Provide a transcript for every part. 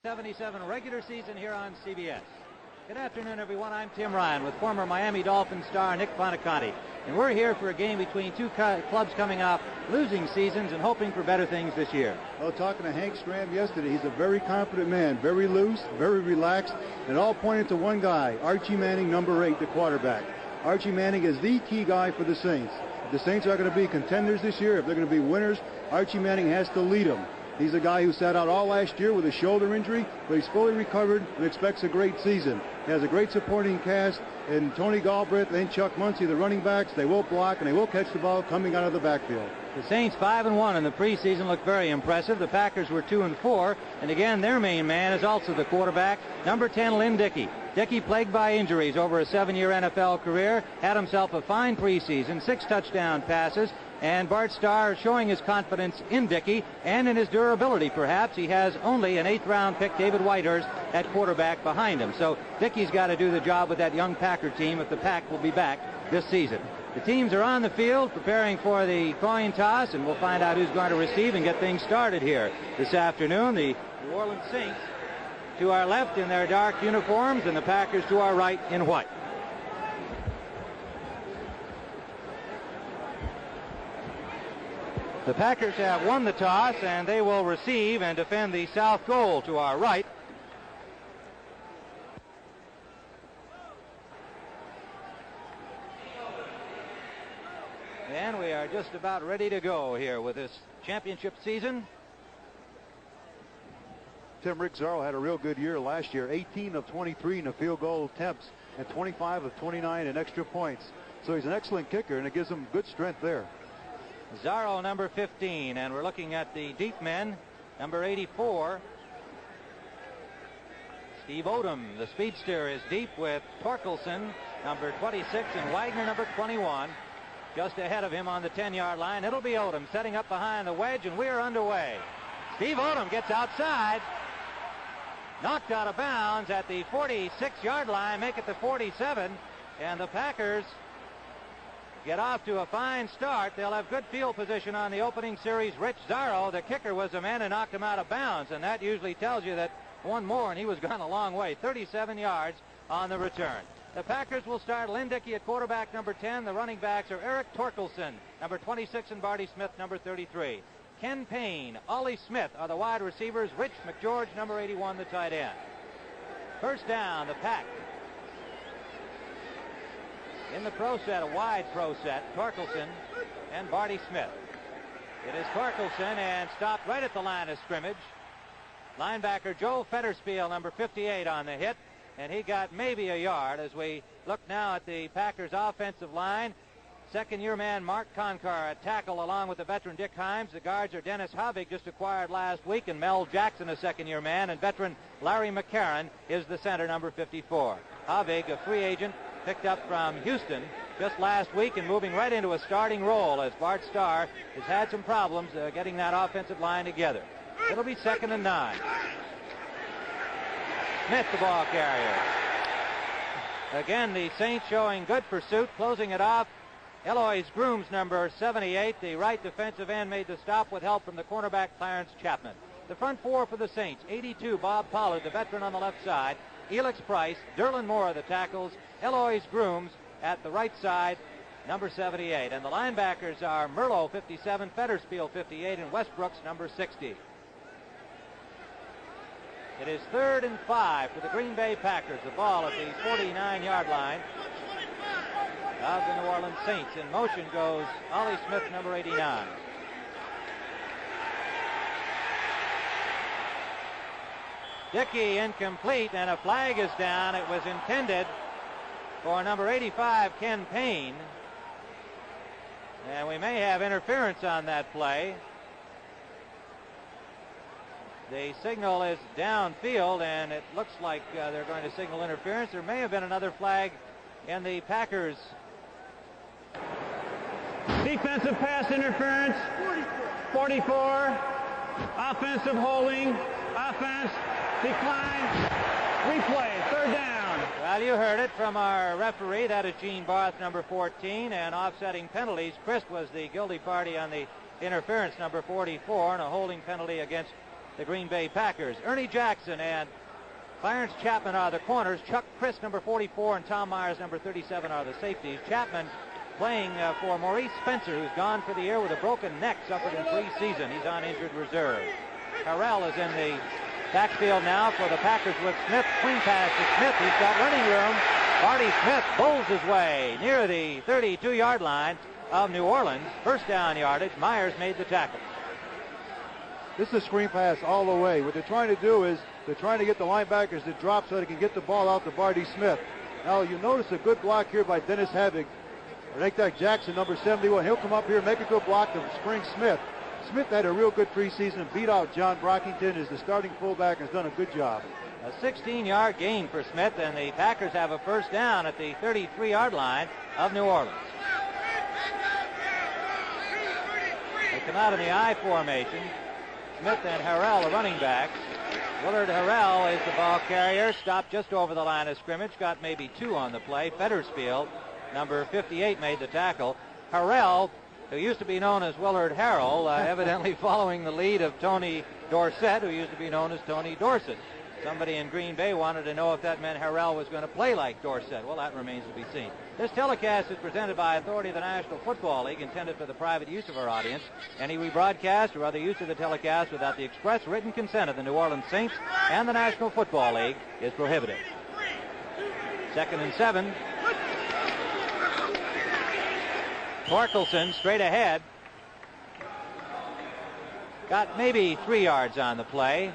77 regular season here on CBS. Good afternoon, everyone. I'm Tim Ryan with former Miami Dolphins star Nick Bonaconti. And we're here for a game between two clubs coming off losing seasons and hoping for better things this year. Well, talking to Hank Stram yesterday, he's a very confident man, very loose, very relaxed, and all pointed to one guy, Archie Manning, number 8, the quarterback. Archie Manning is the key guy for the Saints. If the Saints are going to be contenders this year, if they're going to be winners, Archie Manning has to lead them. He's a guy who sat out all last year with a shoulder injury, but he's fully recovered and expects a great season. He has a great supporting cast, and Tony Galbraith and Chuck Muncie, the running backs, they will block and they will catch the ball coming out of the backfield. The Saints 5-1 in the preseason looked very impressive. The Packers were 2-4, and again their main man is also the quarterback, number 10, Lynn Dickey. Dickey, plagued by injuries over a 7-year NFL career, had himself a fine preseason, 6 touchdown passes, and Bart Starr showing his confidence in Dickey and in his durability, perhaps. He has only an 8th-round pick, David Whitehurst, at quarterback behind him. So Dickey's got to do the job with that young Packer team if the Pack will be back this season. The teams are on the field preparing for the coin toss, and we'll find out who's going to receive and get things started here this afternoon. The New Orleans Saints to our left in their dark uniforms, and the Packers to our right in white. The Packers have won the toss, and they will receive and defend the south goal to our right. And we are just about ready to go here with this championship season. Tim, Rick Zarl had a real good year last year, 18 of 23 in the field goal attempts and 25 of 29 in extra points. So he's an excellent kicker, and it gives him good strength there. Zarro, number 15, and we're looking at the deep men, number 84. Steve Odom, the speedster, is deep with Torkelson, number 26, and Wagner, number 21, just ahead of him on the 10-yard line. It'll be Odom setting up behind the wedge, and we're underway. Steve Odom gets outside, knocked out of bounds at the 46-yard line, make it the 47, and the Packers get off to a fine start. They'll have good field position on the opening series. Rich Zarro, the kicker, was the man who knocked him out of bounds, and that usually tells you that one more and he was gone a long way. 37 yards on the return. The Packers will start Lynn Dickey at quarterback, number 10. The running backs are Eric Torkelson, number 26, and Barty Smith, number 33. Ken Payne, Ollie Smith are the wide receivers. Rich McGeorge, number 81, the tight end. First down, the Pack. In the pro set, a wide pro set, Torkelson and Barty Smith. It is Torkelson, and stopped right at the line of scrimmage. Linebacker Joe Fetterspiel, number 58, on the hit, and he got maybe a yard. As we look now at the Packers' offensive line, second-year man Mark Conkar at tackle along with the veteran Dick Himes. The guards are Dennis Havig, just acquired last week, and Mel Jackson, a second-year man, and veteran Larry McCarron is the center, number 54. Havig, a free agent, picked up from Houston just last week and moving right into a starting role as Bart Starr has had some problems getting that offensive line together. It'll be 2nd and 9. Smith, the ball carrier. Again, the Saints showing good pursuit, closing it off. Eloise Grooms, number 78, the right defensive end, made the stop with help from the cornerback Clarence Chapman. The front four for the Saints: 82, Bob Pollard, the veteran on the left side; Elix Price, Derlin Moore, the tackles; Eloise Grooms at the right side, number 78. And the linebackers are Merlot, 57, Fetterspiel, 58, and Westbrooks, number 60. It is 3rd and 5 for the Green Bay Packers. The ball at the 49-yard line of the New Orleans Saints. In motion goes Ollie Smith, number 89. Dickey incomplete, and a flag is down. It was intended for number 85, Ken Payne. And we may have interference on that play. The signal is downfield, and it looks like they're going to signal interference. There may have been another flag in the Packers. Defensive pass interference. 44. Offensive holding. Offense. Decline. Replay. 3rd down. Well, you heard it from our referee. That is Gene Barth, number 14. And offsetting penalties, Christ was the guilty party on the interference, number 44, and a holding penalty against the Green Bay Packers. Ernie Jackson and Clarence Chapman are the corners. Chuck Chris, number 44, and Tom Myers, number 37, are the safeties. Chapman playing for Maurice Spencer, who's gone for the year with a broken neck suffered in preseason. He's on injured reserve. Harrell is in the backfield now for the Packers with Smith. Swing pass to Smith. He's got running room. Marty Smith pulls his way near the 32-yard line of New Orleans. First down yardage. Myers made the tackle. This is a screen pass all the way. What they're trying to do is they're trying to get the linebackers to drop so they can get the ball out to Marty Smith. Now, you notice a good block here by Dennis Havig. Make that Jackson, number 71. He'll come up here and make a good block to spring Smith. Smith had a real good preseason, beat out John Brockington as the starting fullback, and has done a good job. A 16-yard gain for Smith, and the Packers have a first down at the 33-yard line of New Orleans. They come out in the I formation. Smith and Harrell, the running backs. Willard Harrell is the ball carrier, stopped just over the line of scrimmage, got maybe 2 on the play. Fettersfield, number 58, made the tackle. Harrell, who used to be known as Willard Harrell, evidently following the lead of Tony Dorsett, who used to be known as Tony Dorsett. Somebody in Green Bay wanted to know if that meant Harrell was going to play like Dorsett. Well, that remains to be seen. This telecast is presented by authority of the National Football League, intended for the private use of our audience. Any rebroadcast or other use of the telecast without the express written consent of the New Orleans Saints and the National Football League is prohibited. 2nd and 7. Torkelson straight ahead. Got maybe 3 yards on the play.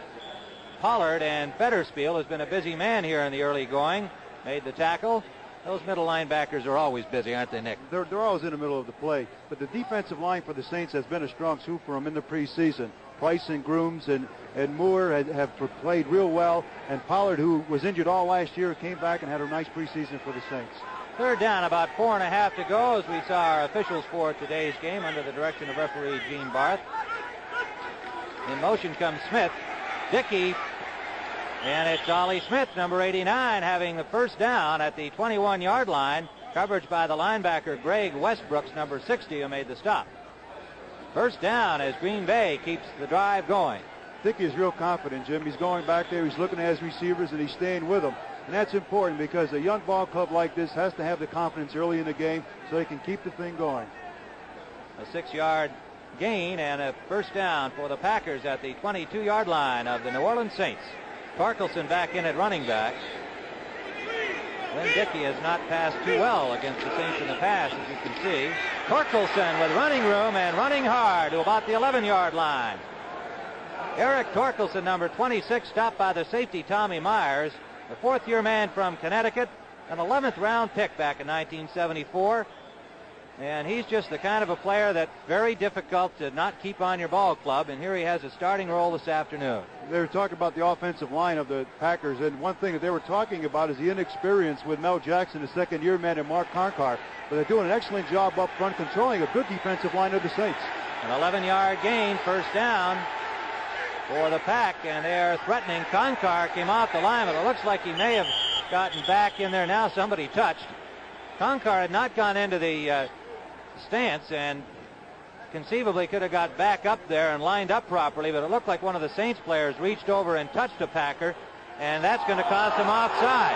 Pollard, and Fettersfield has been a busy man here in the early going. Made the tackle. Those middle linebackers are always busy, aren't they, Nick? They're always in the middle of the play. But the defensive line for the Saints has been a strong suit for them in the preseason. Price and Grooms and Moore have played real well. And Pollard, who was injured all last year, came back and had a nice preseason for the Saints. Third down, about 4.5 to go as we saw our officials for today's game under the direction of referee Gene Barth. In motion comes Smith. Dickey, and it's Ollie Smith, number 89, having the first down at the 21-yard line. Coverage by the linebacker Greg Westbrooks, number 60, who made the stop. First down as Green Bay keeps the drive going. Dickey is real confident, Jim. He's going back there. He's looking at his receivers, and he's staying with them. And that's important because a young ball club like this has to have the confidence early in the game so they can keep the thing going. A 6-yard gain and a first down for the Packers at the 22-yard line of the New Orleans Saints. Torkelson back in at running back. Glenn Dickey has not passed too well against the Saints in the past, as you can see. Torkelson with running room and running hard to about the 11-yard line. Eric Torkelson, number 26, stopped by the safety Tommy Myers, the 4th-year man from Connecticut, an 11th-round pick back in 1974. And he's just the kind of a player that's very difficult to not keep on your ball club, and here he has a starting role this afternoon. They were talking about the offensive line of the Packers, and one thing that they were talking about is the inexperience with Mel Jackson, the 2nd-year man, and Mark Conkar. But they're doing an excellent job up front controlling a good defensive line of the Saints. An 11-yard gain, first down for the Pack, and they're threatening. Conkar came off the line, but it looks like he may have gotten back in there now. Somebody touched. Conkar had not gone into the stance and conceivably could have got back up there and lined up properly, but it looked like one of the Saints players reached over and touched a Packer, and that's going to cost him offside.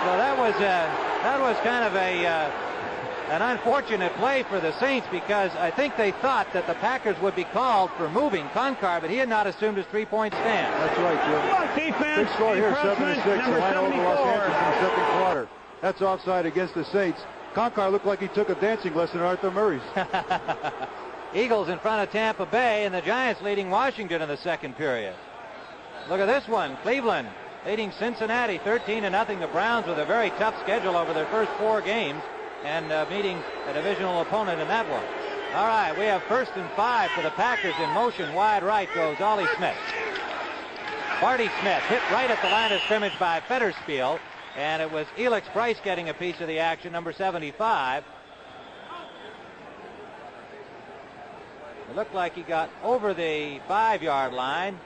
So that was kind of an unfortunate play for the Saints, because I think they thought that the Packers would be called for moving Conkar, but he had not assumed his 3-point stand. That's right, Jim. Defense. Big score here, 7-6. The line over Los 74. Angeles in the 2nd quarter. That's offside against the Saints. Conkar looked like he took a dancing lesson at Arthur Murray's. Eagles in front of Tampa Bay, and the Giants leading Washington in the 2nd period. Look at this one. Cleveland leading Cincinnati 13-0. The Browns with a very tough schedule over their first 4 games and meeting a divisional opponent in that one. All right, we have 1st and 5 for the Packers. In motion, wide right goes Ollie Smith. Marty Smith hit right at the line of scrimmage by Fettersfield. And it was Elix Price getting a piece of the action, number 75. It looked like he got over the 5-yard line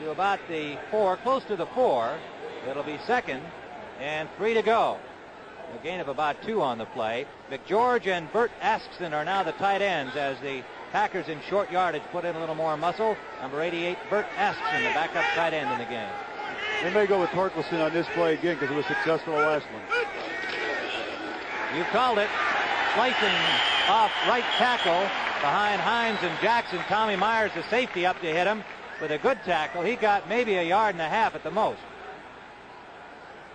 to about the 4, close to the 4. It'll be 2nd and 3 to go. A gain of about 2 on the play. McGeorge and Bert Askson are now the tight ends as the Packers in short yardage put in a little more muscle. Number 88, Bert Askson, the backup tight end in the game. They may go with Torkelson on this play again because it was successful the last one. You called it. Slicing off right tackle behind Hines and Jackson. Tommy Myers, the safety, up to hit him with a good tackle. He got maybe a yard and a half at the most.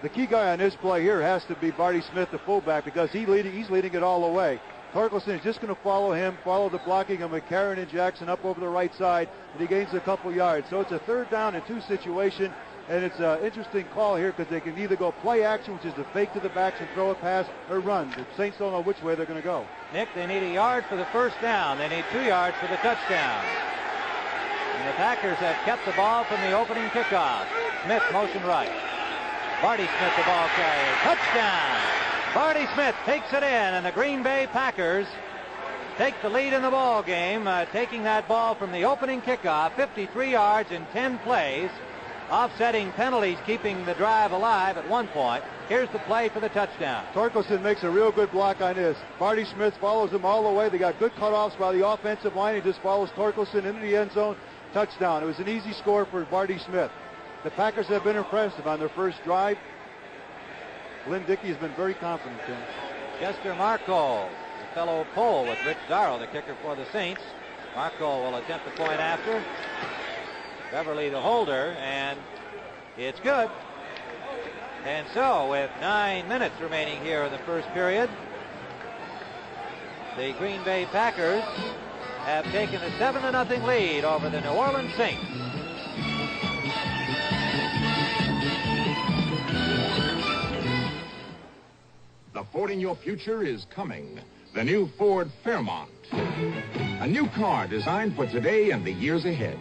The key guy on this play here has to be Barty Smith, the fullback, because he's leading it all the way. Torkelson is just going to follow the blocking of McCarron and Jackson up over the right side, and he gains a couple yards. So it's a 3rd down and 2 situation, and it's an interesting call here because they can either go play action, which is to fake to the backs and throw a pass, or run. The Saints don't know which way they're going to go. Nick, they need a yard for the first down. They need 2 yards for the touchdown. And the Packers have kept the ball from the opening kickoff. Smith motion right. Barty Smith, the ball carrier. Touchdown! Barty Smith takes it in, and the Green Bay Packers take the lead in the ball game, taking that ball from the opening kickoff, 53 yards in 10 plays, offsetting penalties, keeping the drive alive at one point. Here's the play for the touchdown. Torkelson makes a real good block on this. Barty Smith follows him all the way. They got good cutoffs by the offensive line. He just follows Torkelson into the end zone. Touchdown. It was an easy score for Barty Smith. The Packers have been impressive on their first drive. Lynn Dickey has been very confident, Tim. Chester Marco, a fellow Pole with Rich Darrow, the kicker for the Saints. Marco will attempt the point after. Beverly the holder, and it's good. And so, with 9 minutes remaining here in the first period, the Green Bay Packers have taken a 7-0 lead over the New Orleans Saints. The Ford in your future is coming. The new Ford Fairmont. A new car designed for today and the years ahead.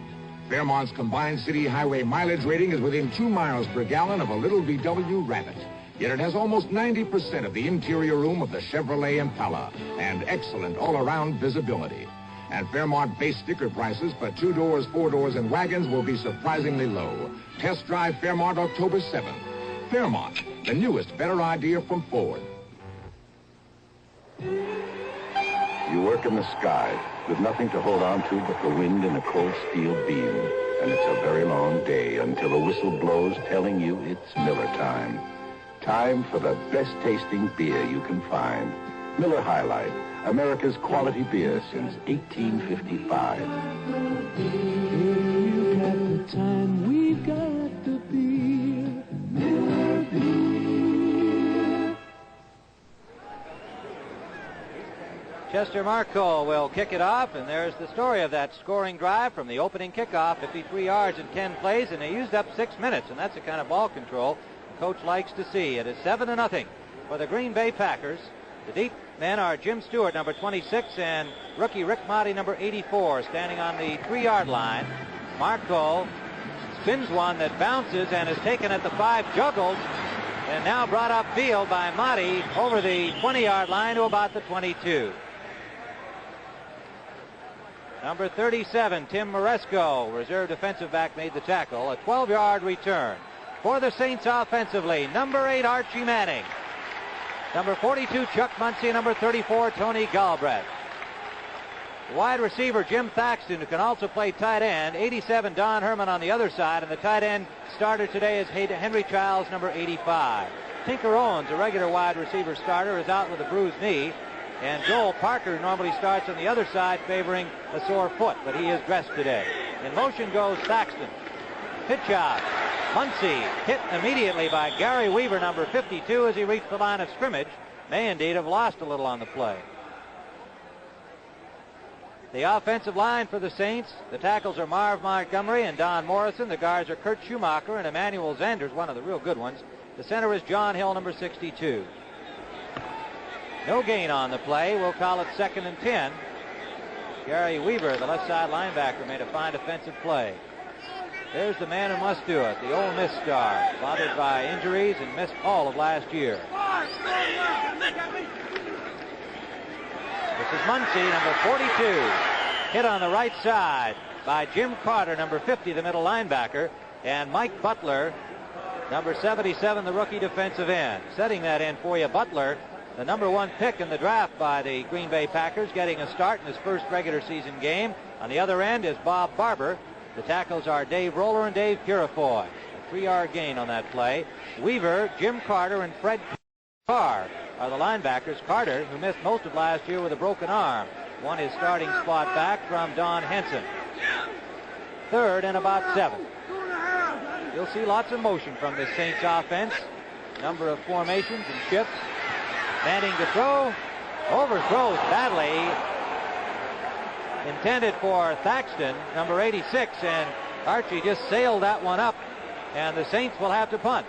Fairmont's combined city highway mileage rating is within 2 miles per gallon of a little VW Rabbit. Yet it has almost 90% of the interior room of the Chevrolet Impala and excellent all-around visibility. And Fairmont base sticker prices for 2 doors, 4 doors, and wagons will be surprisingly low. Test drive Fairmont October 7th. Fairmont, the newest, better idea from Ford. You work in the sky with nothing to hold on to but the wind and a cold steel beam. And it's a very long day until a whistle blows telling you it's Miller time. Time for the best tasting beer you can find. Miller High Life, America's quality beer since 1855. You got the time, we've got the beer. Miller beer. Chester Marco will kick it off, and there's the story of that scoring drive from the opening kickoff, 53 yards in 10 plays, and they used up 6 minutes, and that's the kind of ball control the coach likes to see. It is 7-0 for the Green Bay Packers. The deep men are Jim Stewart, number 26, and rookie Rick Motti, number 84, standing on the 3-yard line. Marco spins one that bounces and is taken at the 5, juggled, and now brought upfield by Motti over the 20-yard line to about the 22. Number 37, Tim Moresco, reserve defensive back, made the tackle. A 12-yard return. For the Saints offensively, number 8, Archie Manning. Number 42, Chuck Muncie. Number 34, Tony Galbraith. The wide receiver, Jim Thaxton, who can also play tight end. 87, Don Herman on the other side. And the tight end starter today is Henry Childs, number 85. Tinker Owens, a regular wide receiver starter, is out with a bruised knee. And Joel Parker normally starts on the other side, favoring a sore foot, but he is dressed today. In motion goes Thaxton. Pitch out. Muncie hit immediately by Gary Weaver, number 52, as he reached the line of scrimmage. May indeed have lost a little on the play. The offensive line for the Saints, the tackles are Marv Montgomery and Don Morrison. The guards are Kurt Schumacher and Emmanuel Zanders, one of the real good ones. The center is John Hill, number 62. No gain on the play. We'll call it 2nd and 10. Gary Weaver, the left side linebacker, made a fine defensive play. There's the man who must do it, the Ole Miss star, bothered by injuries and missed all of last year. This is Muncie, number 42, hit on the right side by Jim Carter, number 50, the middle linebacker, and Mike Butler, number 77, the rookie defensive end. Setting that in for you, Butler the #1 pick in the draft by the Green Bay Packers, getting a start in his first regular season game. On the other end is Bob Barber. The tackles are Dave Roller and Dave Purifoy. A 3-yard gain on that play. Weaver, Jim Carter, and Fred Carr are the linebackers. Carter, who missed most of last year with a broken arm, won his starting spot back from Don Henson. 3rd and about 7. You'll see lots of motion from this Saints offense. Number of formations and shifts. Manning to throw. Overthrows badly. Intended for Thaxton, number 86, and Archie just sailed that one up, and the Saints will have to punt.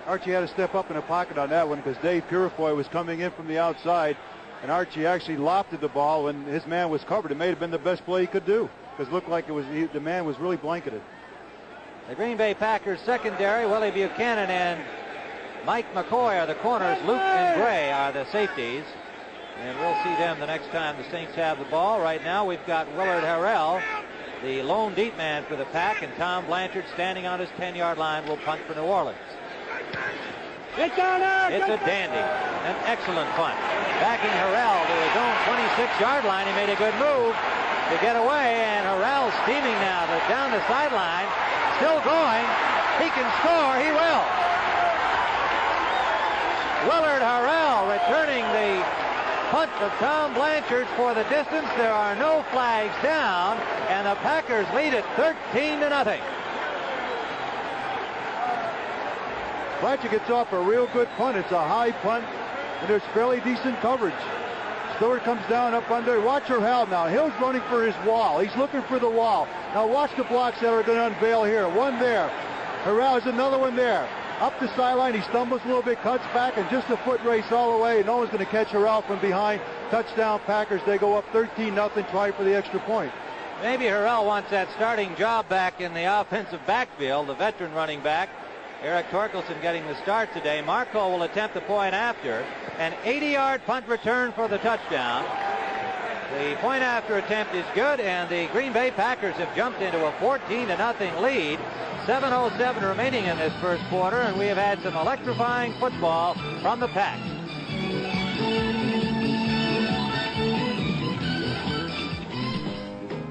Archie had to step up in the pocket on that one because Dave Purifoy was coming in from the outside, and Archie actually lofted the ball when his man was covered. It may have been the best play he could do because it looked like the man was really blanketed. The Green Bay Packers secondary, Willie Buchanan and Mike McCoy are the corners. Luke and Gray are the safeties. And we'll see them the next time the Saints have the ball. Right now we've got Willard Harrell, the lone deep man for the Pack, and Tom Blanchard standing on his 10-yard line will punt for New Orleans. It's a dandy. An excellent punt. Backing Harrell to his own 26-yard line. He made a good move to get away, and Harrell steaming now down the sideline. Still going. He can score. He will. Willard Harrell returning the punt of Tom Blanchard for the distance. There are no flags down, and the Packers lead it 13-0. Blanchard gets off a real good punt. It's a high punt, and there's fairly decent coverage. Stewart comes down up under. Watch Harrell now. Hill's running for his wall. He's looking for the wall. Now watch the blocks that are going to unveil here. One there. Harrell has another one there. Up the sideline, he stumbles a little bit, cuts back, and just a foot race all the way. No one's going to catch Harrell from behind. Touchdown Packers. They go up 13-0, try for the extra point. Maybe Harrell wants that starting job back in the offensive backfield, the veteran running back. Eric Torkelson getting the start today. Marco will attempt the point after. An 80-yard punt return for the touchdown. The point after attempt is good, and the Green Bay Packers have jumped into a 14-0 lead. 7:07 remaining in this first quarter, and we have had some electrifying football from the Pack.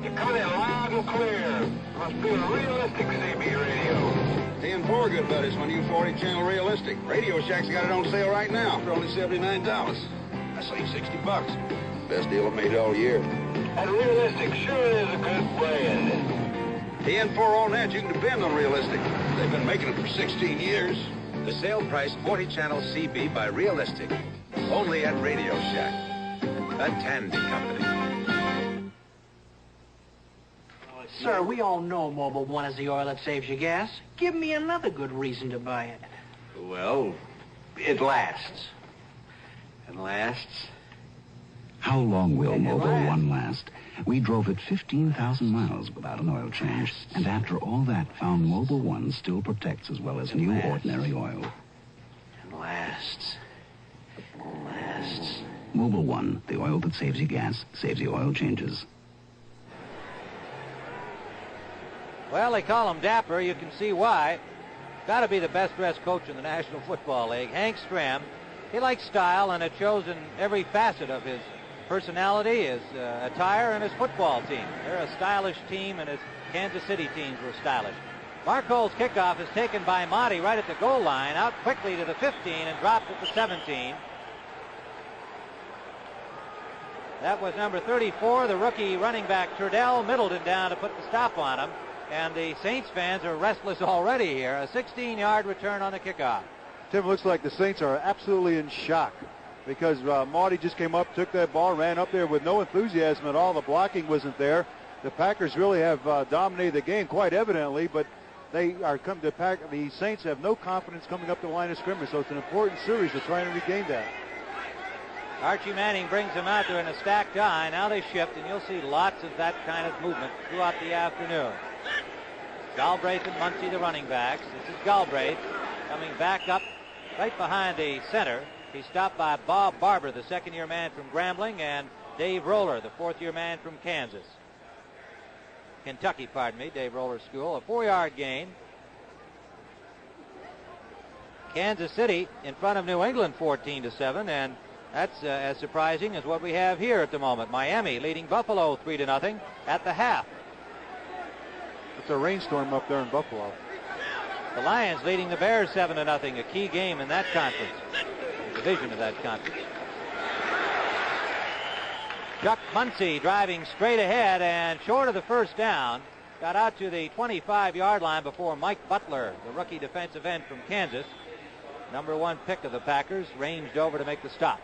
You're coming in loud and clear. Must be a realistic CB radio. Paying four good buddies on U40 channel realistic. Radio Shack's got it on sale right now for only $79. I saved $60. Best deal I've made all year. And realistic sure is a good brand. TN4 on that, you can depend on realistic. They've been making it for 16 years. The sale price 40 channel CB by Realistic. Only at Radio Shack. A Tandy company. Sir, we all know Mobil 1 is the oil that saves you gas. Give me another good reason to buy it. Well, it lasts. It lasts. How long will Mobil 1 last? We drove it 15,000 miles without an oil change, and after all that, found Mobil 1 still protects as well as new ordinary oil. It lasts. It lasts. Mobil 1, the oil that saves you gas, saves you oil changes. Well, they call him Dapper. You can see why. Got to be the best-dressed coach in the National Football League. Hank Stram. He likes style, and it shows in every facet of his personality, his attire, and his football team. They're a stylish team, and his Kansas City teams were stylish. Marcole's kickoff is taken by Motti right at the goal line, out quickly to the 15 and dropped at the 17. That was number 34, the rookie running back Turdell Middleton down to put the stop on him. And the Saints fans are restless already here. A 16-yard return on the kickoff. Tim, it looks like the Saints are absolutely in shock because Marty just came up, took that ball, ran up there with no enthusiasm at all. The blocking wasn't there. The Packers really have dominated the game quite evidently, but they are the Saints have no confidence coming up the line of scrimmage, so it's an important series to try and regain that. Archie Manning brings them out there in a stacked eye. Now they shift, and you'll see lots of that kind of movement throughout the afternoon. Galbraith and Muncie, the running backs. This is Galbraith coming back up right behind the center. He's stopped by Bob Barber, the second-year man from Grambling, and Dave Roller, the fourth-year man from Kentucky, Dave Roller's school. A 4-yard gain. Kansas City in front of New England 14-7, and that's as surprising as what we have here at the moment. Miami leading Buffalo 3-0 at the half. It's a rainstorm up there in Buffalo. The Lions leading the Bears 7-0, a key game in that conference, the division of that conference. Chuck Muncy driving straight ahead and short of the first down. Got out to the 25-yard line before Mike Butler, the rookie defensive end from Kansas, #1 pick of the Packers, ranged over to make the stop.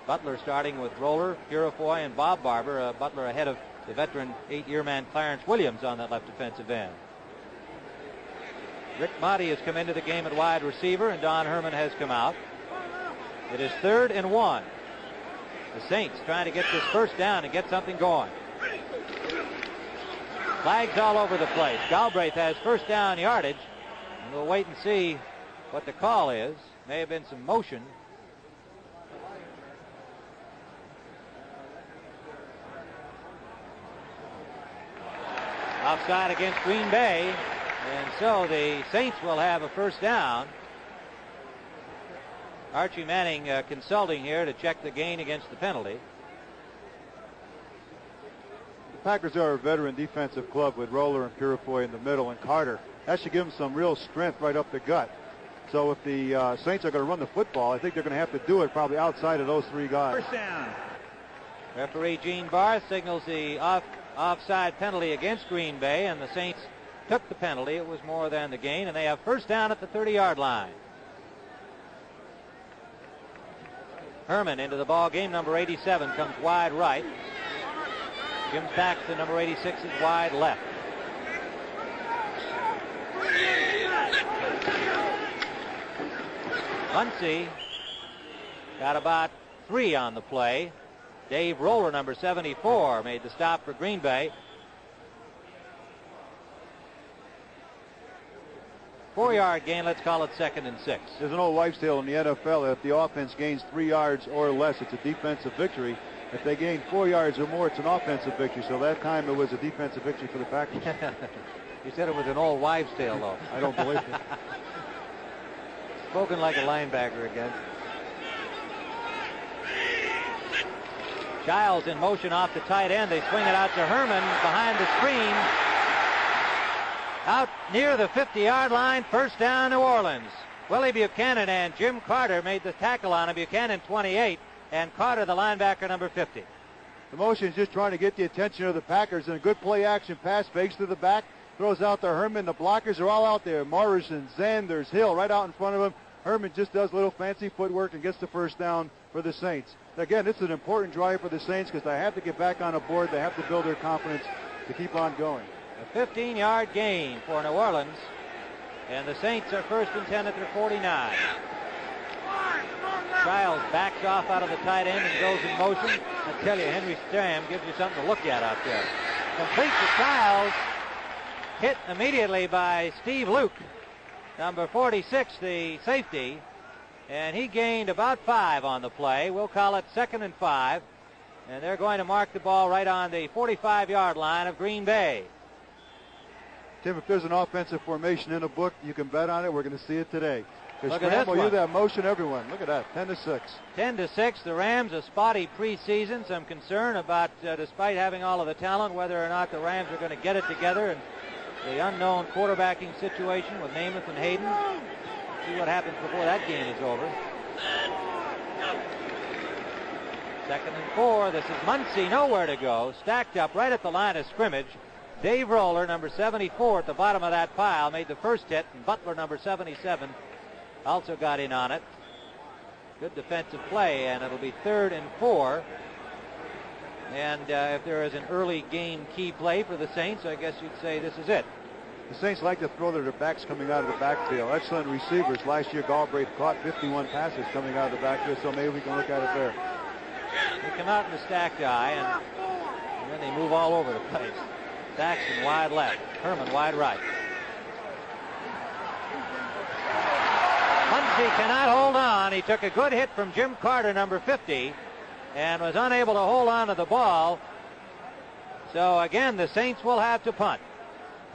Butler starting with Roller, Purifoy, and Bob Barber. Butler ahead of the veteran 8-year man Clarence Williams on that left defensive end. Rick Motti has come into the game at wide receiver, and Don Herman has come out. It is 3rd and 1. The Saints trying to get this first down and get something going. Flags all over the place. Galbraith has first down yardage, and we'll wait and see what the call is. May have been some motion. Offside against Green Bay, and so the Saints will have a first down. Archie Manning consulting here to check the gain against the penalty. The Packers are a veteran defensive club with Roller and Purifoy in the middle and Carter. That should give them some real strength right up the gut. So if the Saints are going to run the football, I think they're going to have to do it probably outside of those 3 guys. First down. Referee Gene Barr signals the offside penalty against Green Bay, and the Saints took the penalty. It was more than the gain, and they have first down at the 30-yard line. Herman into the ball game. Number 87 comes wide right. Jim Paxton, number 86, is wide left. Muncy got about 3 on the play. Dave Roller, number 74, made the stop for Green Bay. 4-yard gain, let's call it 2nd and 6. There's an old wives' tale in the NFL. If the offense gains 3 yards or less, it's a defensive victory. If they gain 4 yards or more, it's an offensive victory. So that time it was a defensive victory for the Packers. You said it was an old wives' tale, though. I don't believe it. Spoken like a linebacker again. Giles in motion off the tight end. They swing it out to Herman behind the screen. Out near the 50-yard line, first down New Orleans. Willie Buchanan and Jim Carter made the tackle on him. Buchanan 28 and Carter the linebacker number 50. The motion is just trying to get the attention of the Packers, and a good play action pass, fakes to the back, throws out to Herman. The blockers are all out there. Morrison, Zanders, Hill right out in front of him. Herman just does a little fancy footwork and gets the first down for the Saints. Again, this is an important drive for the Saints because they have to get back on the board. They have to build their confidence to keep on going. A 15-yard gain for New Orleans, and the Saints are first and 10 at their 49. Giles backs off out of the tight end and goes in motion. I tell you, Henry Stam gives you something to look at out there. Complete to Giles, hit immediately by Steve Luke, number 46, the safety, and he gained about 5 on the play. We'll call it 2nd and 5, and they're going to mark the ball right on the 45-yard line of Green Bay. Tim, if there's an offensive formation in a book, you can bet on it. We're going to see it today. Look at this one. You that motion, everyone. Look at that, 10-6. 10-6. The Rams, a spotty preseason. Some concern about, despite having all of the talent, whether or not the Rams are going to get it together. And the unknown quarterbacking situation with Namath and Hayden. See what happens before that game is over. 2nd and 4. This is Muncy, nowhere to go. Stacked up right at the line of scrimmage. Dave Roller, number 74, at the bottom of that pile, made the first hit, and Butler, number 77, also got in on it. Good defensive play, and it'll be 3rd and 4. And if there is an early game key play for the Saints, I guess you'd say this is it. The Saints like to throw their backs coming out of the backfield. Excellent receivers. Last year, Galbraith caught 51 passes coming out of the backfield, so maybe we can look at it there. They come out in the stacked eye, and then they move all over the place. Saxton wide left, Herman wide right. Muncy cannot hold on. He took a good hit from Jim Carter, number 50, and was unable to hold on to the ball. So again, the Saints will have to punt.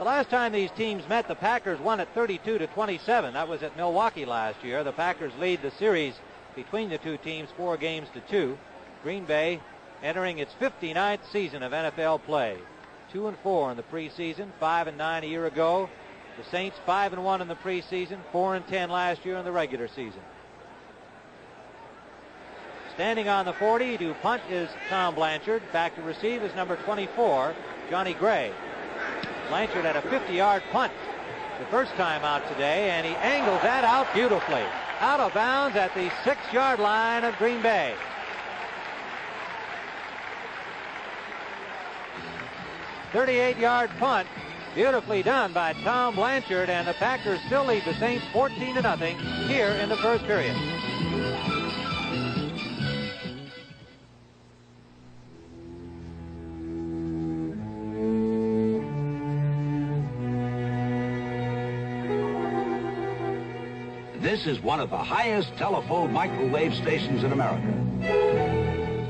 The last time these teams met, the Packers won at 32-27. That was at Milwaukee last year. The Packers lead the series between the two teams 4 games to 2. Green Bay entering its 59th season of NFL play. 2-4 in the preseason, 5-9 a year ago. The Saints 5-1 in the preseason, 4-10 last year in the regular season. Standing on the 40 to punt is Tom Blanchard. Back to receive is number 24, Johnny Gray. Blanchard had a 50-yard punt the first time out today, and he angled that out beautifully. Out of bounds at the 6-yard line of Green Bay. .38-yard punt, beautifully done by Tom Blanchard, and the Packers still lead the Saints 14-0 here in the first period. This is one of the highest telephone microwave stations in America,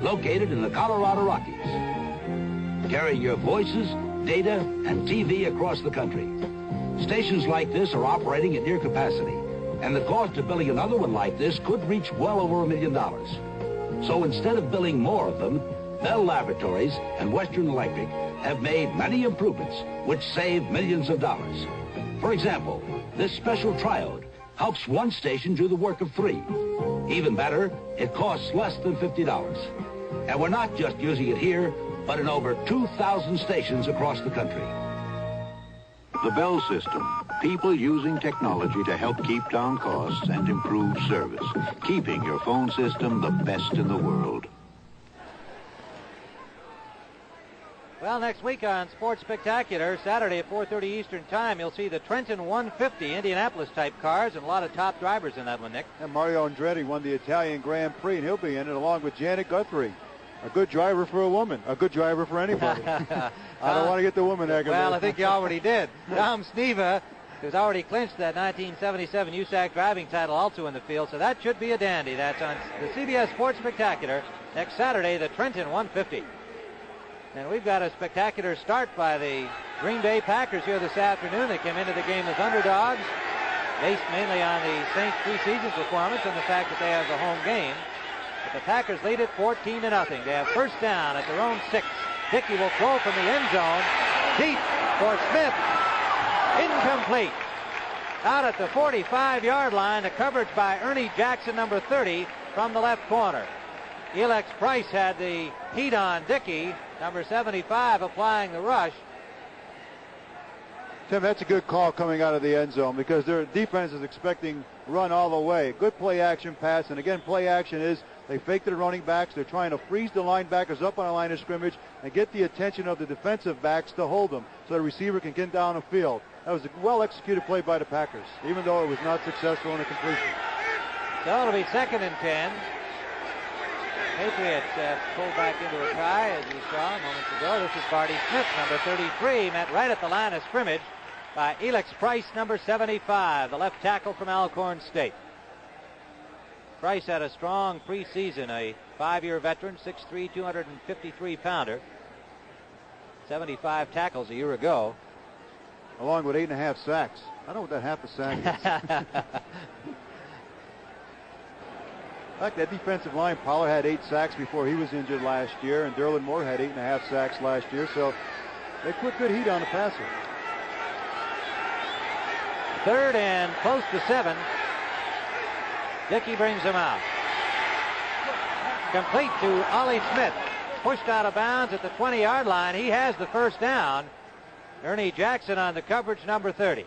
located in the Colorado Rockies, carrying your voices, data, and TV across the country. Stations like this are operating at near capacity, and the cost of building another one like this could reach well over $1 million. So instead of building more of them, Bell Laboratories and Western Electric have made many improvements which save millions of dollars. For example, this special triode helps one station do the work of 3. Even better, it costs less than $50. And we're not just using it here, but in over 2,000 stations across the country. The Bell system, people using technology to help keep down costs and improve service, keeping your phone system the best in the world. Well, next week on Sports Spectacular, Saturday at 4:30 Eastern Time, you'll see the Trenton 150 Indianapolis-type cars and a lot of top drivers in that one, Nick. And Mario Andretti won the Italian Grand Prix, and he'll be in it along with Janet Guthrie. A good driver for a woman, a good driver for anybody. I don't want to get the woman aggravated. Well, I think you already did. Tom Sneva, who's already clinched that 1977 USAC driving title, also in the field, so that should be a dandy. That's on the CBS Sports Spectacular next Saturday, the Trenton 150. And we've got a spectacular start by the Green Bay Packers here this afternoon. They came into the game as underdogs, based mainly on the Saints preseason performance and the fact that they have the home game. But the Packers lead it 14-0. They have first down at their own 6. Dickey will throw from the end zone. Deep for Smith. Incomplete. Out at the 45-yard line, the coverage by Ernie Jackson, number 30, from the left corner. Elex Price had the heat on Dickey, number 75, applying the rush. Tim, that's a good call coming out of the end zone because their defense is expecting run all the way. Good play action pass, and again, play action is they fake their running backs. They're trying to freeze the linebackers up on a line of scrimmage and get the attention of the defensive backs to hold them so the receiver can get down the field. That was a well-executed play by the Packers, even though it was not successful in the completion. So it'll be 2nd and 10. Patriots pulled back into a tie, as you saw moments ago. This is Barty Smith, number 33, met right at the line of scrimmage by Elex Price, number 75, the left tackle from Alcorn State. Price had a strong preseason, a 5-year veteran, 6'3", 253-pounder. 75 tackles a year ago. Along with 8.5 sacks. I don't know what that half a sack is. In fact, that defensive line, Pollard had 8 sacks before he was injured last year, and Derlin Moore had 8.5 sacks last year, so they put good heat on the passer. 3rd and close to 7. Dickey brings him out. Complete to Ollie Smith. Pushed out of bounds at the 20-yard line. He has the first down. Ernie Jackson on the coverage, number 30.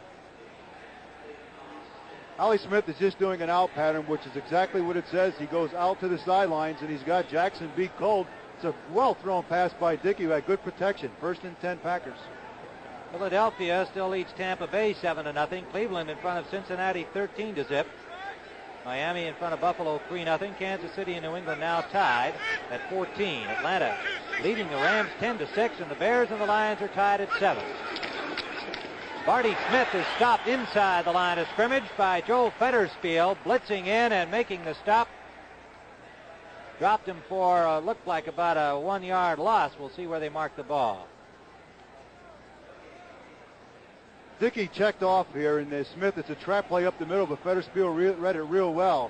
Ollie Smith is just doing an out pattern, which is exactly what it says. He goes out to the sidelines, and he's got Jackson beat cold. It's a well-thrown pass by Dickey, who had good protection. 1st and 10 Packers. Philadelphia still leads Tampa Bay 7-0. Cleveland in front of Cincinnati 13-0. Miami in front of Buffalo 3-0. Kansas City and New England now tied at 14. Atlanta leading the Rams 10-6, and the Bears and the Lions are tied at 7. Barty Smith is stopped inside the line of scrimmage by Joe Fetterspiel, blitzing in and making the stop. Dropped him for looked like about a 1-yard loss. We'll see where they mark the ball. Dickey checked off here, and Smith, it's a trap play up the middle, but Fetterspiel read it real well.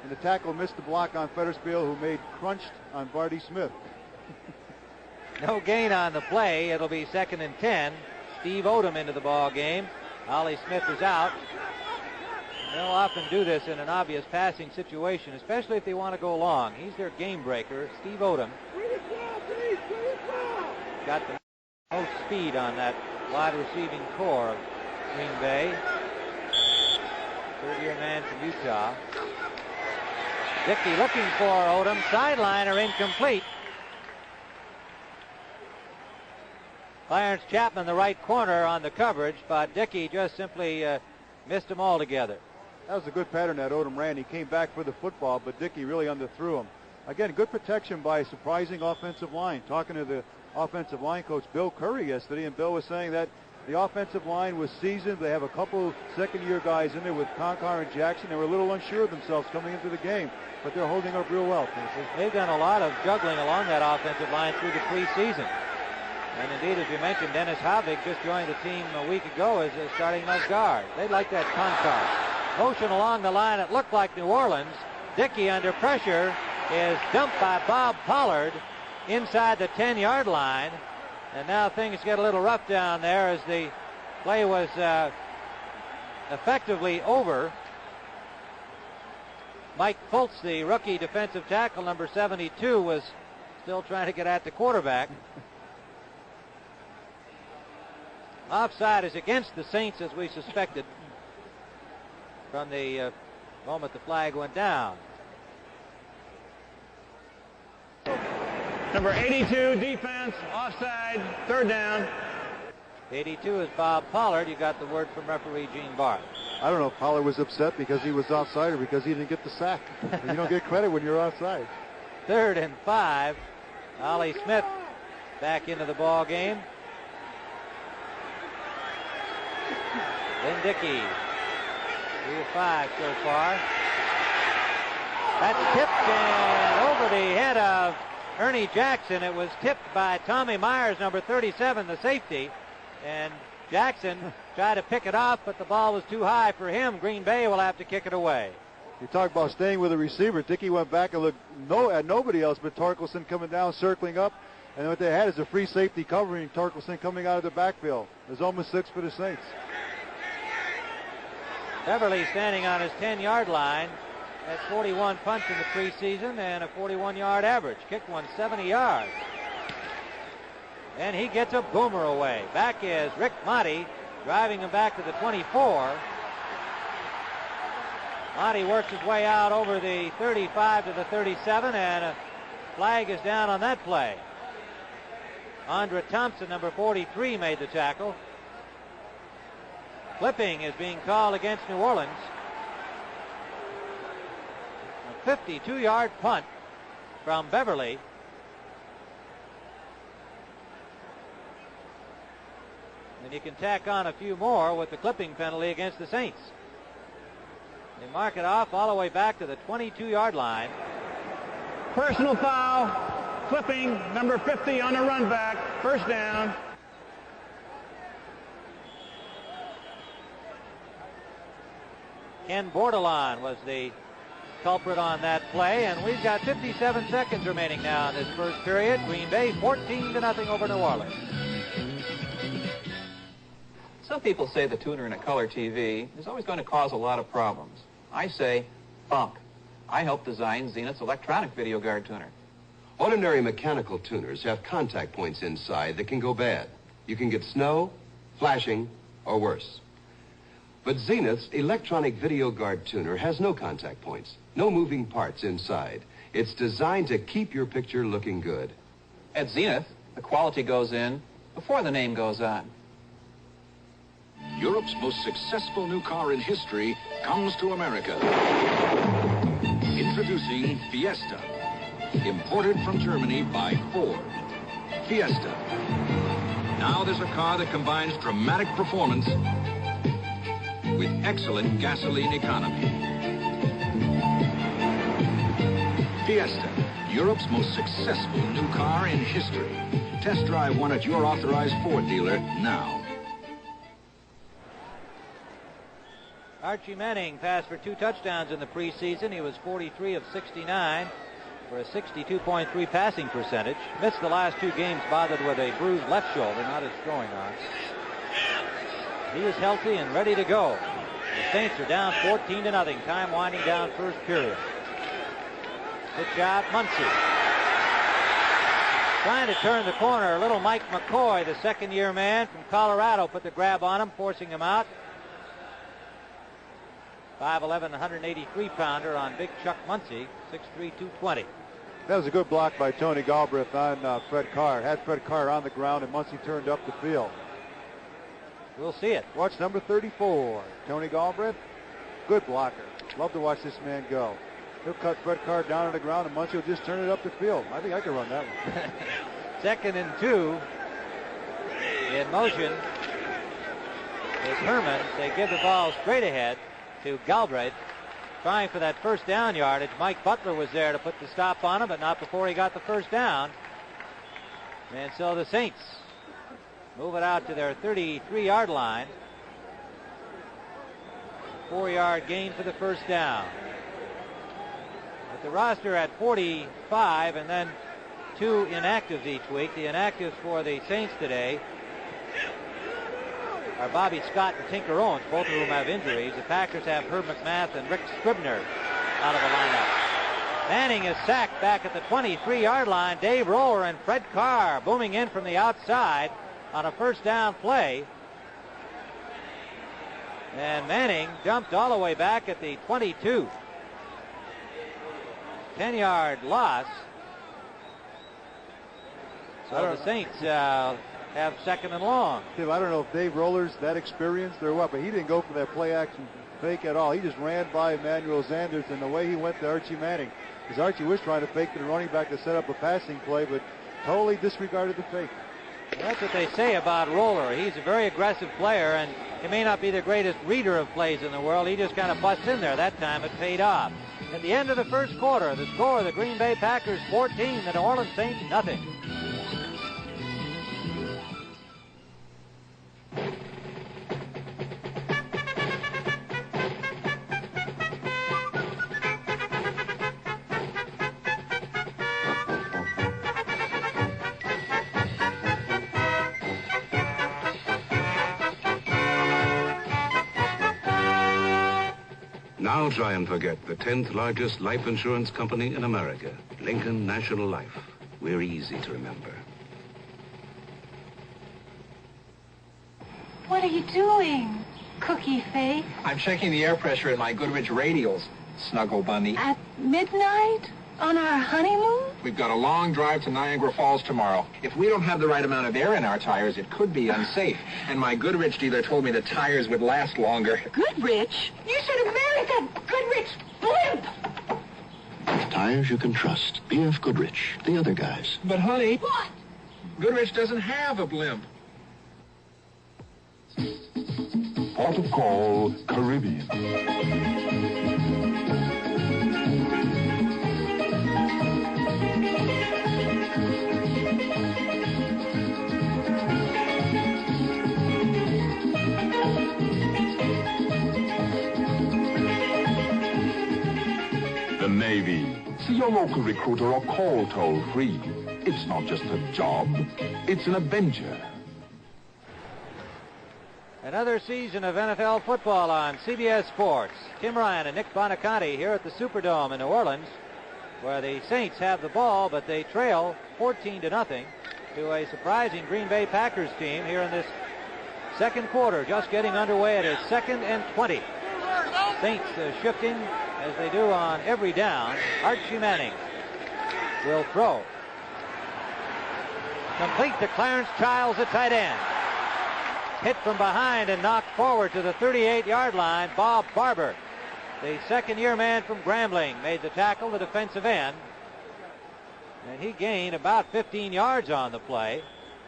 And the tackle missed the block on Fetterspiel, who made crunched on Barty Smith. No gain on the play. It'll be 2nd and 10. Steve Odom into the ball game. Ollie Smith is out. They'll often do this in an obvious passing situation, especially if they want to go long. He's their game breaker, Steve Odom. Got the most speed on that wide receiving core of Green Bay. Third-year man from Utah. Dickey looking for Odom. Sideliner incomplete. Clarence Chapman, the right corner on the coverage, but Dickey just simply missed them altogether. That was a good pattern that Odom ran. He came back for the football, but Dickey really underthrew him. Again, good protection by a surprising offensive line. Talking to the offensive line coach Bill Curry yesterday, and Bill was saying that the offensive line was seasoned. They have a couple second-year guys in there with Concar and Jackson. They were a little unsure of themselves coming into the game, but they're holding up real well. They've done a lot of juggling along that offensive line through the preseason. And indeed, as you mentioned, Dennis Havig just joined the team a week ago as a starting left guard. They like that Concar. Motion along the line, it looked like New Orleans. Dickey under pressure is dumped by Bob Pollard inside the 10-yard line. And now things get a little rough down there as the play was effectively over. Mike Fultz, the rookie defensive tackle, number 72, was still trying to get at the quarterback. Offside is against the Saints, as we suspected from the moment the flag went down. Number 82, defense, offside, 3rd down. 82 is Bob Pollard. You got the word from referee Gene Barth. I don't know if Pollard was upset because he was offside or because he didn't get the sack. You don't get credit when you're offside. 3rd and 5. Ollie Smith back into the ball game. Then Dickey. 3 of 5 so far. That's tipped and over the head of Ernie Jackson. It was tipped by Tommy Myers, number 37, the safety. And Jackson tried to pick it off, but the ball was too high for him. Green Bay will have to kick it away. You talk about staying with the receiver. Dickey went back and looked at nobody else but Torkelson coming down, circling up. And what they had is a free safety covering Torkelson coming out of the backfield. There's almost 6 for the Saints. Beverly standing on his 10-yard line at 41 punts in the preseason and a 41-yard average. Kicked one 70 yards. And he gets a boomer away. Back is Rick Motti, driving him back to the 24. Motti works his way out over the 35 to the 37, and a flag is down on that play. Andre Thompson, number 43, made the tackle. Clipping is being called against New Orleans. A 52-yard punt from Beverly. And you can tack on a few more with the clipping penalty against the Saints. They mark it off all the way back to the 22-yard line. Personal foul. Clipping, number 50 on the run back. 1st down. Ken Bordelon was the culprit on that play, and we've got 57 seconds remaining now in this first period. Green Bay 14-0 over New Orleans. Some people say the tuner in a color TV is always going to cause a lot of problems. I say, bunk. I helped design Zenith's electronic video guard tuner. Ordinary mechanical tuners have contact points inside that can go bad. You can get snow, flashing, or worse. But Zenith's electronic video guard tuner has no contact points, no moving parts inside. It's designed to keep your picture looking good. At Zenith, the quality goes in before the name goes on. Europe's most successful new car in history comes to America. Introducing Fiesta, imported from Germany by Ford. Fiesta. Now there's a car that combines dramatic performance with excellent gasoline economy. Fiesta, Europe's most successful new car in history. Test drive one at your authorized Ford dealer now. Archie Manning passed for 2 touchdowns in the preseason. He was 43 of 69 for a 62.3 passing percentage. Missed the last 2 games, bothered with a bruised left shoulder, not his throwing arm. He is healthy and ready to go. The Saints are down 14-0. Time winding down first period. Pitch out, Muncy. Trying to turn the corner. Little Mike McCoy, the second-year man from Colorado, put the grab on him, forcing him out. 5'11", 183-pounder on big Chuck Muncy, 6'3", 220. That was a good block by Tony Galbraith on Fred Carr. Had Fred Carr on the ground, and Muncy turned up the field. We'll see it. Watch number 34, Tony Galbraith. Good blocker. Love to watch this man go. He'll cut Fred Carr down on the ground, and Muncy will just turn it up the field. I think I can run that one. 2nd and 2. In motion is Herman. They give the ball straight ahead to Galbraith, trying for that first down yardage. Mike Butler was there to put the stop on him, but not before he got the first down. And so the Saints move it out to their 33-yard line. 4-yard gain for the first down. With the roster at 45 and then 2 inactives each week. The inactives for the Saints today are Bobby Scott and Tinker Owens, both of whom have injuries. The Packers have Herb McMath and Rick Scribner out of the lineup. Manning is sacked back at the 23-yard line. Dave Roller and Fred Carr booming in from the outside on a first down play. And Manning jumped all the way back at the 22. 10-yard loss. So the Saints have 2nd and long. Tim, I don't know if Dave Roller's that experienced or what, but he didn't go for that play action fake at all. He just ran by Emmanuel Sanders, and the way he went to Archie Manning, because Archie was trying to fake the running back to set up a passing play, but totally disregarded the fake. That's what they say about Roller. He's a very aggressive player, and he may not be the greatest reader of plays in the world. He just kind of busts in there. That time it paid off. At the end of the first quarter, the score, the Green Bay Packers 14, the New Orleans Saints nothing. Now try and forget the 10th largest life insurance company in America, Lincoln National Life. We're easy to remember. What are you doing, Cookie Face? I'm checking the air pressure in my Goodrich radials, Snuggle Bunny. At midnight? On our honeymoon? We've got a long drive to Niagara Falls tomorrow. If we don't have the right amount of air in our tires, it could be unsafe. And my Goodrich dealer told me the tires would last longer. Goodrich? You should have married that Goodrich blimp! With tires you can trust. B.F. Goodrich, the other guys. But, honey... What? Goodrich doesn't have a blimp. Port of Call, Caribbean. The Navy. See your local recruiter or call toll-free. It's not just a job, it's an adventure. Another season of NFL football on CBS Sports. Tim Ryan and Nick Bonaconti here at the Superdome in New Orleans, where the Saints have the ball, but they trail 14-0 to a surprising Green Bay Packers team here in this second quarter, just getting underway at a 2nd and 20. Saints shifting as they do on every down. Archie Manning will throw. Complete to Clarence Childs, the tight end. Hit from behind and knocked forward to the 38-yard line. Bob Barber, the second-year man from Grambling, made the tackle, the defensive end. And he gained about 15 yards on the play.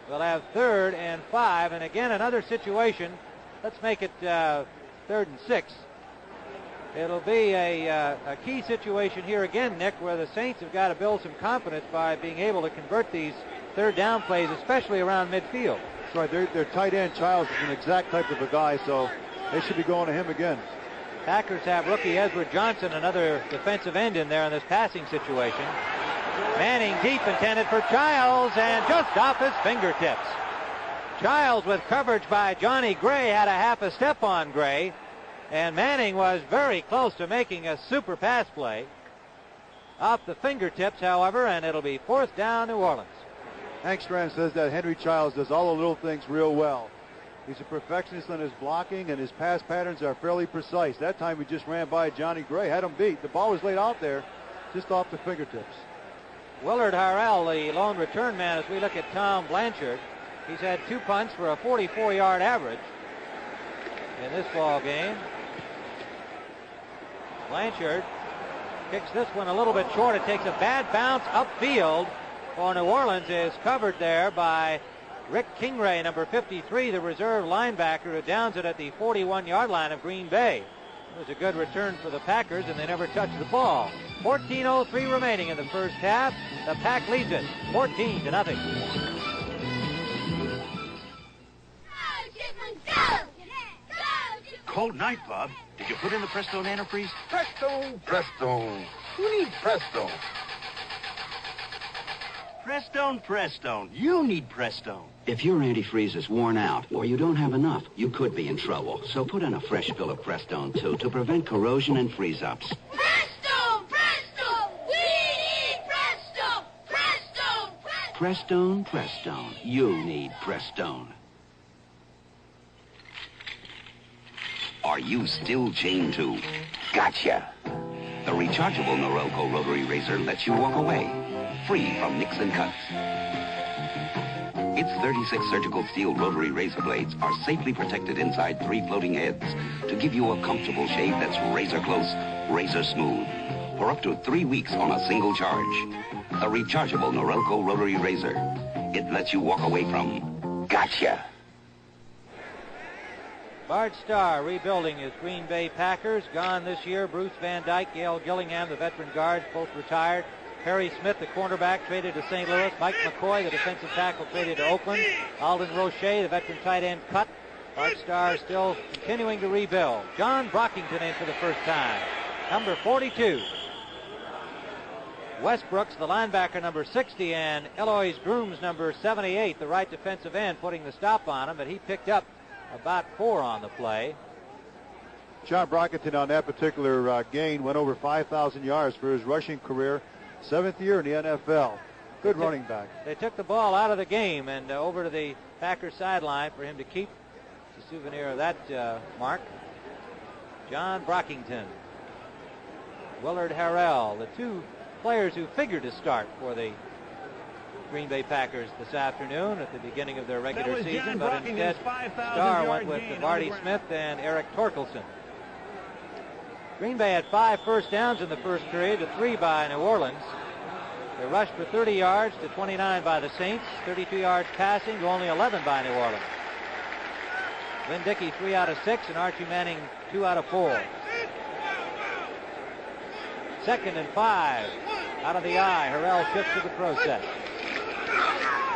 We'll have 3rd and 5. And again, another situation. Let's make it 3rd and 6. It'll be a key situation here again, Nick, where the Saints have got to build some confidence by being able to convert these third down plays, especially around midfield. That's right. Their tight end, Childs, is an exact type of a guy, so they should be going to him again. Packers have rookie Edward Johnson, another defensive end in there in this passing situation. Manning deep, intended for Childs, and just off his fingertips. Childs, with coverage by Johnny Gray, had a half a step on Gray, and Manning was very close to making a super pass play. Off the fingertips, however, and it'll be 4th down, New Orleans. Hank Strand says that Henry Childs does all the little things real well. He's a perfectionist on his blocking, and his pass patterns are fairly precise. That time he just ran by Johnny Gray, had him beat. The ball was laid out there just off the fingertips. Willard Harrell, the lone return man, as we look at Tom Blanchard. He's had 2 punts for a 44-yard average in this ball game. Blanchard kicks this one a little bit short. It takes a bad bounce upfield for New Orleans. Is covered there by Rick Kingray, number 53, the reserve linebacker, who downs it at the 41-yard line of Green Bay. It was a good return for the Packers, and they never touched the ball. 14:03 remaining in the first half. The Pack leads it 14-0. Cold night, Bob. Did you put in the Prestone antifreeze? Presto, Presto. Who needs Presto? Prestone. You need Prestone. If your antifreeze is worn out or you don't have enough, you could be in trouble. So put in a fresh fill of Prestone, too, to prevent corrosion and freeze-ups. Presto! We need Presto! Prestone. You need Prestone. Are you still chained to? Gotcha. The rechargeable Norelco rotary razor lets you walk away, free from nicks and cuts. Its 36 surgical steel rotary razor blades are safely protected inside 3 floating heads to give you a comfortable shave that's razor close, razor smooth, for up to 3 weeks on a single charge. The rechargeable Norelco rotary razor. It lets you walk away from gotcha. Bart Starr rebuilding his Green Bay Packers. Gone this year, Bruce Van Dyke, Gail Gillingham, the veteran guards, both retired. Harry Smith, the cornerback, traded to St. Louis. Mike McCoy, the defensive tackle, traded to Oakland. Alden Roche, the veteran tight end, cut. Bart Starr still continuing to rebuild. John Brockington in for the first time, number 42. Wes Brooks, the linebacker, number 60, and Eloise Grooms, number 78, the right defensive end, putting the stop on him, but he picked up about 4 on the play. John Brockington on that particular gain went over 5,000 yards for his rushing career. 7th year in the NFL. Good running back. They took the ball out of the game and over to the Packers sideline for him to keep. It's a souvenir of that mark. John Brockington. Willard Harrell, the 2 players who figured to start for the Green Bay Packers this afternoon at the beginning of their regular season, but instead Starr went with Vardy Smith and Eric Torkelson. Green Bay had 5 first downs in the first period to 3 by New Orleans. They rushed for 30 yards to 29 by the Saints, 32 yards passing to only 11 by New Orleans. Lynn Dickey 3 out of 6 and Archie Manning 2 out of 4. 2nd and 5 out of the eye. Harrell shifts to the pro set.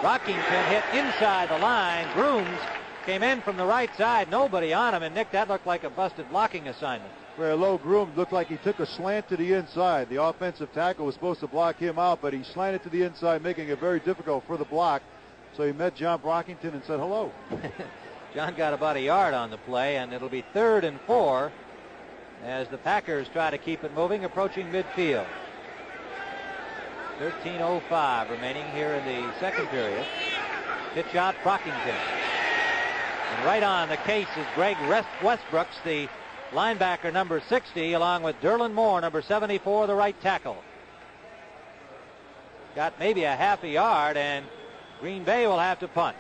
Brockington hit inside the line. Grooms came in from the right side. Nobody on him. And, Nick, that looked like a busted blocking assignment. Where low Grooms looked like he took a slant to the inside. The offensive tackle was supposed to block him out, but he slanted to the inside, making it very difficult for the block. So he met John Brockington and said hello. John got about a yard on the play, and it'll be 3rd and 4 as the Packers try to keep it moving, approaching midfield. 13:05 remaining here in the second period. Hit shot, Brockington. And right on the case is Greg Westbrooks, the linebacker, number 60, along with Derlin Moore, number 74, the right tackle. Got maybe a half a yard, and Green Bay will have to punt.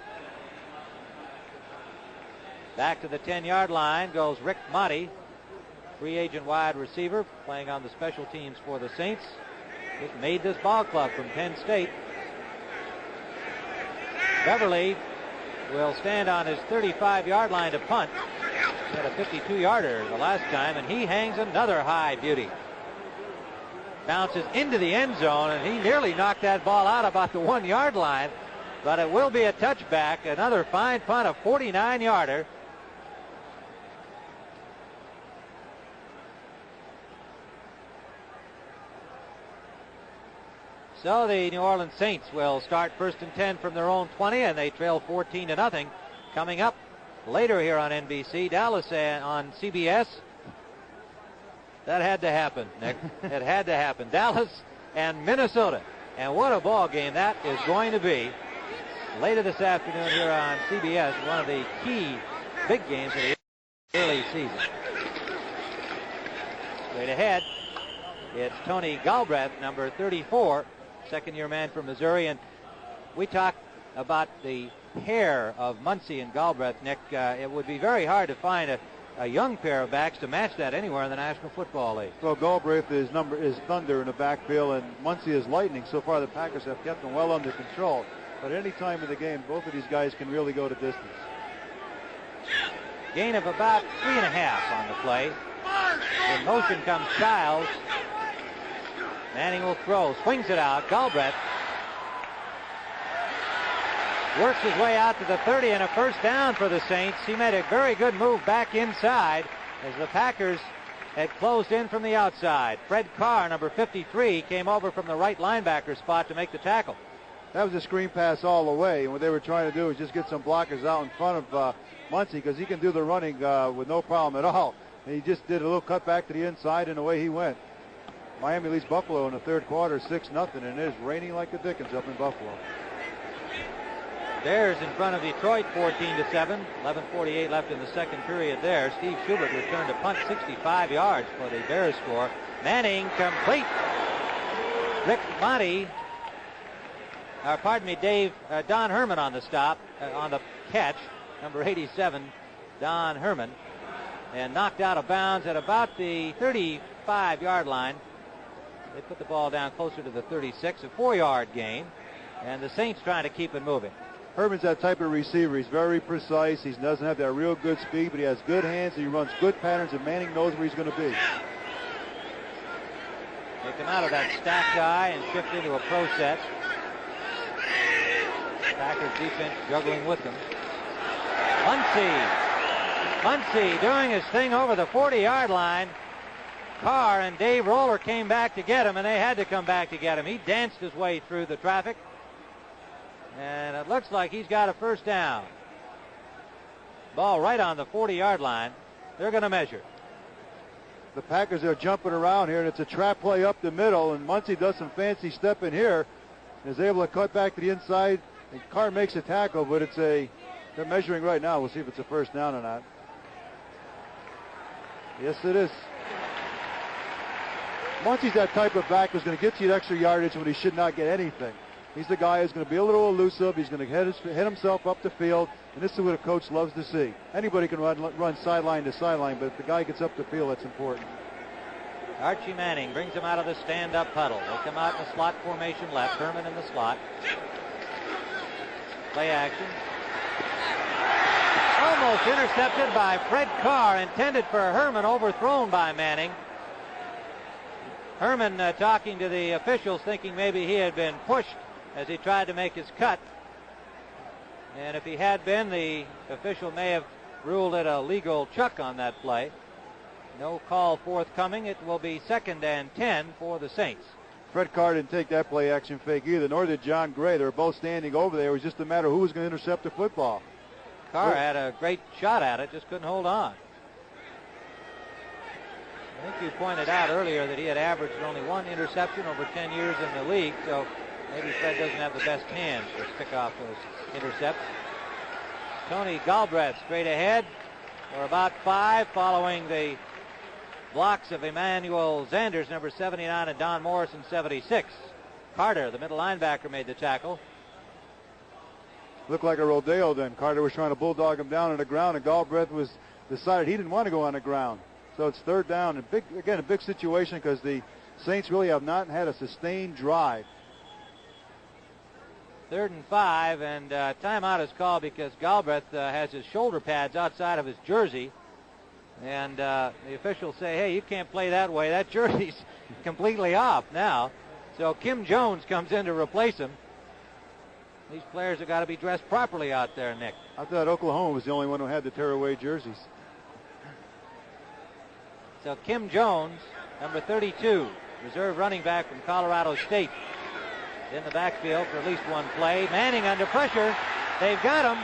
Back to the 10-yard line goes Rick Motti, free agent wide receiver, playing on the special teams for the Saints. Just made this ball club from Penn State. Beverly will stand on his 35-yard line to punt. He had a 52-yarder the last time, and he hangs another high beauty. Bounces into the end zone, and he nearly knocked that ball out about the 1-yard line, but it will be a touchback. Another fine punt, a 49-yarder. So the New Orleans Saints will start 1st and 10 from their own 20, and they trail 14-0. Coming up later here on NBC, Dallas on CBS. That had to happen, Nick. It had to happen. Dallas and Minnesota. And what a ball game that is going to be later this afternoon here on CBS. One of the key big games of the early season. Straight ahead, it's Tony Galbraith, number 34, second-year man from Missouri. And we talked about the pair of Muncie and Galbraith, Nick. It would be very hard to find a young pair of backs to match that anywhere in the National Football League. Well, Galbraith is thunder in the backfield, and Muncie is lightning. So far, the Packers have kept them well under control. But at any time in the game, both of these guys can really go to distance. Gain of about 3.5 on the play. In motion comes Childs. Manning will throw, swings it out. Galbraith works his way out to the 30, and a first down for the Saints. He made a very good move back inside as the Packers had closed in from the outside. Fred Carr, number 53, came over from the right linebacker spot to make the tackle. That was a screen pass all the way, and what they were trying to do was just get some blockers out in front of Muncie, because he can do the running with no problem at all. And he just did a little cut back to the inside, and away he went. Miami leads Buffalo in the third quarter 6-0, and it is raining like the dickens up in Buffalo. Bears in front of Detroit 14-7. 11:48 left in the second period there. Steve Schubert returned a punt 65 yards for the Bears score. Manning complete. Rick Monty, Don Herman on the stop, on the catch. Number 87, Don Herman. And knocked out of bounds at about the 35-yard line. They put the ball down closer to the 36, a 4-yard gain. And the Saints trying to keep it moving. Herman's that type of receiver. He's very precise. He doesn't have that real good speed, but he has good hands, and he runs good patterns, and Manning knows where he's going to be. They come out of that stack guy and shift into a pro set. Packers defense juggling with them. Muncie doing his thing over the 40-yard line. Carr and Dave Roller came back to get him, and they had to come back to get him. He danced his way through the traffic. And it looks like he's got a first down. Ball right on the 40-yard line. They're going to measure. The Packers are jumping around here, and it's a trap play up the middle, and Muncie does some fancy stepping here and is able to cut back to the inside, and Carr makes a tackle, but they're measuring right now. We'll see if it's a first down or not. Yes, it is. Muncie's that type of back who's going to get you extra yardage when he should not get anything. He's the guy who's going to be a little elusive. He's going to hit himself up the field, and this is what a coach loves to see. Anybody can run sideline to sideline, but if the guy gets up the field, that's important. Archie Manning brings him out of the stand-up huddle. They come out in the slot formation left. Herman in the slot. Play action. Almost intercepted by Fred Carr, intended for Herman, overthrown by Manning. Herman talking to the officials, thinking maybe he had been pushed as he tried to make his cut. And if he had been, the official may have ruled it a legal chuck on that play. No call forthcoming. It will be 2nd and 10 for the Saints. Fred Carr didn't take that play action fake either, nor did John Gray. They were both standing over there. It was just a matter of who was going to intercept the football. Carr had a great shot at it, just couldn't hold on. I think you pointed out earlier that he had averaged only 1 interception over 10 years in the league, so maybe Fred doesn't have the best hands to pick off those intercepts. Tony Galbraith straight ahead for about 5, following the blocks of Emmanuel Zanders, number 79, and Don Morrison, 76. Carter, the middle linebacker, made the tackle. Looked like a rodeo then. Carter was trying to bulldog him down on the ground, and Galbraith decided he didn't want to go on the ground. So it's 3rd down, and a big situation because the Saints really have not had a sustained drive. 3rd and 5, and timeout is called because Galbraith has his shoulder pads outside of his jersey. And the officials say, hey, you can't play that way. That jersey's completely off now. So Kim Jones comes in to replace him. These players have got to be dressed properly out there, Nick. I thought Oklahoma was the only one who had the tearaway jerseys. So Kim Jones, number 32, reserve running back from Colorado State. in the backfield for at least one play. Manning under pressure. They've got him.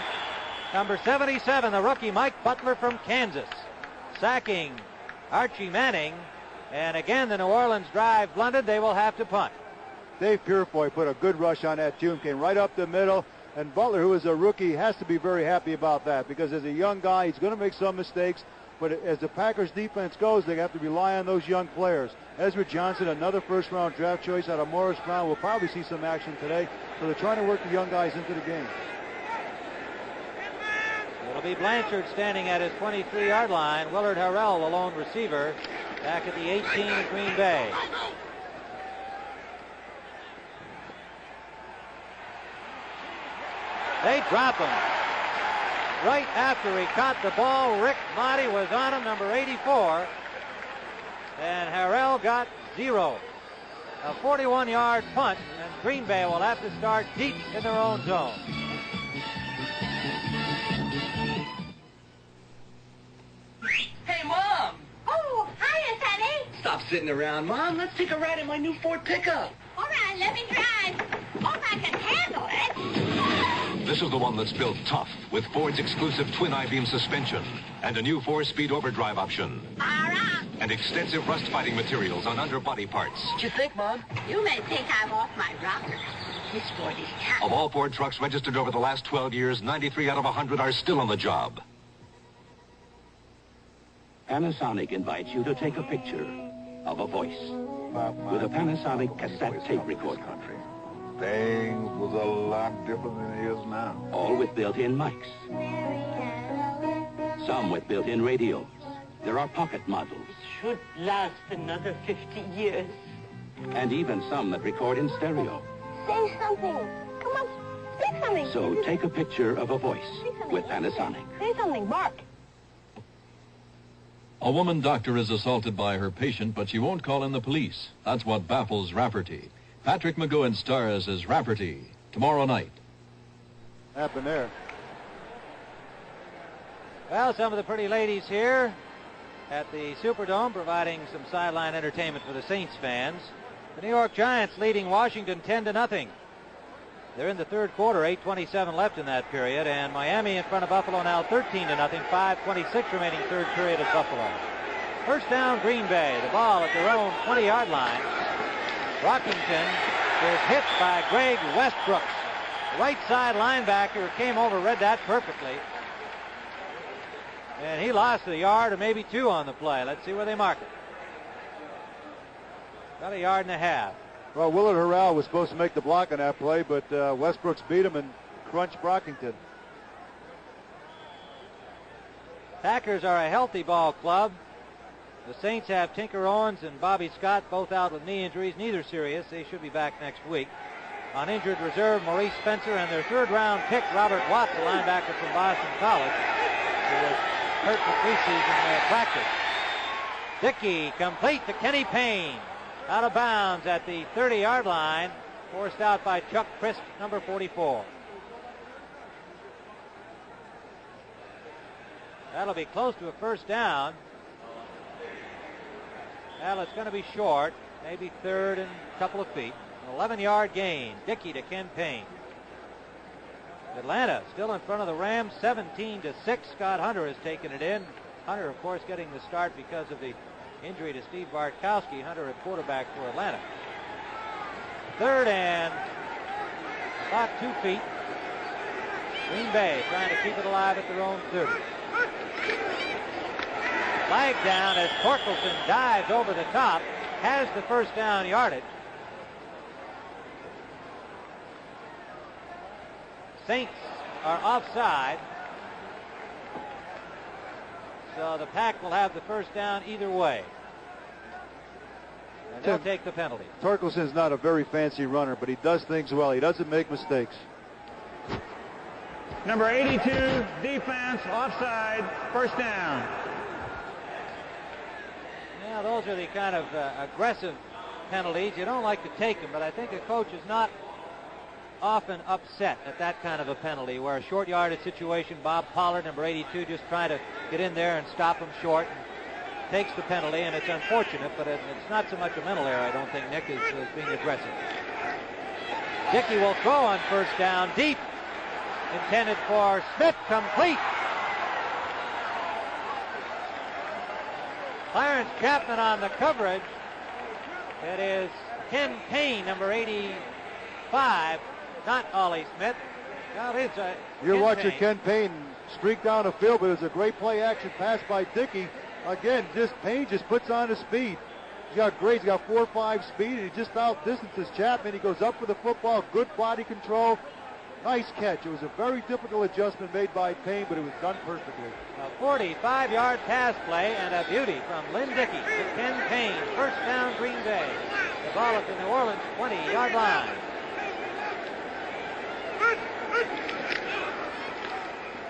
Number 77, the rookie Mike Butler from Kansas, sacking Archie Manning. And again, the New Orleans drive blunted. They will have to punt. Dave Purefoy put a good rush on that tune, came right up the middle. And Butler, who is a rookie, has to be very happy about that because as a young guy, he's going to make some mistakes. But as the Packers defense goes, they have to rely on those young players. Ezra Johnson, another first-round draft choice out of Morris Brown. We'll probably see some action today. So they're trying to work the young guys into the game. It'll be Blanchard standing at his 23-yard line. Willard Harrell, the lone receiver, back at the 18 of Green Bay. They drop him. Right after he caught the ball, Rick Motti was on him, number 84. And Harrell got 0. A 41-yard punt, and Green Bay will have to start deep in their own zone. Hey, Mom! Oh, hiya, Sonny. Stop sitting around, Mom. Let's take a ride in my new Ford pickup. All right, let me drive. Hope I can handle it. This is the one that's built tough with Ford's exclusive twin I-beam suspension and a new 4-speed overdrive option. All right. And extensive rust-fighting materials on underbody parts. What you think, Mom? You may think I'm off my rocker. This Ford is tough. Of all Ford trucks registered over the last 12 years, 93 out of 100 are still on the job. Panasonic invites you to take a picture of a voice with a Panasonic cassette tape recorder. Things was a lot different than it is now. All with built-in mics. Some with built-in radios. There are pocket models. Should last another 50 years. And even some that record in stereo. Say something. Come on, say something. So take a picture of a voice with Panasonic. Say something, bark. A woman doctor is assaulted by her patient, but she won't call in the police. That's what baffles Rafferty. Patrick McGowan stars as Rafferty tomorrow night. Happened there. Well, some of the pretty ladies here at the Superdome providing some sideline entertainment for the Saints fans. The New York Giants leading Washington 10-0. They're in the third quarter, 8:27 left in that period, and Miami in front of Buffalo now 13-0, 5:26 remaining third period at Buffalo. First down, Green Bay. The ball at their own 20-yard line. Brockington is hit by Greg Westbrook. The right side linebacker came over, read that perfectly. And he lost a yard or maybe 2 on the play. Let's see where they mark it. About 1.5 yards. Well, Willard Harrell was supposed to make the block on that play, but Westbrooks beat him and crunched Brockington. Packers are a healthy ball club. The Saints have Tinker Owens and Bobby Scott both out with knee injuries, neither serious. They should be back next week. On injured reserve, Maurice Spencer and their third-round pick, Robert Watts, a linebacker from Boston College, who was hurt for preseason practice. Dickey complete to Kenny Payne. Out of bounds at the 30-yard line, forced out by Chuck Crisp, number 44. That'll be close to a first down. Well, it's going to be short, maybe third and a couple of feet. An 11-yard gain. Dickey to Ken Payne. Atlanta still in front of the Rams, 17-6. Scott Hunter has taken it in. Hunter, of course, getting the start because of the injury to Steve Bartkowski. Hunter at quarterback for Atlanta. Third and about 2 feet. Green Bay trying to keep it alive at their own 30. Flag down as Torkelson dives over the top, has the first down yardage. Saints are offside. So the Pack will have the first down either way. And they'll take the penalty. Torkelson's not a very fancy runner, but he does things well. He doesn't make mistakes. Number 82, defense, offside, first down. Yeah, those are the kind of aggressive penalties. You don't like to take them, but I think a coach is not often upset at that kind of a penalty where a short yardage situation, Bob Pollard, number 82, just trying to get in there and stop him short, and takes the penalty, and it's unfortunate, but it's not so much a mental error, I don't think, Nick, is being aggressive. Dickey will throw on first down, deep. Intended for Smith, complete. Clarence Chapman on the coverage. It is Ken Payne, number 85, not Ollie Smith. Well, it's You're watching Ken Payne streak down the field, but it was a great play action pass by Dickey. Again, Payne just puts on his speed. He's got great. He's got 4.5 speed, and he just outdistances Chapman. He goes up for the football, good body control. Nice catch. It was a very difficult adjustment made by Payne, but it was done perfectly. A 45-yard pass play and a beauty from Lynn Dickey to Ken Payne. First down, Green Bay. The ball at the New Orleans 20-yard line.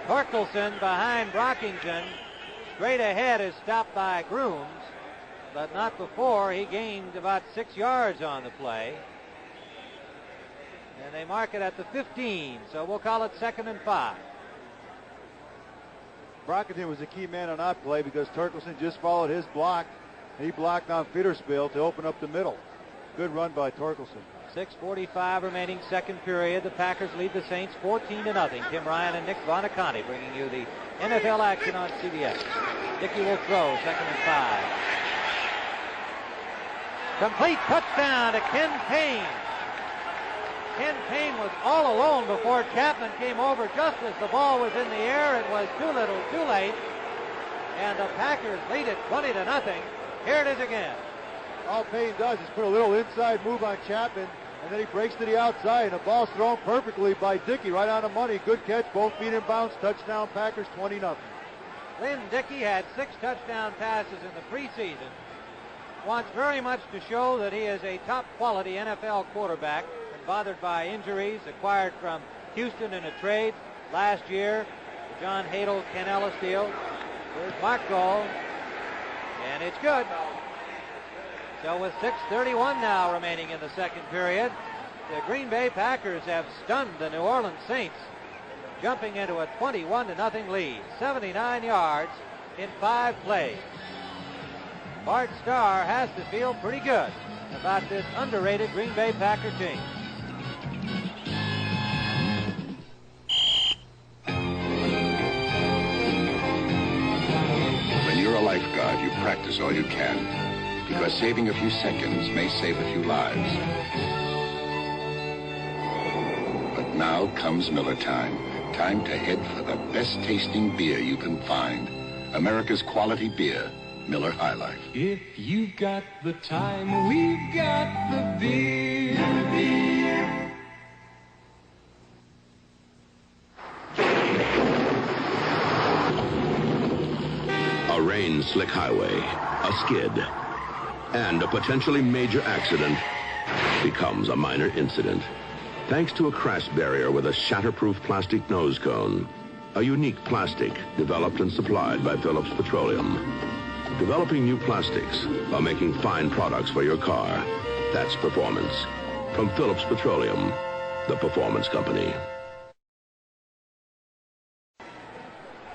Torkelson behind Brockington. Straight ahead is stopped by Grooms, but not before he gained about 6 yards on the play. And they mark it at the 15, so we'll call it 2nd and 5. Brockington was a key man on that play because Torkelson just followed his block. He blocked on Fittersbill to open up the middle. Good run by Torkelson. 6:45 remaining, second period. The Packers lead the Saints 14-0. Tim Ryan and Nick Bonaconti bringing you the NFL action on CBS. Dickey will throw, 2nd and 5. Complete touchdown to Ken Payne. Ken Payne was all alone before Chapman came over just as the ball was in the air. It was too little, too late. And the Packers lead it 20-0. Here it is again. All Payne does is put a little inside move on Chapman, and then he breaks to the outside, and the ball's thrown perfectly by Dickey, right on the money. Good catch, both feet in bounds, touchdown Packers, 20-0. Lynn Dickey had 6 touchdown passes in the preseason. Wants very much to show that he is a top-quality NFL quarterback, and bothered by injuries acquired from Houston in a trade last year. The John Hadel, Ken Ellis deal. Here's Mark Gold, and it's good. So with 6:31 now remaining in the second period, the Green Bay Packers have stunned the New Orleans Saints, jumping into a 21-0 lead. 79 yards in 5 plays. Bart Starr has to feel pretty good about this underrated Green Bay Packer team. When you're a lifeguard, you practice all you can, because saving a few seconds may save a few lives. But now comes Miller time. Time to head for the best tasting beer you can find. America's quality beer, Miller High Life. If you've got the time, we've got the beer. A rain-slick highway, a skid, and a potentially major accident becomes a minor incident. Thanks to a crash barrier with a shatterproof plastic nose cone. A unique plastic developed and supplied by Phillips Petroleum. Developing new plastics while making fine products for your car. That's performance. From Phillips Petroleum, the performance company.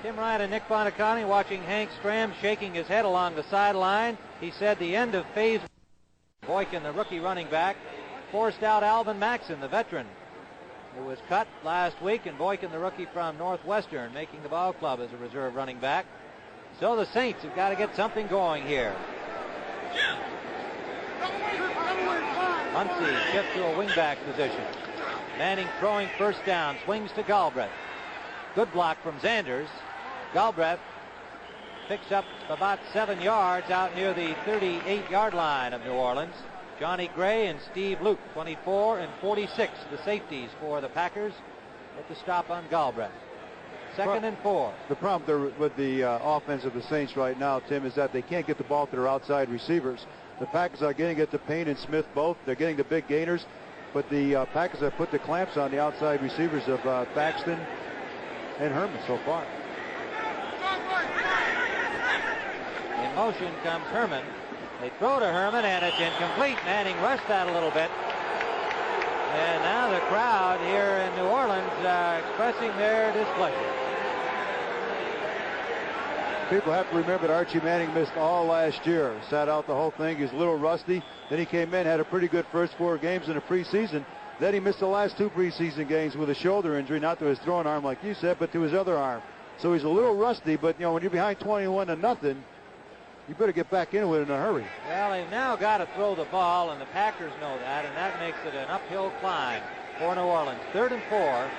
Tim Ryan and Nick Bonaconti watching Hank Stram shaking his head along the sideline. He said the end of phase. Boykin, the rookie running back, forced out Alvin Maxson, the veteran, who was cut last week, and Boykin, the rookie from Northwestern, making the ball club as a reserve running back. So the Saints have got to get something going here. Muncie shifts to a wingback position. Manning throwing first down, swings to Galbraith. Good block from Zanders. Galbraith picks up about 7 yards out near the 38-yard line of New Orleans. Johnny Gray and Steve Luke, 24 and 46, the safeties for the Packers, with the stop on Galbraith. 2nd and 4. The problem with the offense of the Saints right now, Tim, is that they can't get the ball to their outside receivers. The Packers are getting it to Payne and Smith both. They're getting the big gainers, but the Packers have put the clamps on the outside receivers of Thaxton and Herman so far. In motion comes Herman. They throw to Herman, and it's incomplete. Manning rushed that a little bit. And now the crowd here in New Orleans expressing their displeasure. People have to remember that Archie Manning missed all last year. Sat out the whole thing. He's a little rusty. Then he came in, had a pretty good first 4 games in the preseason. Then he missed the last 2 preseason games with a shoulder injury, not to his throwing arm like you said, but to his other arm. So he's a little rusty, but when you're behind 21-0, you better get back into it in a hurry. Well, they've now got to throw the ball, and the Packers know that, and that makes it an uphill climb for New Orleans. 3rd and 4.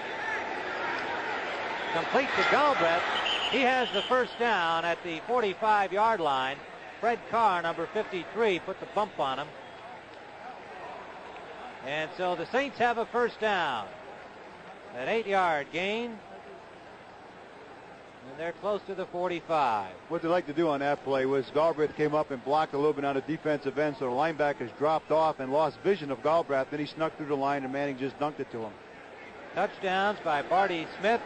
Complete to Galbraith. He has the first down at the 45-yard line. Fred Carr, number 53, put the bump on him. And so the Saints have a first down. An 8-yard gain. And they're close to the 45. What they like to do on that play was Galbraith came up and blocked a little bit on the defensive end, so the linebackers dropped off and lost vision of Galbraith. Then he snuck through the line, and Manning just dunked it to him. Touchdowns by Barty Smith,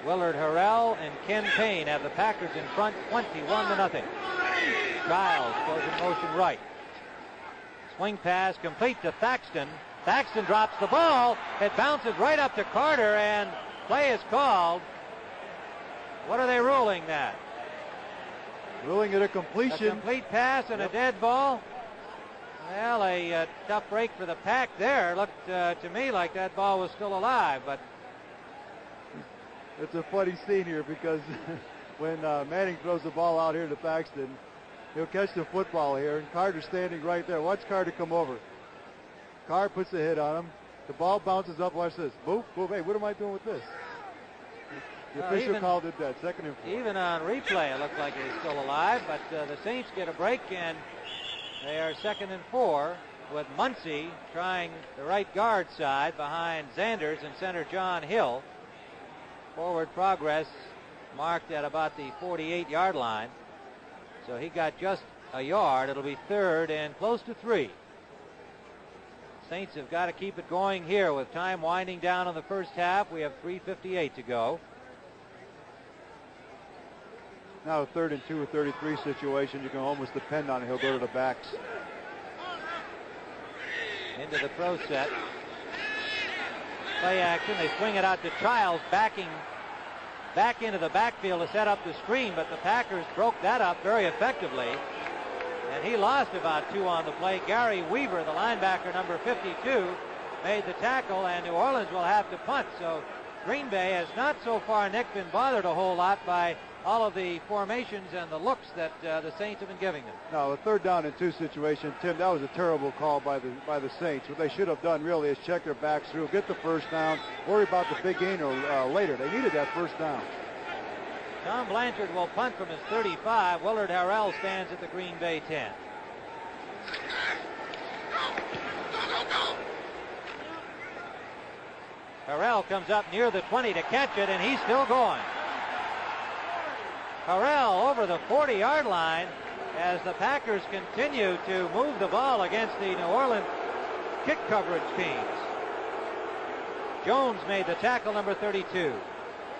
Willard Harrell, and Ken Payne have the Packers in front 21-0. Giles goes in motion right. Swing pass complete to Thaxton. Thaxton drops the ball. It bounces right up to Carter, and play is called. What are they ruling that? Ruling it a completion. A complete pass and a dead ball. Well, a tough break for the Pack there. Looked to me like that ball was still alive, but it's a funny scene here because when Manning throws the ball out here to Thaxton, he'll catch the football here, and Carter's standing right there. Watch Carter come over. Carr puts a hit on him. The ball bounces up. Watch this. Boop, boop. Hey, what am I doing with this? The official called it dead. 2nd and 4. Even on replay, it looked like he was still alive, but the Saints get a break, and they are 2nd and 4 with Muncie trying the right guard side behind Zanders and center John Hill. Forward progress marked at about the 48-yard line. So he got just a yard. It'll be 3rd and close to 3. Saints have got to keep it going here with time winding down in the first half. We have 3:58 to go. Now a 3rd and 2 or 33 situation. You can almost depend on it. He'll go to the backs. Into the pro set. Play action. They swing it out to Childs, backing back into the backfield to set up the screen, but the Packers broke that up very effectively. And he lost about 2 on the play. Gary Weaver, the linebacker, number 52, made the tackle, and New Orleans will have to punt. So Green Bay has not so far, Nick, been bothered a whole lot by all of the formations and the looks that the Saints have been giving them. No, a 3rd down and 2 situation, Tim, that was a terrible call by the Saints. What they should have done really is check their backs through, get the first down, worry about the big gain later. They needed that first down. Tom Blanchard will punt from his 35. Willard Harrell stands at the Green Bay 10. Harrell comes up near the 20 to catch it, and he's still going. Harrell over the 40-yard line as the Packers continue to move the ball against the New Orleans kick coverage teams. Jones made the tackle, number 32.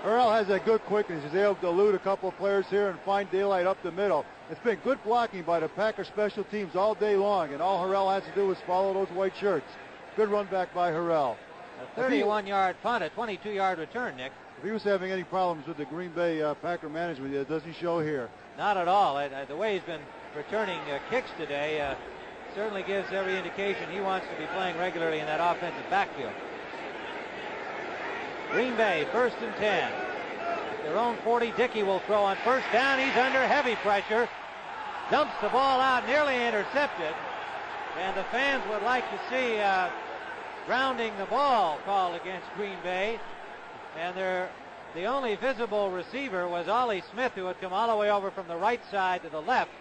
Harrell has that good quickness. He's able to elude a couple of players here and find daylight up the middle. It's been good blocking by the Packer special teams all day long, and all Harrell has to do is follow those white shirts. Good run back by Harrell. A 31-yard punt, a 22-yard return, Nick. If he was having any problems with the Green Bay Packer management, it doesn't show here. Not at all. The way he's been returning kicks today certainly gives every indication he wants to be playing regularly in that offensive backfield. Green Bay, 1st and 10. Their own 40. Dickey will throw on first down. He's under heavy pressure. Dumps the ball out, nearly intercepted. And the fans would like to see grounding the ball called against Green Bay. And the only visible receiver was Ollie Smith, who had come all the way over from the right side to the left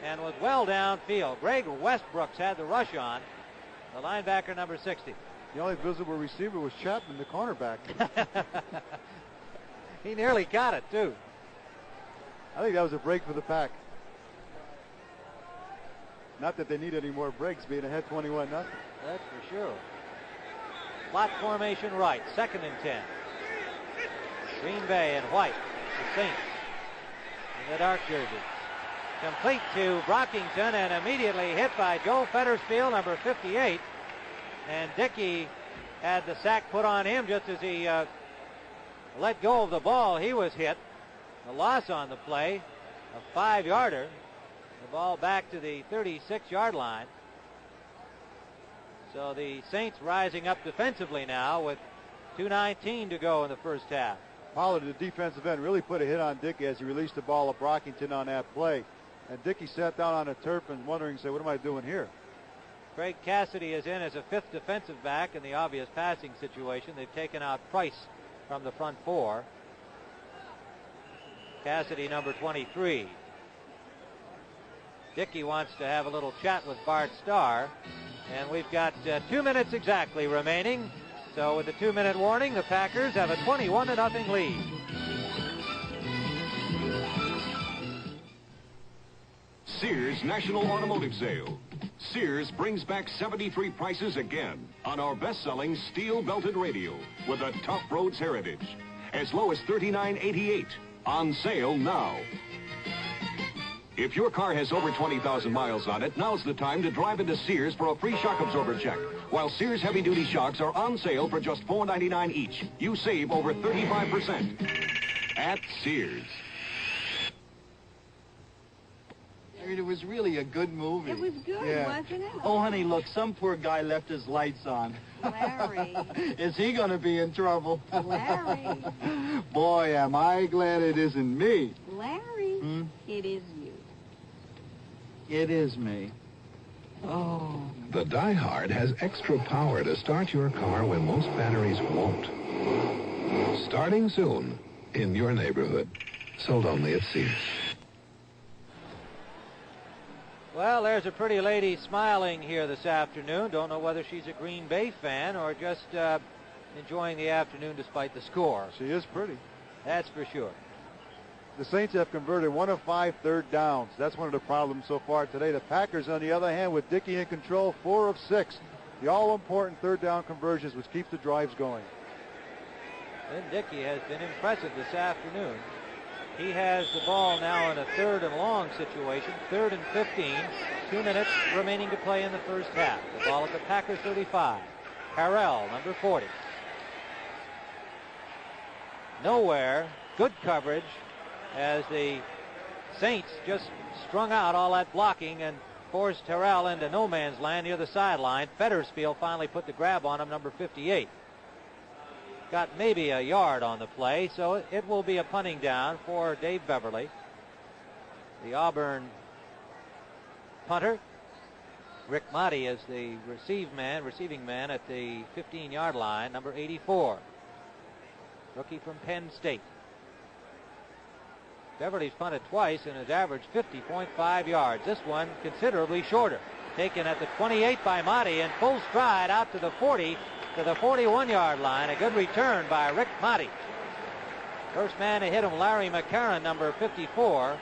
and was well downfield. Greg Westbrooks had the rush on, the linebacker, number 60. The only visible receiver was Chapman, the cornerback. He nearly got it, too. I think that was a break for the Pack. Not that they need any more breaks, being ahead 21-0. That's for sure. Slot formation right, 2nd and 10. Green Bay in white, the Saints in the dark jerseys. Complete to Brockington and immediately hit by Joe Fettersfield, number 58. And Dickey had the sack put on him just as he let go of the ball. He was hit. A loss on the play, a 5-yarder. The ball back to the 36-yard line. So the Saints rising up defensively now with 2:19 to go in the first half. Pollard, the defensive end, really put a hit on Dickey as he released the ball at Brockington on that play. And Dickey sat down on the turf and wondering, say, what am I doing here? Craig Cassidy is in as a fifth defensive back in the obvious passing situation. They've taken out Price from the front four. Cassidy, number 23. Dickey wants to have a little chat with Bart Starr. And we've got 2 minutes exactly remaining. So with the 2-minute warning, the Packers have a 21-0 lead. Sears National Automotive Sale. Sears brings back 73 prices again on our best-selling steel-belted radio with a tough roads heritage. As low as $39.88. On sale now. If your car has over 20,000 miles on it, now's the time to drive into Sears for a free shock absorber check. While Sears heavy-duty shocks are on sale for just $4.99 each. You save over 35% at Sears. It was really a good movie. It was good, wasn't it? Oh, honey, look, some poor guy left his lights on. Larry. Is he going to be in trouble? Larry. Boy, am I glad it isn't me. Larry, it is you. It is me. Oh. The Die Hard has extra power to start your car when most batteries won't. Starting soon in your neighborhood. Sold only at Sears. Well, there's a pretty lady smiling here this afternoon. Don't know whether she's a Green Bay fan or just enjoying the afternoon despite the score. She is pretty. That's for sure. The Saints have converted 1 of 5 third downs. That's one of the problems so far today. The Packers, on the other hand, with Dickey in control, 4 of 6. The all-important third down conversions, which keeps the drives going. Lynn Dickey has been impressive this afternoon. He has the ball now in a 3rd and long situation, 3rd and 15. 2 minutes remaining to play in the first half. The ball at the Packers 35. Harrell, number 40. Nowhere. Good coverage as the Saints just strung out all that blocking and forced Harrell into no man's land near the sideline. Fettersfield finally put the grab on him, number 58. Got maybe a yard on the play, so it will be a punting down for Dave Beverly. The Auburn punter. Rick Motti is the receiving man at the 15-yard line, number 84. Rookie from Penn State. Beverly's punted twice and has averaged 50.5 yards. This one considerably shorter. Taken at the 28 by Motti in full stride out to the 40. To the 41-yard line. A good return by Rick Motti. First man to hit him, Larry McCarron, number 54,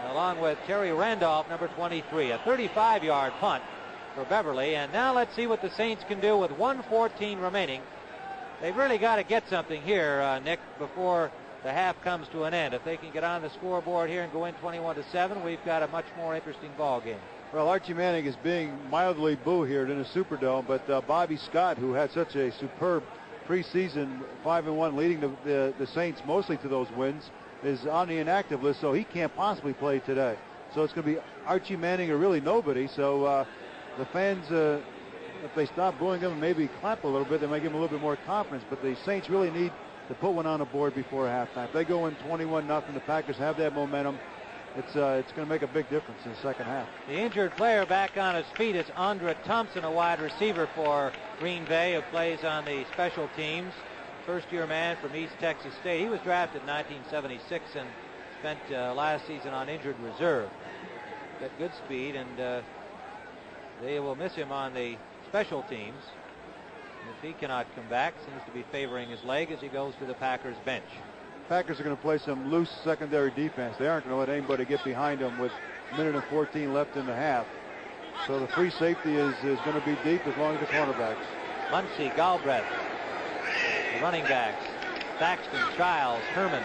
along with Terry Randolph, number 23. A 35-yard punt for Beverly. And now let's see what the Saints can do with 1:14 remaining. They've really got to get something here, Nick, before the half comes to an end. If they can get on the scoreboard here and go in 21-7, we've got a much more interesting ball game. Well, Archie Manning is being mildly boo here in the Superdome, but Bobby Scott, who had such a superb preseason 5-1, leading the Saints mostly to those wins, is on the inactive list, so he can't possibly play today. So it's going to be Archie Manning or really nobody. So the fans, if they stop booing him and maybe clap a little bit, they might give him a little bit more confidence. But the Saints really need to put one on the board before halftime. If they go in 21-0, the Packers have that momentum. It's going to make a big difference in the second half. The injured player back on his feet is Andre Thompson, a wide receiver for Green Bay, who plays on the special teams. First-year man from East Texas State. He was drafted in 1976 and spent last season on injured reserve. Got good speed, and they will miss him on the special teams. If he cannot come back, seems to be favoring his leg as he goes to the Packers bench. Packers are going to play some loose secondary defense. They aren't going to let anybody get behind them with 1:14 left in the half. So the free safety is going to be deep as long as the cornerbacks. Muncie, Galbraith, the running backs, Thaxton, Childs, Herman,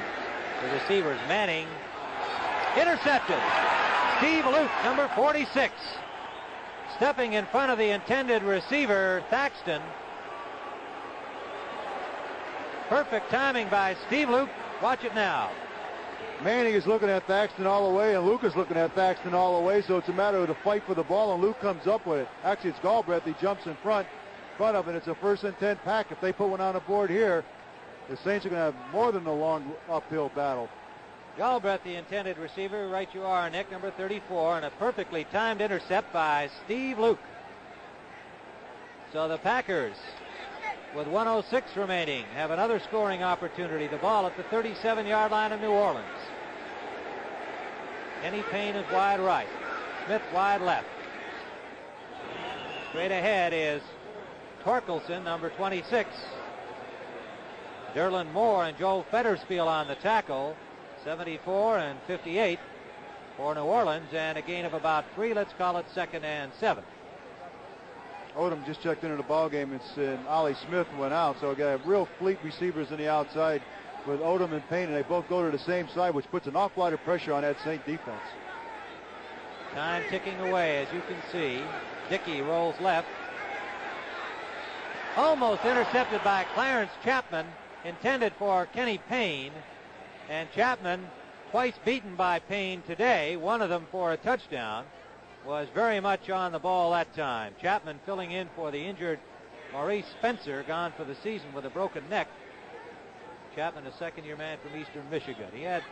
the receivers, Manning, intercepted. Steve Luke, number 46, stepping in front of the intended receiver, Thaxton. Perfect timing by Steve Luke. Watch it now. Manning is looking at Thaxton all the way, and Luke is looking at Thaxton all the way, so it's a matter of the fight for the ball, and Luke comes up with it. Actually, it's Galbraith. He jumps in front of it. It's a 1st and 10 pack. If they put one on the board here, the Saints are going to have more than a long uphill battle. Galbraith, the intended receiver. Right you are, Nick, number 34, and a perfectly timed intercept by Steve Luke. So the Packers, with 1:06 remaining, have another scoring opportunity. The ball at the 37-yard line of New Orleans. Kenny Payne is wide right. Smith wide left. Straight ahead is Torkelson, number 26. Derlin Moore and Joe Fetterspiel on the tackle. 74 and 58 for New Orleans, and a gain of about 3. Let's call it 2nd and 7. Odom just checked into the ball game. Ollie Smith went out, so we got real fleet receivers on the outside with Odom and Payne, and they both go to the same side, which puts an awful lot of pressure on that Saint defense. Time ticking away, as you can see. Dickey rolls left. Almost intercepted by Clarence Chapman, intended for Kenny Payne. And Chapman, twice beaten by Payne today, one of them for a touchdown, was very much on the ball that time. Chapman filling in for the injured Maurice Spencer, gone for the season with a broken neck. Chapman, a second-year man from Eastern Michigan. He had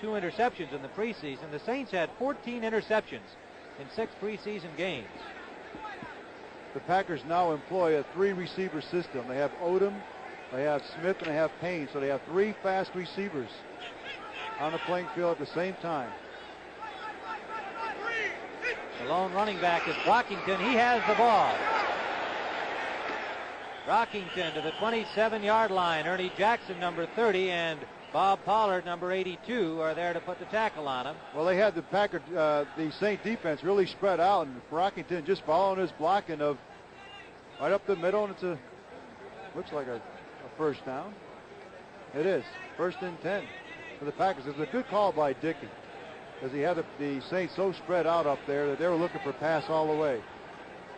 2 interceptions in the preseason. The Saints had 14 interceptions in 6 preseason games. The Packers now employ a 3-receiver system. They have Odom, they have Smith, and they have Payne. So they have 3 fast receivers on the playing field at the same time. The lone running back is Brockington. He has the ball. Brockington to the 27-yard line. Ernie Jackson, number 30, and Bob Pollard, number 82, are there to put the tackle on him. Well, they had the Saint defense really spread out, and Brockington just following his blocking of right up the middle, and looks like a first down. It is 1st and 10 for the Packers. It's a good call by Dickey, because he had the Saints so spread out up there that they were looking for pass all the way.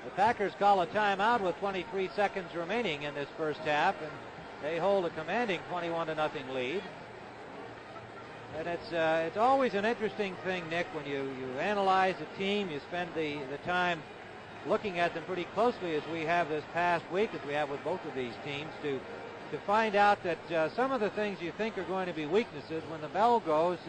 The Packers call a timeout with 23 seconds remaining in this first half, and they hold a commanding 21-0 lead. And it's always an interesting thing, Nick, when you analyze a team, you spend the time looking at them pretty closely, as we have this past week, as we have with both of these teams, to find out that some of the things you think are going to be weaknesses, when the bell goes,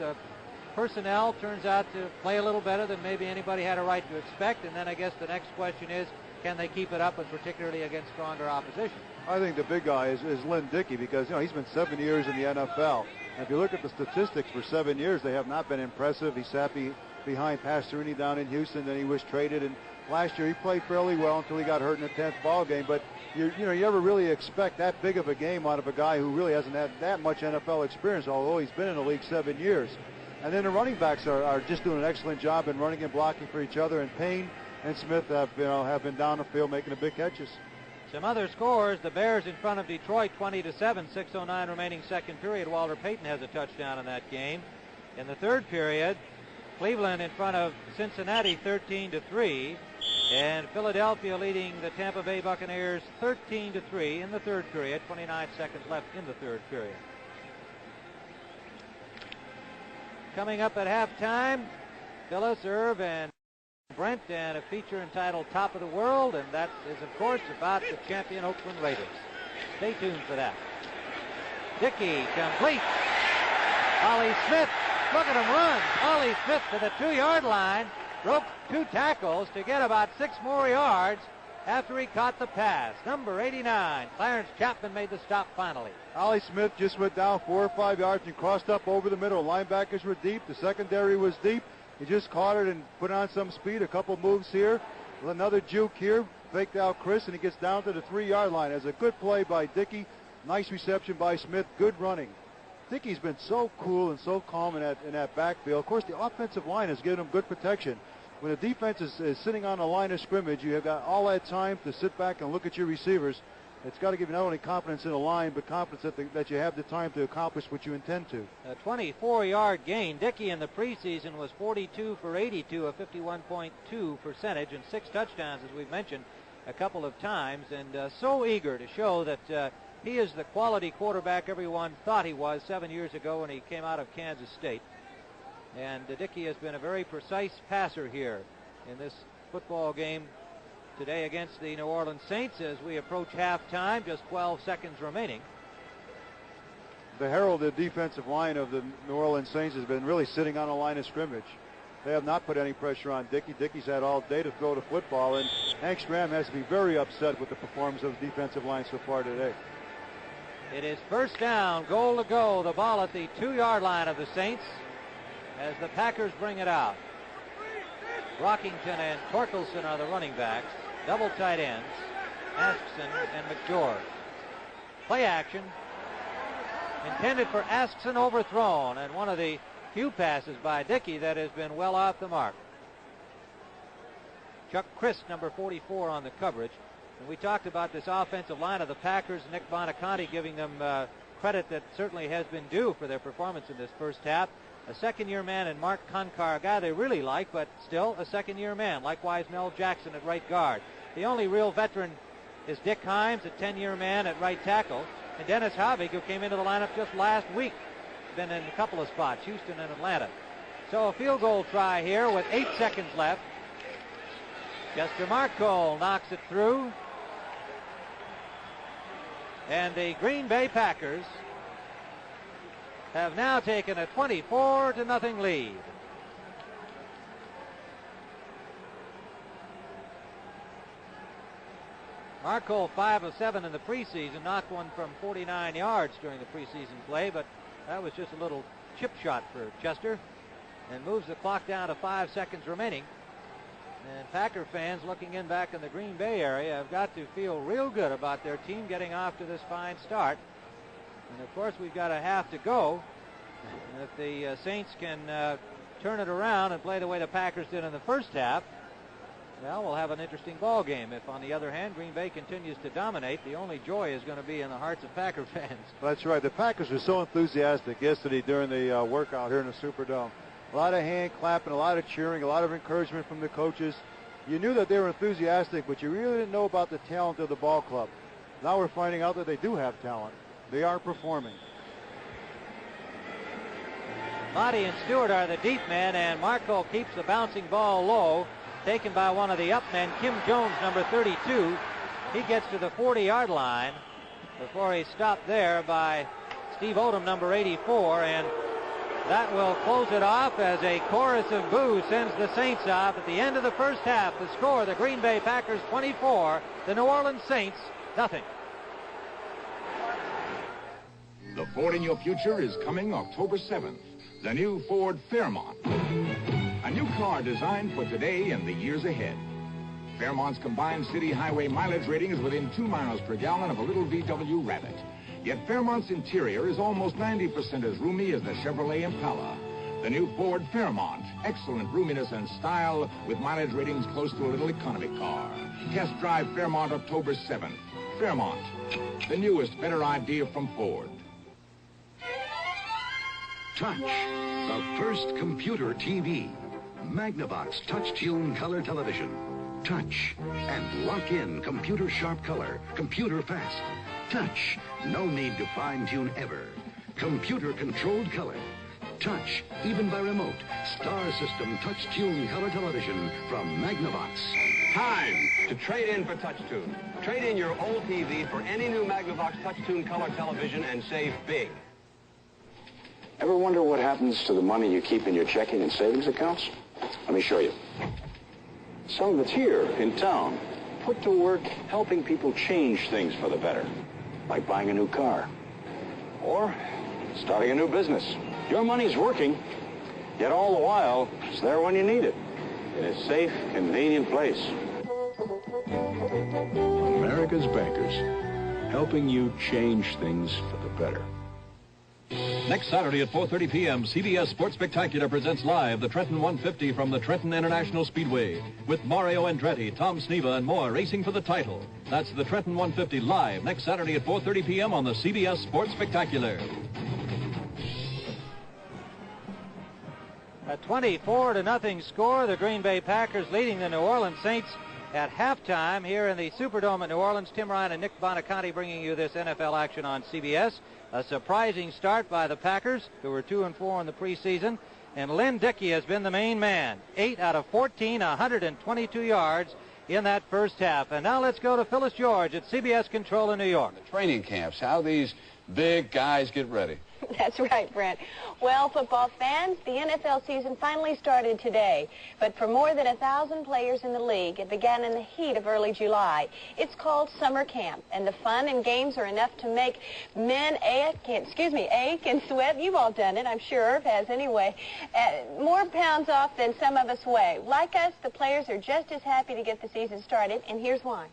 personnel turns out to play a little better than maybe anybody had a right to expect. And then I guess the next question is, can they keep it up, and particularly against stronger opposition? I think the big guy is Lynn Dickey, because he's been 7 years in the NFL. And if you look at the statistics for 7 years, they have not been impressive. He sat behind Pastorini down in Houston, then he was traded, and last year he played fairly well until he got hurt in the 10th ball game. But you never really expect that big of a game out of a guy who really hasn't had that much NFL experience, although he's been in the league 7 years. And then the running backs are just doing an excellent job in running and blocking for each other. And Payne and Smith have been down the field making the big catches. Some other scores: the Bears in front of Detroit 20-7, 6:09 remaining second period. Walter Payton has a touchdown in that game. In the third period, Cleveland in front of Cincinnati 13-3, and Philadelphia leading the Tampa Bay Buccaneers 13-3 in the third period. 29 seconds left in the third period. Coming up at halftime, Phyllis, Irv, and Brent, and a feature entitled Top of the World, and that is, of course, about the champion Oakland Raiders. Stay tuned for that. Dickey complete. Ollie Smith, look at him run. Ollie Smith to the 2-yard line, broke 2 tackles to get about 6 more yards after he caught the pass. Number 89, Clarence Chapman, made the stop finally. Ollie Smith just went down 4 or 5 yards and crossed up over the middle. Linebackers were deep. The secondary was deep. He just caught it and put on some speed, a couple moves here. Another juke here, faked out Chris, and he gets down to the 3-yard line. As a good play by Dickey. Nice reception by Smith. Good running. Dickey's been so cool and so calm in that backfield. Of course, the offensive line has given him good protection. When the defense is sitting on the line of scrimmage, you have got all that time to sit back and look at your receivers. It's got to give you not only confidence in the line, but confidence that you have the time to accomplish what you intend to. A 24-yard gain. Dickey in the preseason was 42 for 82, a 51.2 percentage, and 6 touchdowns, as we've mentioned a couple of times, and so eager to show that he is the quality quarterback everyone thought he was 7 years ago when he came out of Kansas State. And Dickey has been a very precise passer here in this football game today against the New Orleans Saints as we approach halftime, just 12 seconds remaining. The heralded defensive line of the New Orleans Saints has been really sitting on a line of scrimmage. They have not put any pressure on Dickey. Dickey's had all day to throw the football, and Hank Stram has to be very upset with the performance of the defensive line so far today. It is first down, goal to go. The ball at the 2-yard line of the Saints as the Packers bring it out. Brockington and Torkelson are the running backs. Double tight ends, Askson and McGeorge. Play action. Intended for Askson, overthrown, and one of the few passes by Dickey that has been well off the mark. Chuck Christ, number 44, on the coverage. And we talked about this offensive line of the Packers, Nick Bonaconte giving them credit that certainly has been due for their performance in this first half. A second-year man in Mark Konkar, a guy they really like, but still a second-year man. Likewise, Mel Jackson at right guard. The only real veteran is Dick Himes, a 10-year man at right tackle. And Dennis Havig, who came into the lineup just last week, been in a couple of spots, Houston and Atlanta. So a field goal try here with 8 seconds left. Chester Marcole knocks it through. And the Green Bay Packers have now taken a 24-0 lead. Marcole 5 of 7 in the preseason, knocked one from 49 yards during the preseason play, but that was just a little chip shot for Chester, and moves the clock down to 5 seconds remaining. And Packer fans looking in back in the Green Bay area have got to feel real good about their team getting off to this fine start. And of course, we've got a half to go. And if the Saints can turn it around and play the way the Packers did in the first half, well, we'll have an interesting ball game. If, on the other hand, Green Bay continues to dominate, the only joy is going to be in the hearts of Packer fans. That's right. The Packers were so enthusiastic yesterday during the workout here in the Superdome. A lot of hand clapping, a lot of cheering, a lot of encouragement from the coaches. You knew that they were enthusiastic, but you really didn't know about the talent of the ball club. Now we're finding out that they do have talent. They are performing. Motti and Stewart are the deep men, and Marco keeps the bouncing ball low, taken by one of the up men, Kim Jones, number 32. He gets to the 40-yard line before he's stopped there by Steve Odom, number 84, and that will close it off as a chorus of boos sends the Saints off at the end of the first half. The score, the Green Bay Packers 24, the New Orleans Saints nothing. The Ford in your future is coming October 7th. The new Ford Fairmont. A new car designed for today and the years ahead. Fairmont's combined city highway mileage rating is within 2 miles per gallon of a little VW Rabbit. Yet Fairmont's interior is almost 90% as roomy as the Chevrolet Impala. The new Ford Fairmont. Excellent roominess and style with mileage ratings close to a little economy car. Test drive Fairmont October 7th. Fairmont. The newest, better idea from Ford. Touch, the first computer TV. Magnavox touch-tune color television. Touch, and lock in computer sharp color, computer fast. Touch, no need to fine-tune ever. Computer controlled color. Touch, even by remote. Star System touch-tune color television from Magnavox. Time to trade in for TouchTune. Trade in your old TV for any new Magnavox TouchTune color television and save big. Ever wonder what happens to the money you keep in your checking and savings accounts? Let me show you. Some of it's here in town, put to work helping people change things for the better, like buying a new car or starting a new business. Your money's working, yet all the while, it's there when you need it, in a safe, convenient place. America's Bankers, helping you change things for the better. Next Saturday at 4:30 p.m., CBS Sports Spectacular presents live the Trenton 150 from the Trenton International Speedway with Mario Andretti, Tom Sneva, and more racing for the title. That's the Trenton 150 live next Saturday at 4:30 p.m. on the CBS Sports Spectacular. A 24-0 score. The Green Bay Packers leading the New Orleans Saints at halftime here in the Superdome at New Orleans. Tim Ryan and Nick Bonaconte bringing you this NFL action on CBS. A surprising start by the Packers, who were 2-4 in the preseason. And Lynn Dickey has been the main man. 8 out of 14, 122 yards in that first half. And now let's go to Phyllis George at CBS Control in New York. The training camps, how these big guys get ready. That's right, Brent. Well, football fans, the NFL season finally started today. But for more than 1,000 players in the league, it began in the heat of early July. It's called summer camp, and the fun and games are enough to make men ache and sweat. You've all done it, I'm sure. Irv has anyway. More pounds off than some of us weigh. Like us, the players are just as happy to get the season started, and here's why.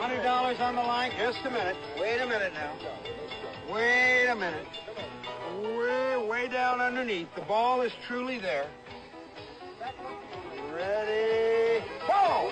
$100 on the line. Just a minute. Wait a minute now. Wait a minute. We're way down underneath. The ball is truly there. Ready? Ball!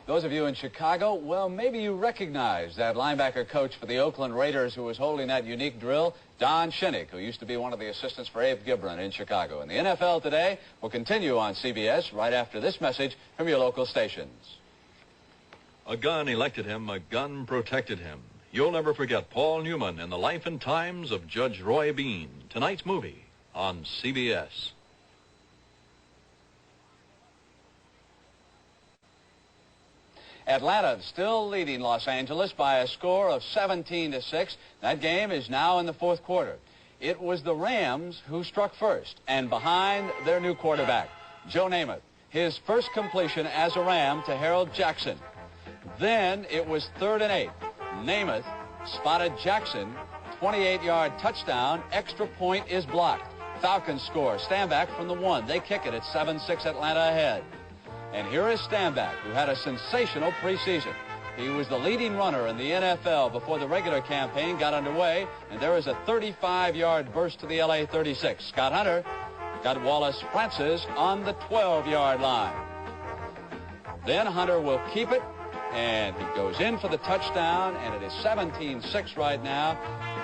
Those of you in Chicago, well, maybe you recognize that linebacker coach for the Oakland Raiders who was holding that unique drill, Don Shinnick, who used to be one of the assistants for Abe Gibran in Chicago. And the NFL Today will continue on CBS right after this message from your local stations. A gun elected him, a gun protected him. You'll never forget Paul Newman in the life and times of Judge Roy Bean. Tonight's movie on CBS. Atlanta still leading Los Angeles by a score of 17-6. That game is now in the fourth quarter. It was the Rams who struck first, and behind their new quarterback, Joe Namath, his first completion as a Ram to Harold Jackson. Then it was 3rd and 8. Namath spotted Jackson, 28-yard touchdown, extra point is blocked. Falcons score, Stanback from the 1. They kick it at 7-6, Atlanta ahead. And here is Stanback, who had a sensational preseason. He was the leading runner in the NFL before the regular campaign got underway, and there is a 35-yard burst to the LA 36. Scott Hunter got Wallace Francis on the 12-yard line. Then Hunter will keep it, and he goes in for the touchdown, and it is 17-6 right now.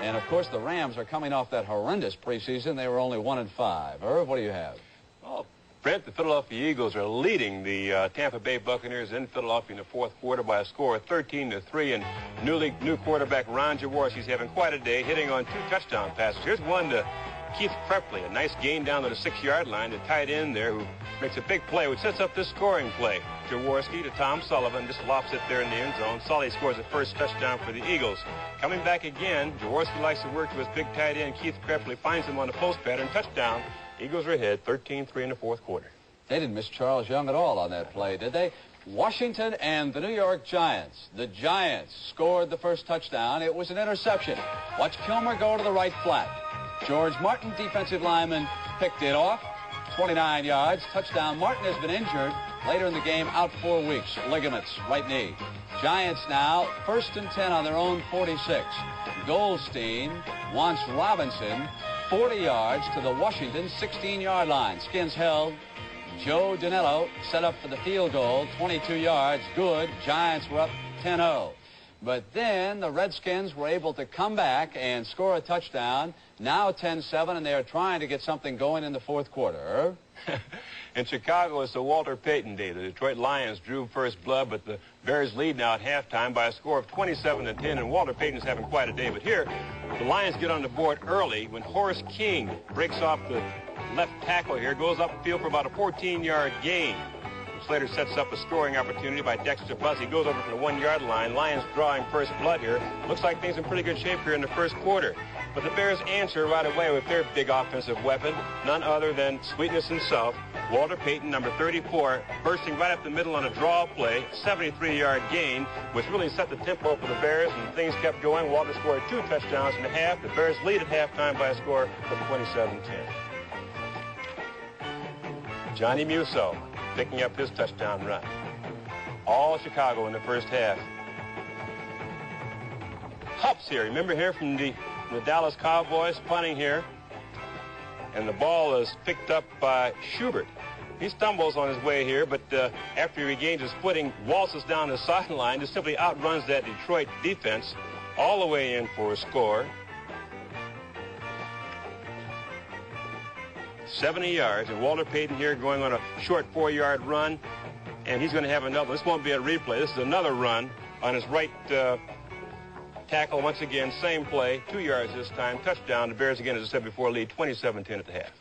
And, of course, the Rams are coming off that horrendous preseason. They were only 1-5. Irv, what do you have? Oh, Brent, the Philadelphia Eagles are leading the Tampa Bay Buccaneers in Philadelphia in the fourth quarter by a score of 13-3. And new quarterback Ron Jaworski's having quite a day, hitting on 2 touchdown passes. Here's one to Keith Prepley, a nice gain down to the 6-yard line, the tight end there who makes a big play, which sets up this scoring play. Jaworski to Tom Sullivan, just lofts it there in the end zone. Sully scores the first touchdown for the Eagles. Coming back again, Jaworski likes to work to his big tight end. Keith Prepley finds him on the post pattern, touchdown. Eagles are ahead 13-3 in the fourth quarter. They didn't miss Charles Young at all on that play, did they? Washington and the New York Giants. The Giants scored the first touchdown. It was an interception. Watch Kilmer go to the right flat. George Martin, defensive lineman, picked it off. 29 yards. Touchdown. Martin has been injured. Later in the game, out 4 weeks. Ligaments, right knee. Giants now, 1st and 10 on their own 46. Goldstein wants Robinson 40 yards to the Washington 16-yard line. Skins held. Joe Danello set up for the field goal, 22 yards, good. Giants were up 10-0. But then the Redskins were able to come back and score a touchdown. now 10-7, and they are trying to get something going in the fourth quarter. In Chicago, it's the Walter Payton day. The Detroit Lions drew first blood, but the Bears lead now at halftime by a score of 27-10, and Walter Payton's having quite a day. But here, the Lions get on the board early when Horace King breaks off the left tackle here, goes upfield for about a 14-yard gain, which later sets up a scoring opportunity by Dexter Buzz. He goes over from the 1-yard line. Lions drawing first blood here. Looks like things in pretty good shape here in the first quarter. But the Bears answer right away with their big offensive weapon, none other than Sweetness himself, Walter Payton, number 34, bursting right up the middle on a draw play, 73-yard gain, which really set the tempo for the Bears, and things kept going. Walter scored 2 touchdowns in the half. The Bears lead at halftime by a score of 27-10. Johnny Musso picking up his touchdown run. All Chicago in the first half. Hups here, remember here from the Dallas Cowboys, punting here. And the ball is picked up by Schubert. He stumbles on his way here, but after he regains his footing, waltzes down the sideline, just simply outruns that Detroit defense all the way in for a score. 70 yards, and Walter Payton here going on a short 4-yard run, and he's going to have another. This won't be a replay. This is another run on his right tackle. Once again, same play, 2 yards this time, touchdown. The Bears, again, as I said before, lead 27-10 at the half.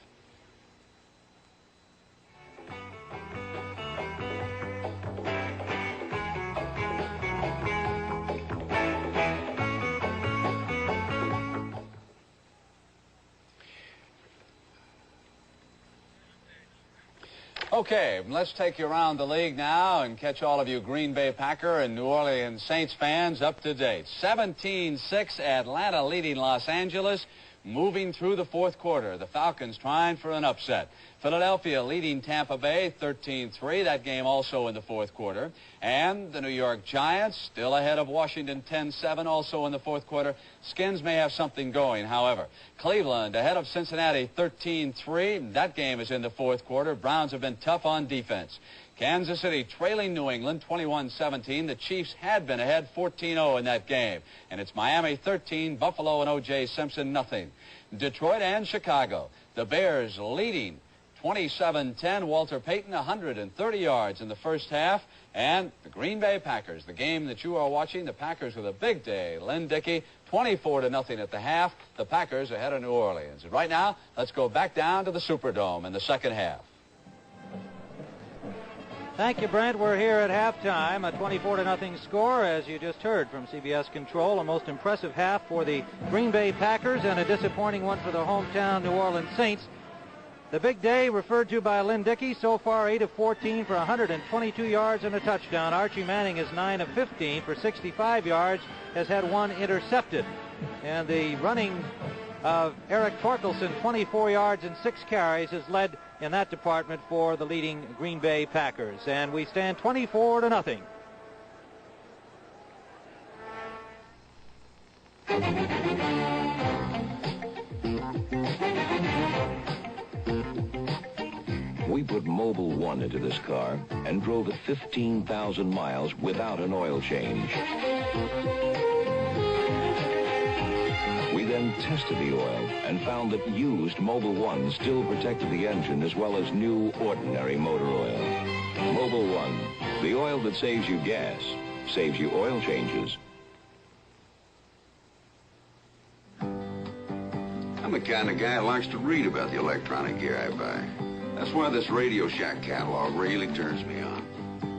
Okay, let's take you around the league now and catch all of you Green Bay Packer and New Orleans Saints fans up to date. 17-6, Atlanta leading Los Angeles, moving through the fourth quarter. The Falcons trying for an upset. Philadelphia leading Tampa Bay 13-3. That game also in the fourth quarter. And the New York Giants still ahead of Washington 10-7, also in the fourth quarter. Skins may have something going, however. Cleveland ahead of Cincinnati 13-3. That game is in the fourth quarter. Browns have been tough on defense. Kansas City trailing New England 21-17. The Chiefs had been ahead 14-0 in that game. And it's Miami 13, Buffalo and O.J. Simpson nothing. Detroit and Chicago. The Bears leading 27-10. Walter Payton 130 yards in the first half. And the Green Bay Packers, the game that you are watching, the Packers with a big day. Lynn Dickey 24-0 at the half. The Packers ahead of New Orleans. And right now, let's go back down to the Superdome in the second half. Thank you, Brent. We're here at halftime, a 24-0 score, as you just heard from CBS Control. A most impressive half for the Green Bay Packers and a disappointing one for the hometown New Orleans Saints. The big day referred to by Lynn Dickey, so far 8 of 14 for 122 yards and a touchdown. Archie Manning is 9 of 15 for 65 yards, has had 1 intercepted. And the running of Eric Torkelson, 24 yards and 6 carries, has led in that department for the leading Green Bay Packers. And we stand 24-0. We put Mobil 1 into this car and drove it 15,000 miles without an oil change. We then tested the oil and found that used Mobil 1 still protected the engine as well as new ordinary motor oil. Mobil 1, the oil that saves you gas, saves you oil changes. I'm the kind of guy who likes to read about the electronic gear I buy. That's why this Radio Shack catalog really turns me on.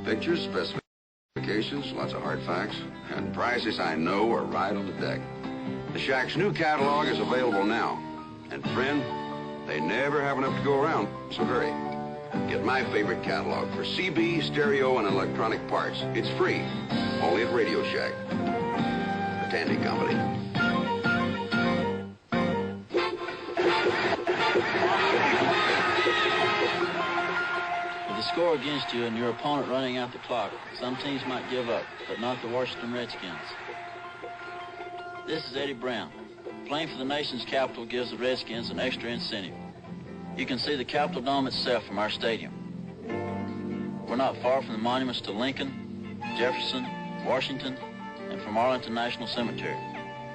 Pictures, specifications, lots of hard facts, and prices I know are right on the deck. The Shack's new catalog is available now. And friend, they never have enough to go around, so hurry. Get my favorite catalog for CB, stereo, and electronic parts. It's free, only at Radio Shack. The Tandy Company. With the score against you and your opponent running out the clock, some teams might give up, but not the Washington Redskins. This is Eddie Brown. Playing for the nation's capital gives the Redskins an extra incentive. You can see the Capitol Dome itself from our stadium. We're not far from the monuments to Lincoln, Jefferson, Washington, and from Arlington National Cemetery.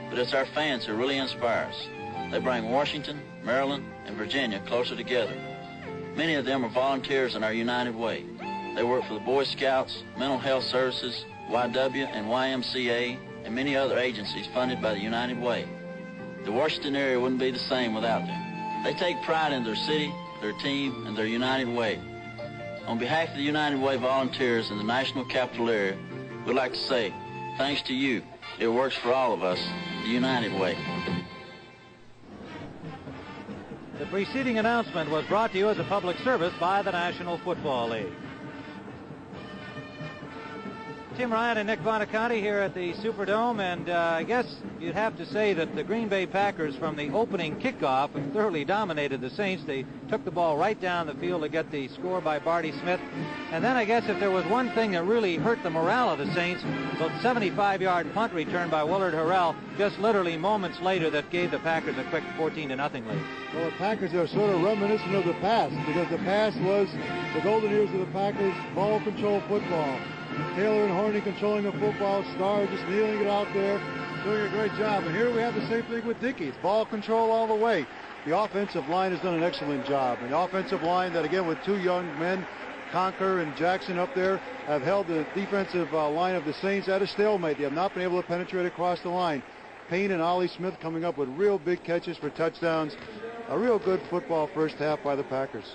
But it's our fans who really inspire us. They bring Washington, Maryland, and Virginia closer together. Many of them are volunteers in our United Way. They work for the Boy Scouts, Mental Health Services, YW and YMCA, and many other agencies funded by the United Way. The Washington area wouldn't be the same without them. They take pride in their city, their team, and their United Way. On behalf of the United Way volunteers in the National Capital area, we'd like to say, thanks to you, it works for all of us, the United Way. The preceding announcement was brought to you as a public service by the National Football League. Tim Ryan and Nick Bonaconti here at the Superdome, and I guess you'd have to say that the Green Bay Packers from the opening kickoff have thoroughly dominated the Saints. They took the ball right down the field to get the score by Barty Smith. And then I guess if there was one thing that really hurt the morale of the Saints, the 75-yard punt return by Willard Harrell just literally moments later that gave the Packers a quick 14-0 lead. Well, the Packers are sort of reminiscent of the past, because the past was the golden years of the Packers, ball control football. Taylor and Horney controlling the football, Starr just kneeling it out there, doing a great job. And here we have the same thing with Dickey. It's ball control all the way. The offensive line has done an excellent job. And the offensive line that, again, with two young men, Conker and Jackson up there, have held the defensive line of the Saints at a stalemate. They have not been able to penetrate across the line. Payne and Ollie Smith coming up with real big catches for touchdowns. A real good football first half by the Packers.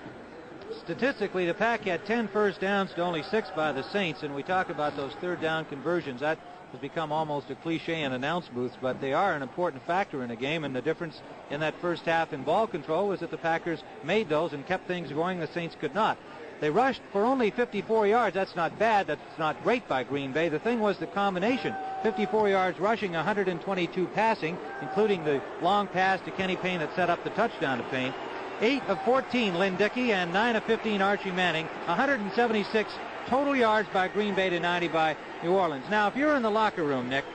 Statistically, the Pack had 10 first downs to only 6 by the Saints, and we talk about those third down conversions. That has become almost a cliche in announce booths, but they are an important factor in a game, and the difference in that first half in ball control was that the Packers made those and kept things going. The Saints could not. They rushed for only 54 yards. That's not bad. That's not great by Green Bay. The thing was the combination. 54 yards rushing, 122 passing, including the long pass to Kenny Payne that set up the touchdown to Payne. 8 of 14, Lynn Dickey, and 9 of 15, Archie Manning. 176 total yards by Green Bay to 90 by New Orleans. Now, if you're in the locker room, Nick,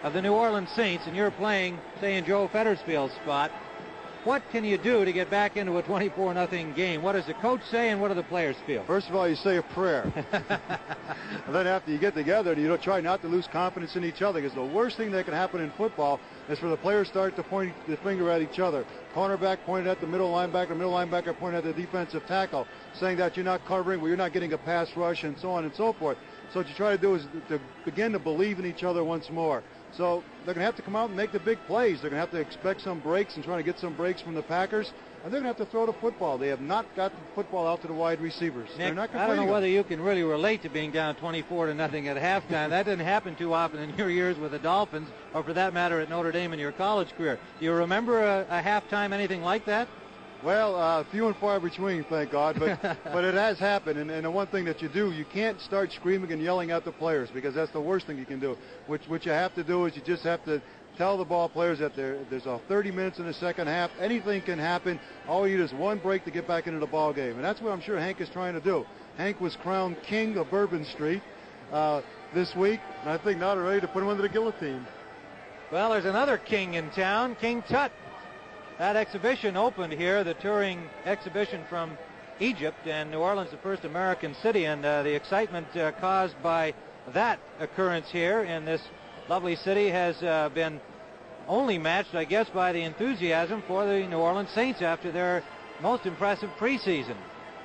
of the New Orleans Saints, and you're playing, say, in Joe Fettersfield's spot, what can you do to get back into a 24-0 game? What does the coach say, and what do the players feel? First of all, you say a prayer. And then after you get together, you try not to lose confidence in each other, because the worst thing that can happen in football is for the players start to point the finger at each other. Cornerback pointed at the middle linebacker pointed at the defensive tackle, saying that you're not covering, well, you're not getting a pass rush, and so on and so forth. So what you try to do is to begin to believe in each other once more. So they're going to have to come out and make the big plays. They're going to have to expect some breaks and try to get some breaks from the Packers. And they're going to have to throw the football. They have not got the football out to the wide receivers. Nick, they're not I don't know whether you can really relate to being down 24-0 at halftime. That didn't happen too often in your years with the Dolphins, or for that matter at Notre Dame in your college career. Do you remember a halftime anything like that? Well, few and far between, thank God, but it has happened. And the one thing that you do, you can't start screaming and yelling at the players, because that's the worst thing you can do. What you have to do is you just have to tell the ball players that there's 30 minutes in the second half. Anything can happen. All you need is one break to get back into the ball game, and that's what I'm sure Hank is trying to do. Hank was crowned king of Bourbon Street this week, and I think now they're ready to put him under the guillotine. Well, there's another king in town, King Tut. That exhibition opened here, the touring exhibition from Egypt, and New Orleans, the first American city, and the excitement caused by that occurrence here in this lovely city has been only matched, I guess, by the enthusiasm for the New Orleans Saints after their most impressive preseason.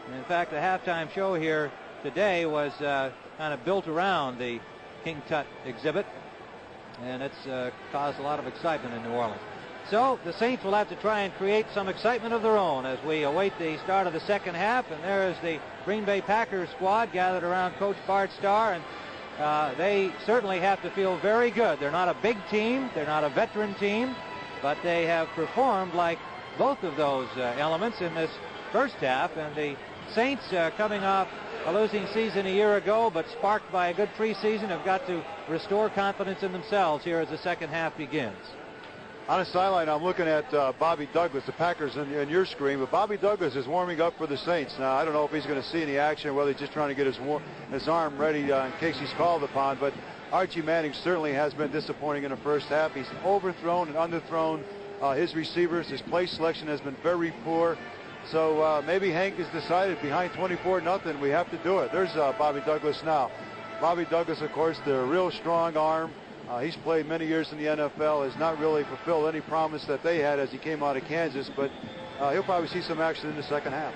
And in fact, the halftime show here today was kind of built around the King Tut exhibit, and it's caused a lot of excitement in New Orleans. So the Saints will have to try and create some excitement of their own as we await the start of the second half. And there is the Green Bay Packers squad gathered around Coach Bart Starr, and they certainly have to feel very good. They're not a big team, they're not a veteran team, but they have performed like both of those elements in this first half. And the Saints, coming off a losing season a year ago, but sparked by a good preseason, have got to restore confidence in themselves here as the second half begins. On the sideline, I'm looking at Bobby Douglas, the Packers in your screen, but Bobby Douglas is warming up for the Saints. Now, I don't know if he's going to see any action, whether he's just trying to get his arm ready in case he's called upon, but Archie Manning certainly has been disappointing in the first half. He's overthrown and underthrown his receivers. His play selection has been very poor. So maybe Hank has decided behind 24-0, we have to do it. There's Bobby Douglas now. Bobby Douglas, of course, the real strong arm. He's played many years in the NFL, has not really fulfilled any promise that they had as he came out of Kansas, but he'll probably see some action in the second half.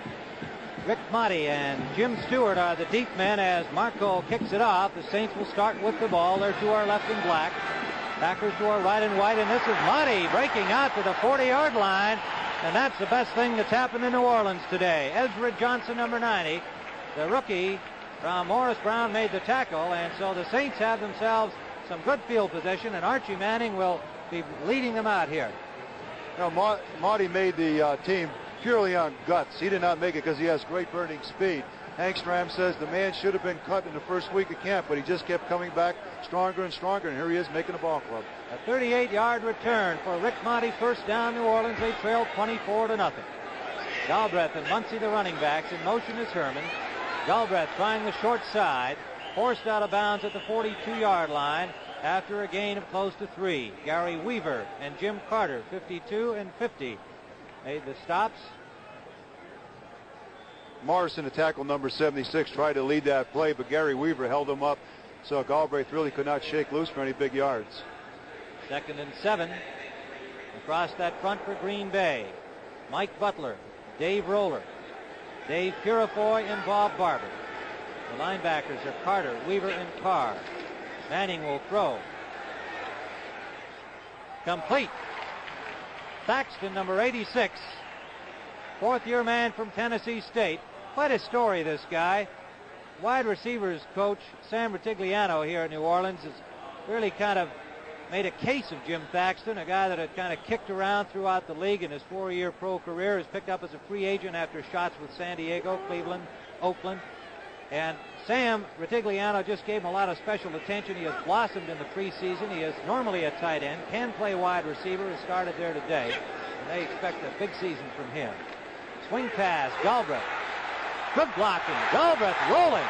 Rick Motti and Jim Stewart are the deep men as Marco kicks it off. The Saints will start with the ball. They're to our left in black. Packers to our right in white, and this is Motti breaking out to the 40-yard line, and that's the best thing that's happened in New Orleans today. Ezra Johnson, number 90, the rookie from Morris Brown, made the tackle, and so the Saints have themselves some good field position, and Archie Manning will be leading them out here. You know, Marty made the team purely on guts. He did not make it because he has great burning speed. Hank Stram says the man should have been cut in the first week of camp, but he just kept coming back stronger and stronger, and here he is making a ball club. A 38-yard return for Rick Motti. First down, New Orleans. They trailed 24-0. Galbraith and Muncie, the running backs. In motion is Herman. Galbraith trying the short side, forced out of bounds at the 42-yard line after a gain of close to 3. Gary Weaver and Jim Carter, 52 and 50, made the stops. Morrison, the tackle number 76, tried to lead that play, but Gary Weaver held him up, so Galbraith really could not shake loose for any big yards. 2nd and 7. Across that front for Green Bay. Mike Butler, Dave Roller, Dave Purifoy, and Bob Barber. The linebackers are Carter, Weaver, and Carr. Manning will throw. Complete. Thaxton, number 86, fourth-year man from Tennessee State. Quite a story, this guy. Wide receivers coach Sam Rutigliano here in New Orleans has really kind of made a case of Jim Thaxton, a guy that had kind of kicked around throughout the league in his 4-year pro career, is picked up as a free agent after shots with San Diego, Cleveland, Oakland. And Sam Rutigliano just gave him a lot of special attention. He has blossomed in the preseason. He is normally a tight end, can play wide receiver, has started there today, and they expect a big season from him. Swing pass, Galbraith. Good blocking. Galbraith rolling.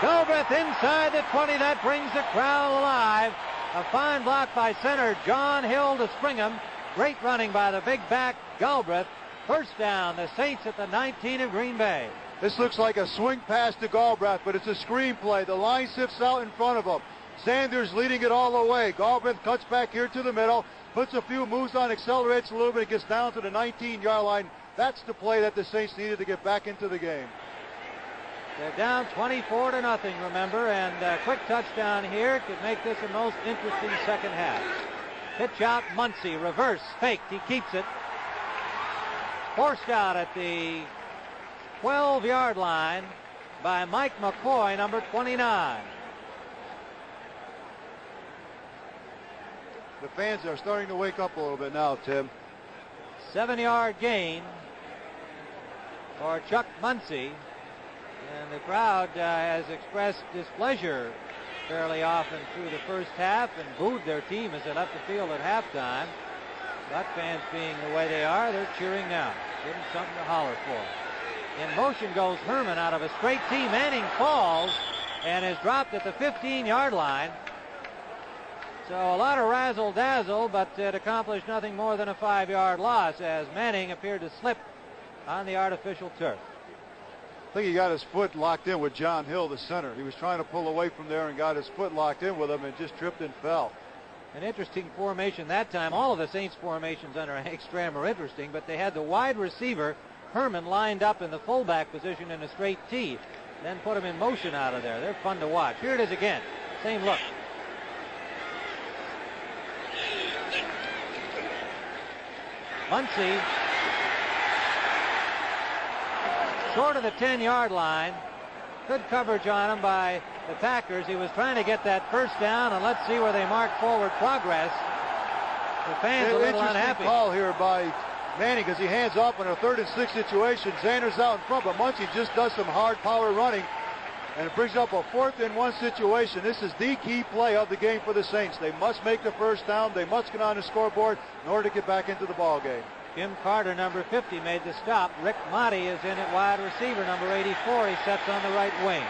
Galbraith inside the 20. That brings the crowd alive. A fine block by center John Hill to Springham. Great running by the big back Galbraith. First down, the Saints at the 19 of Green Bay. This looks like a swing pass to Galbraith, but it's a screen play. The line sifts out in front of him. Sanders leading it all the way. Galbraith cuts back here to the middle, puts a few moves on, accelerates a little bit, gets down to the 19-yard line. That's the play that the Saints needed to get back into the game. They're down 24-0, remember, and a quick touchdown here could make this a most interesting second half. Pitch out Muncie, reverse, faked, he keeps it. Forced out at the 12-yard line by Mike McCoy, number 29. The fans are starting to wake up a little bit now, Tim. 7-yard gain for Chuck Muncie. And the crowd has expressed displeasure fairly often through the first half and booed their team as they left the field at halftime. But fans being the way they are, they're cheering now. Give them something to holler for. In motion goes Herman out of a straight tee. Manning falls and is dropped at the 15-yard line. So a lot of razzle-dazzle, but it accomplished nothing more than a 5-yard loss as Manning appeared to slip on the artificial turf. I think he got his foot locked in with John Hill, the center. He was trying to pull away from there and got his foot locked in with him and just tripped and fell. An interesting formation that time. All of the Saints formations under Hank Stram are interesting, but they had the wide receiver, Herman, lined up in the fullback position in a straight tee, then put him in motion out of there. They're fun to watch. Here it is again. Same look. Muncie short of the 10-yard line. Good coverage on him by the Packers. He was trying to get that first down, and let's see where they mark forward progress. The fans a little unhappy. Call here by Manning because he hands off in a 3rd and 6 situation. Xander's out in front, but Muncie just does some hard power running, and it brings up a 4th and 1 situation. This is the key play of the game for the Saints. They must make the first down. They must get on the scoreboard in order to get back into the ball game. Jim Carter, number 50, made the stop. Rick Motti is in at wide receiver, number 84. He sets on the right wing.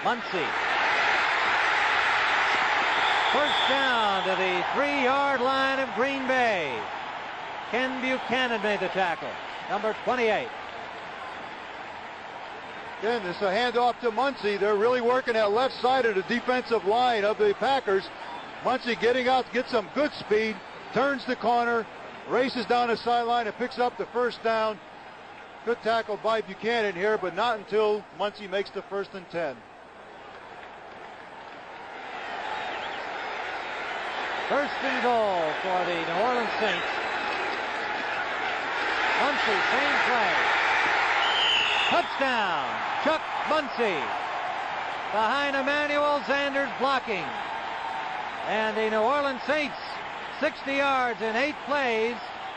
Muncie. First down to the 3-yard line of Green Bay. Ken Buchanan made the tackle, number 28. Again, this is a handoff to Muncie. They're really working that left side of the defensive line of the Packers. Muncie getting out, gets some good speed, turns the corner, races down the sideline and picks up the first down. Good tackle by Buchanan here, but not until Muncie makes the 1st and 10. First and goal for the New Orleans Saints. Muncie, same play. Touchdown, Chuck Muncie. Behind Emmanuel Sanders blocking. And the New Orleans Saints, 60 yards in 8 plays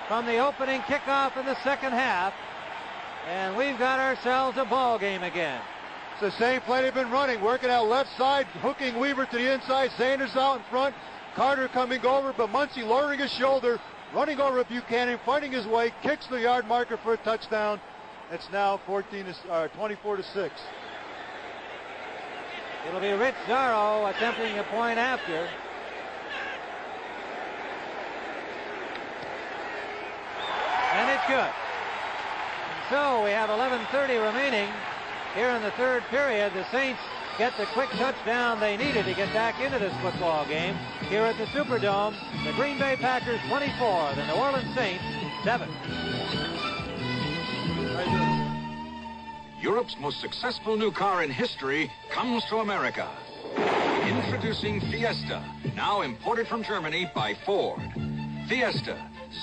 from the opening kickoff in the second half. And we've got ourselves a ball game again. It's the same play they've been running, working out left side, hooking Weaver to the inside, Sanders out in front, Carter coming over, but Muncie lowering his shoulder, running over Buchanan, fighting his way, kicks the yard marker for a touchdown. It's now 24-6. It'll be Rich Zarro attempting a point after. And it's good. And so we have 11:30 remaining here in the third period. The Saints get the quick touchdown they needed to get back into this football game here at the Superdome. The Green Bay Packers 24, the New Orleans Saints 7. Europe's most successful new car in history comes to America. Introducing Fiesta, now imported from Germany by Ford. Fiesta,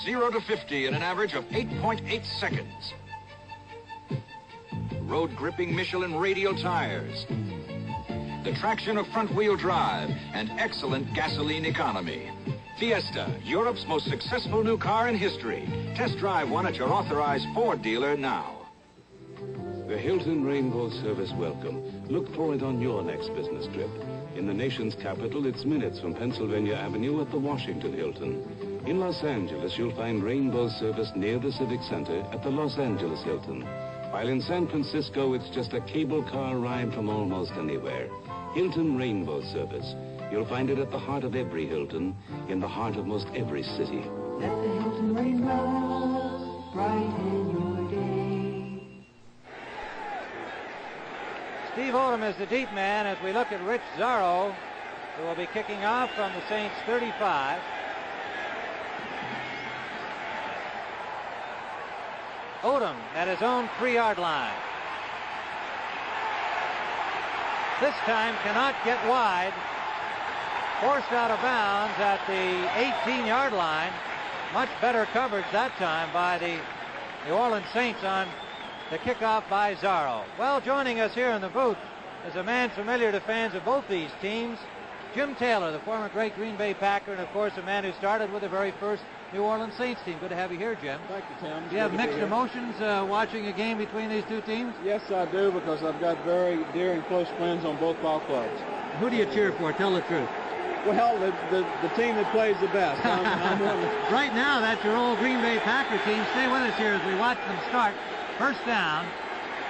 0 to 50 in an average of 8.8 seconds. Road gripping Michelin radial tires. The traction of front-wheel drive and excellent gasoline economy. Fiesta, Europe's most successful new car in history. Test drive one at your authorized Ford dealer now. The Hilton Rainbow Service welcome. Look for it on your next business trip. In the nation's capital, it's minutes from Pennsylvania Avenue at the Washington Hilton. In Los Angeles, you'll find Rainbow Service near the Civic Center at the Los Angeles Hilton. While in San Francisco, it's just a cable car ride from almost anywhere. Hilton Rainbow Service. You'll find it at the heart of every Hilton, in the heart of most every city. Let the Hilton rainbow brighten your day. Steve Oldham is the deep man as we look at Rich Zarro, who will be kicking off from the Saints 35. Odom at his own 3-yard line. This time cannot get wide. Forced out of bounds at the 18-yard line. Much better coverage that time by the New Orleans Saints on the kickoff by Zarro. Well, joining us here in the booth is a man familiar to fans of both these teams, Jim Taylor, the former great Green Bay Packer, and of course a man who started with the very first New Orleans Saints team. Good to have you here, Jim. Thank you, Tim. Do you have mixed emotions watching a game between these two teams? Yes, I do, because I've got very dear and close friends on both ball clubs. Who do you cheer for? Tell the truth. Well, the team that plays the best. I'm one of Right now, that's your old Green Bay Packer team. Stay with us here as we watch them start. First down.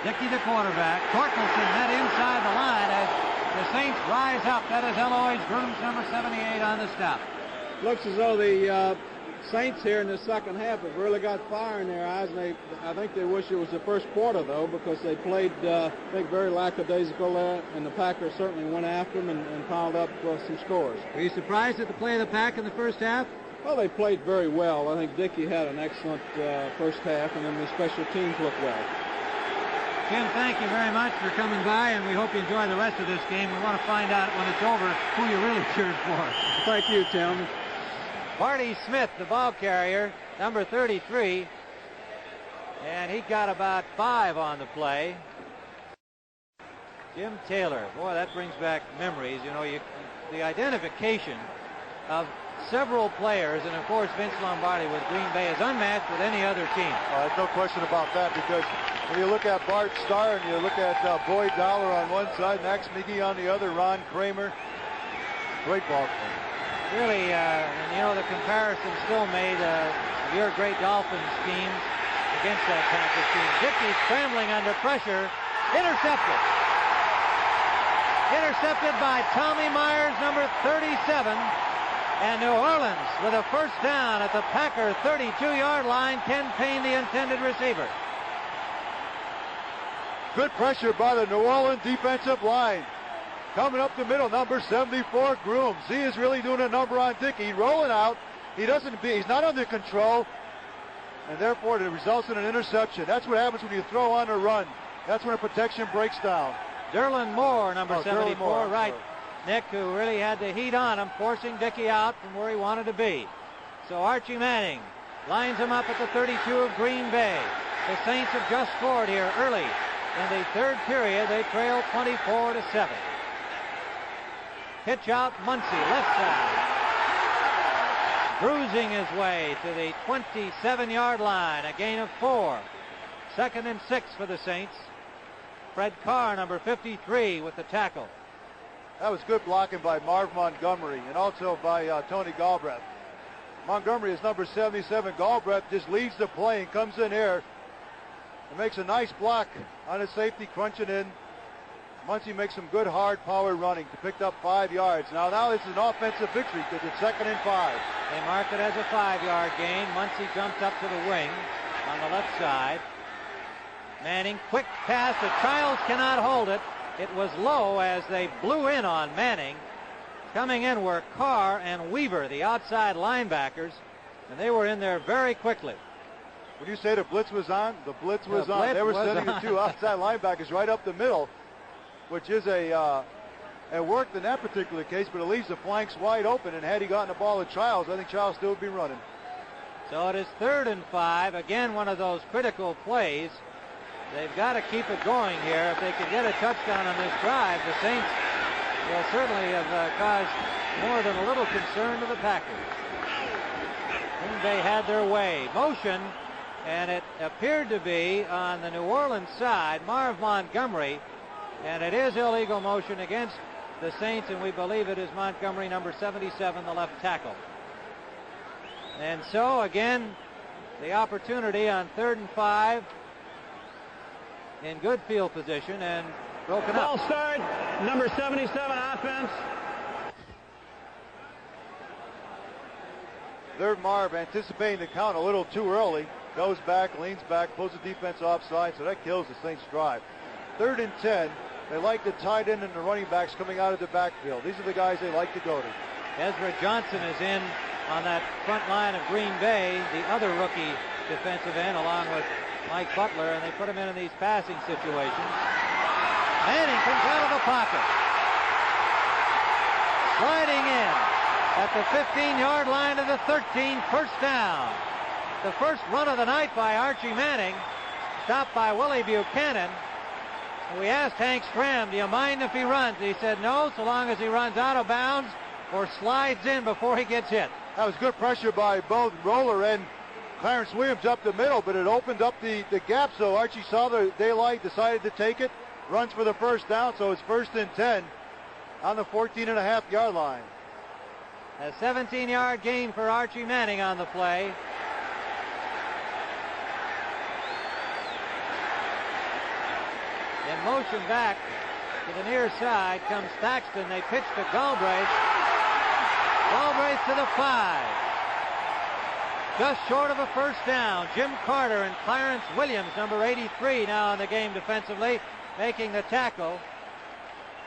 Dickey, the quarterback. Torkelson met inside the line as the Saints rise up. That is Eloise Grooms, number 78, on the stop. Looks as though the Saints here in the second half have really got fire in their eyes, and I think they wish it was the first quarter, though, because they played, I think, very lackadaisical there, and the Packers certainly went after them and piled up some scores. Were you surprised at the play of the Pack in the first half? Well, they played very well. I think Dickey had an excellent first half, and then the special teams looked well. Jim, thank you very much for coming by, and we hope you enjoy the rest of this game. We want to find out when it's over who you really cheered for. Thank you, Tim. Marty Smith, the ball carrier, number 33, and he got about 5 on the play. Jim Taylor, boy, that brings back memories. You know, the identification of several players, and of course Vince Lombardi with Green Bay is unmatched with any other team. There's no question about that, because when you look at Bart Starr and you look at Boyd Dollar on one side, Max McGee on the other, Ron Kramer, great ball game. Really, and you know, the comparison still made of your great Dolphins teams against that Packers team. Dickey scrambling under pressure, intercepted. Intercepted by Tommy Myers, number 37. And New Orleans with a first down at the Packer 32-yard line. Ken Payne, the intended receiver. Good pressure by the New Orleans defensive line. Coming up the middle, number 74, Grooms. He is really doing a number on Dickey. Rolling out. He's not under control. And therefore, it results in an interception. That's what happens when you throw on a run. That's when a protection breaks down. Derlin Moore, number 74, Moore, right. Nick, who really had the heat on him, forcing Dickey out from where he wanted to be. So Archie Manning lines him up at the 32 of Green Bay. The Saints have just scored here early. In the third period, they trail 24-7. Pitch out Muncie, left side. Bruising his way to the 27-yard line, a gain of 4. 2nd and 6 for the Saints. Fred Carr, number 53, with the tackle. That was good blocking by Marv Montgomery and also by Tony Galbraith. Montgomery is number 77. Galbraith just leads the play and comes in here and makes a nice block on his safety, crunching in. Muncie makes some good hard power running to pick up 5 yards. Now this is an offensive victory because it's 2nd and 5. They mark it as a 5-yard gain. Muncie jumps up to the wing on the left side. Manning, quick pass to Childs, cannot hold it. It was low as they blew in on Manning. Coming in were Carr and Weaver, the outside linebackers, and they were in there very quickly. When you say the blitz was on, the blitz was on. They were sending the 2 outside linebackers right up the middle, which is it worked in that particular case, but it leaves the flanks wide open, and had he gotten the ball to Childs, I think Childs still would be running. So it is 3rd and 5. Again, one of those critical plays. They've got to keep it going here. If they could get a touchdown on this drive, the Saints will certainly have caused more than a little concern to the Packers. Green Bay had their way. Motion, and it appeared to be on the New Orleans side, Marv Montgomery, and it is illegal motion against the Saints, and we believe it is Montgomery, number 77, the left tackle. And so, again, the opportunity on 3rd and 5 in good field position and broken up. Ball start, number 77 offense. There, Marv anticipating the count a little too early. Goes back, leans back, pulls the defense offside, so that kills the Saints' drive. 3rd and 10. They like the tight end and the running backs coming out of the backfield. These are the guys they like to go to. Ezra Johnson is in on that front line of Green Bay, the other rookie defensive end, along with Mike Butler, and they put him in these passing situations. Manning comes out of the pocket. Sliding in at the 15-yard line of the 13, first down. The first run of the night by Archie Manning, stopped by Willie Buchanan. We asked Hank Stram, do you mind if he runs? He said no, so long as he runs out of bounds or slides in before he gets hit. That was good pressure by both Roller and Clarence Williams up the middle, but it opened up the gap, so Archie saw the daylight, decided to take it, runs for the first down, so it's 1st and 10 on the 14.5-yard line. A 17-yard gain for Archie Manning on the play. In motion back to the near side comes Thaxton. They pitch to Galbraith. Galbraith to the 5. Just short of a first down. Jim Carter and Clarence Williams, number 83, now in the game defensively, making the tackle.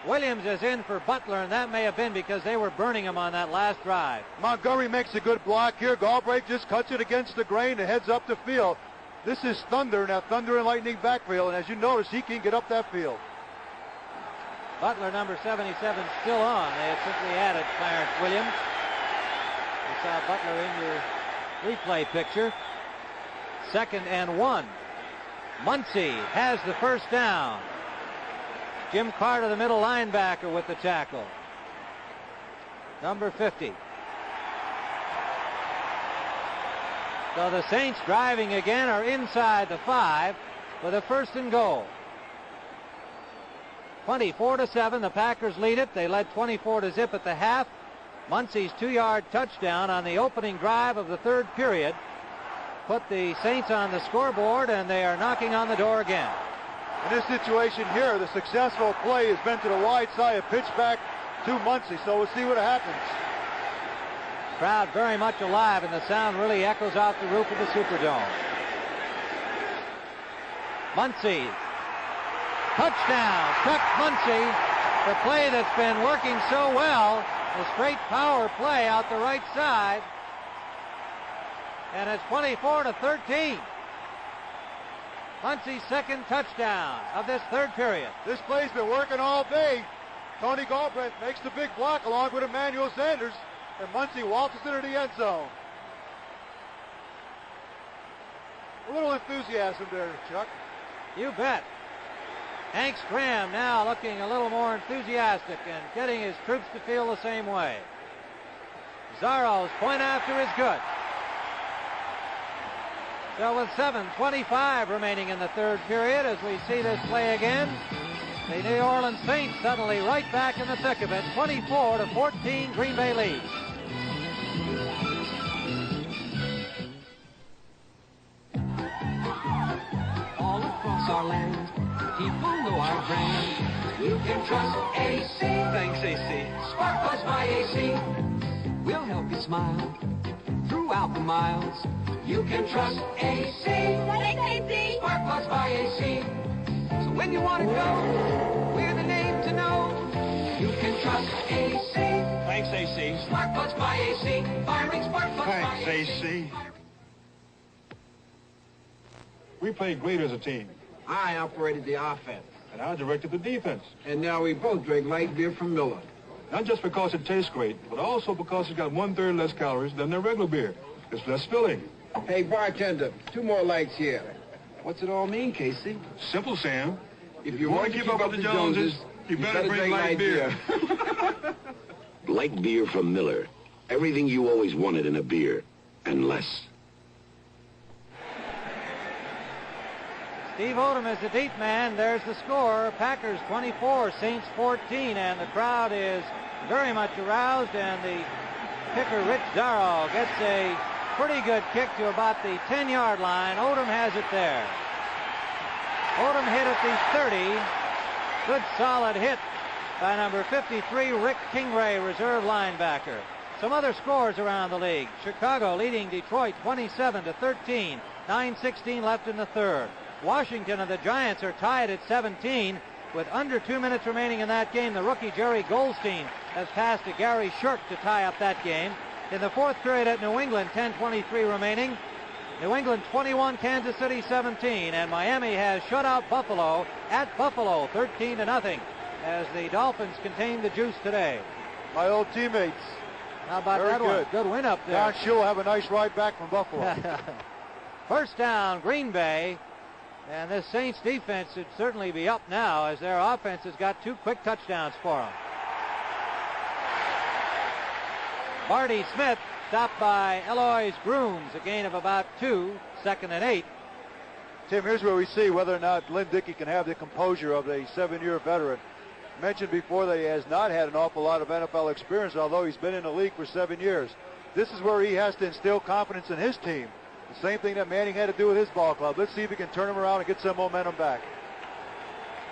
Williams is in for Butler, and that may have been because they were burning him on that last drive. Montgomery makes a good block here. Galbraith just cuts it against the grain and heads up the field. This is Thunder, now Thunder and Lightning backfield, and as you notice, he can get up that field. Butler, number 77, still on. They had simply added Clarence Williams. You saw Butler in your replay picture. 2nd and 1. Muncie has the first down. Jim Carter, the middle linebacker, with the tackle. Number 50. So the Saints, driving again, are inside the 5 with a 1st and goal. 24-7, the Packers lead it. They led 24-0 at the half. Muncie's 2-yard touchdown on the opening drive of the 3rd period put the Saints on the scoreboard, and they are knocking on the door again. In this situation here, the successful play has been to the wide side, a pitch back to Muncie, so we'll see what happens. Crowd very much alive, and the sound really echoes out the roof of the Superdome. Muncie Touchdown, Chuck Muncy. The play that's been working so well, a straight power play out the right side. And it's 24-13. Muncy's second touchdown of this third period. This play's been working all day. Tony Galbraith makes the big block along with Emmanuel Sanders, and Muncy waltzes into the end zone. A little enthusiasm there, Chuck. You bet. Hank Stram now looking a little more enthusiastic and getting his troops to feel the same way. Zarro's point after is good. So with 7:25 remaining in the third period, as we see this play again, the New Orleans Saints suddenly right back in the thick of it. 24-14 Green Bay leads. All across our land, people know our brand. You can trust AC. Thanks, AC. Spark Plugs by AC. We'll help you smile throughout the miles. You can trust AC. Thanks, AC. Spark Plugs by AC. So when you want to go, we're the name to know. You can trust AC. Thanks, AC. Spark Plugs by AC. Firing spark plugs by AC. Thanks, AC. We played great as a team. I operated the offense. And I directed the defense. And now we both drink light beer from Miller. Not just because it tastes great, but also because it's got 1/3 less calories than their regular beer. It's less filling. Hey, bartender, 2 more lights here. What's it all mean, Casey? Simple, Sam. If you want to keep up with the Joneses, you better drink light beer. Light beer from Miller. Everything you always wanted in a beer, and less. Steve Odom is the deep man. There's the score. Packers 24, Saints 14, and the crowd is very much aroused, and the kicker, Rich Zarro, gets a pretty good kick to about the 10-yard line. Odom has it there. Odom hit at the 30. Good solid hit by number 53, Rick Kingray, reserve linebacker. Some other scores around the league. Chicago leading Detroit 27-13. 9:16 left in the third. Washington and the Giants are tied at 17 with under 2 minutes remaining in that game. The rookie Jerry Goldstein has passed to Gary Shirk to tie up that game. In the fourth period at New England, 10:23 remaining. New England 21, Kansas City 17, and Miami has shut out Buffalo at Buffalo 13-0 as the Dolphins contain the juice today. My old teammates. How about Very that good. one? Good win up there. Don Shula have a nice ride back from Buffalo. First down, Green Bay. And this Saints defense should certainly be up now as their offense has got 2 quick touchdowns for them. Marty Smith stopped by Eloise Grooms, a gain of about 2, 2nd and 8. Tim, here's where we see whether or not Lynn Dickey can have the composure of a 7-year veteran. Mentioned before that he has not had an awful lot of NFL experience, although he's been in the league for 7 years. This is where he has to instill confidence in his team. The same thing that Manning had to do with his ball club. Let's see if he can turn him around and get some momentum back.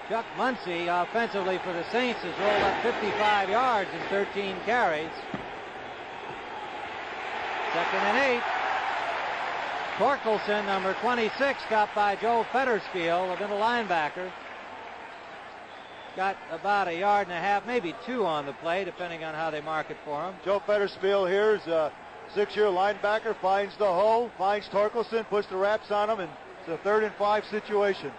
Chuck Muncy, offensively for the Saints, has rolled up 55 yards in 13 carries. 2nd and 8. Torkelson, number 26, got by Joe Fettersfield, a middle linebacker. Got about 1.5 yards, maybe 2 on the play, depending on how they mark it for him. Joe Fettersfield here is a 6-year linebacker, finds the hole, finds Torkelson, puts the wraps on him, and it's a 3rd and 5 situation.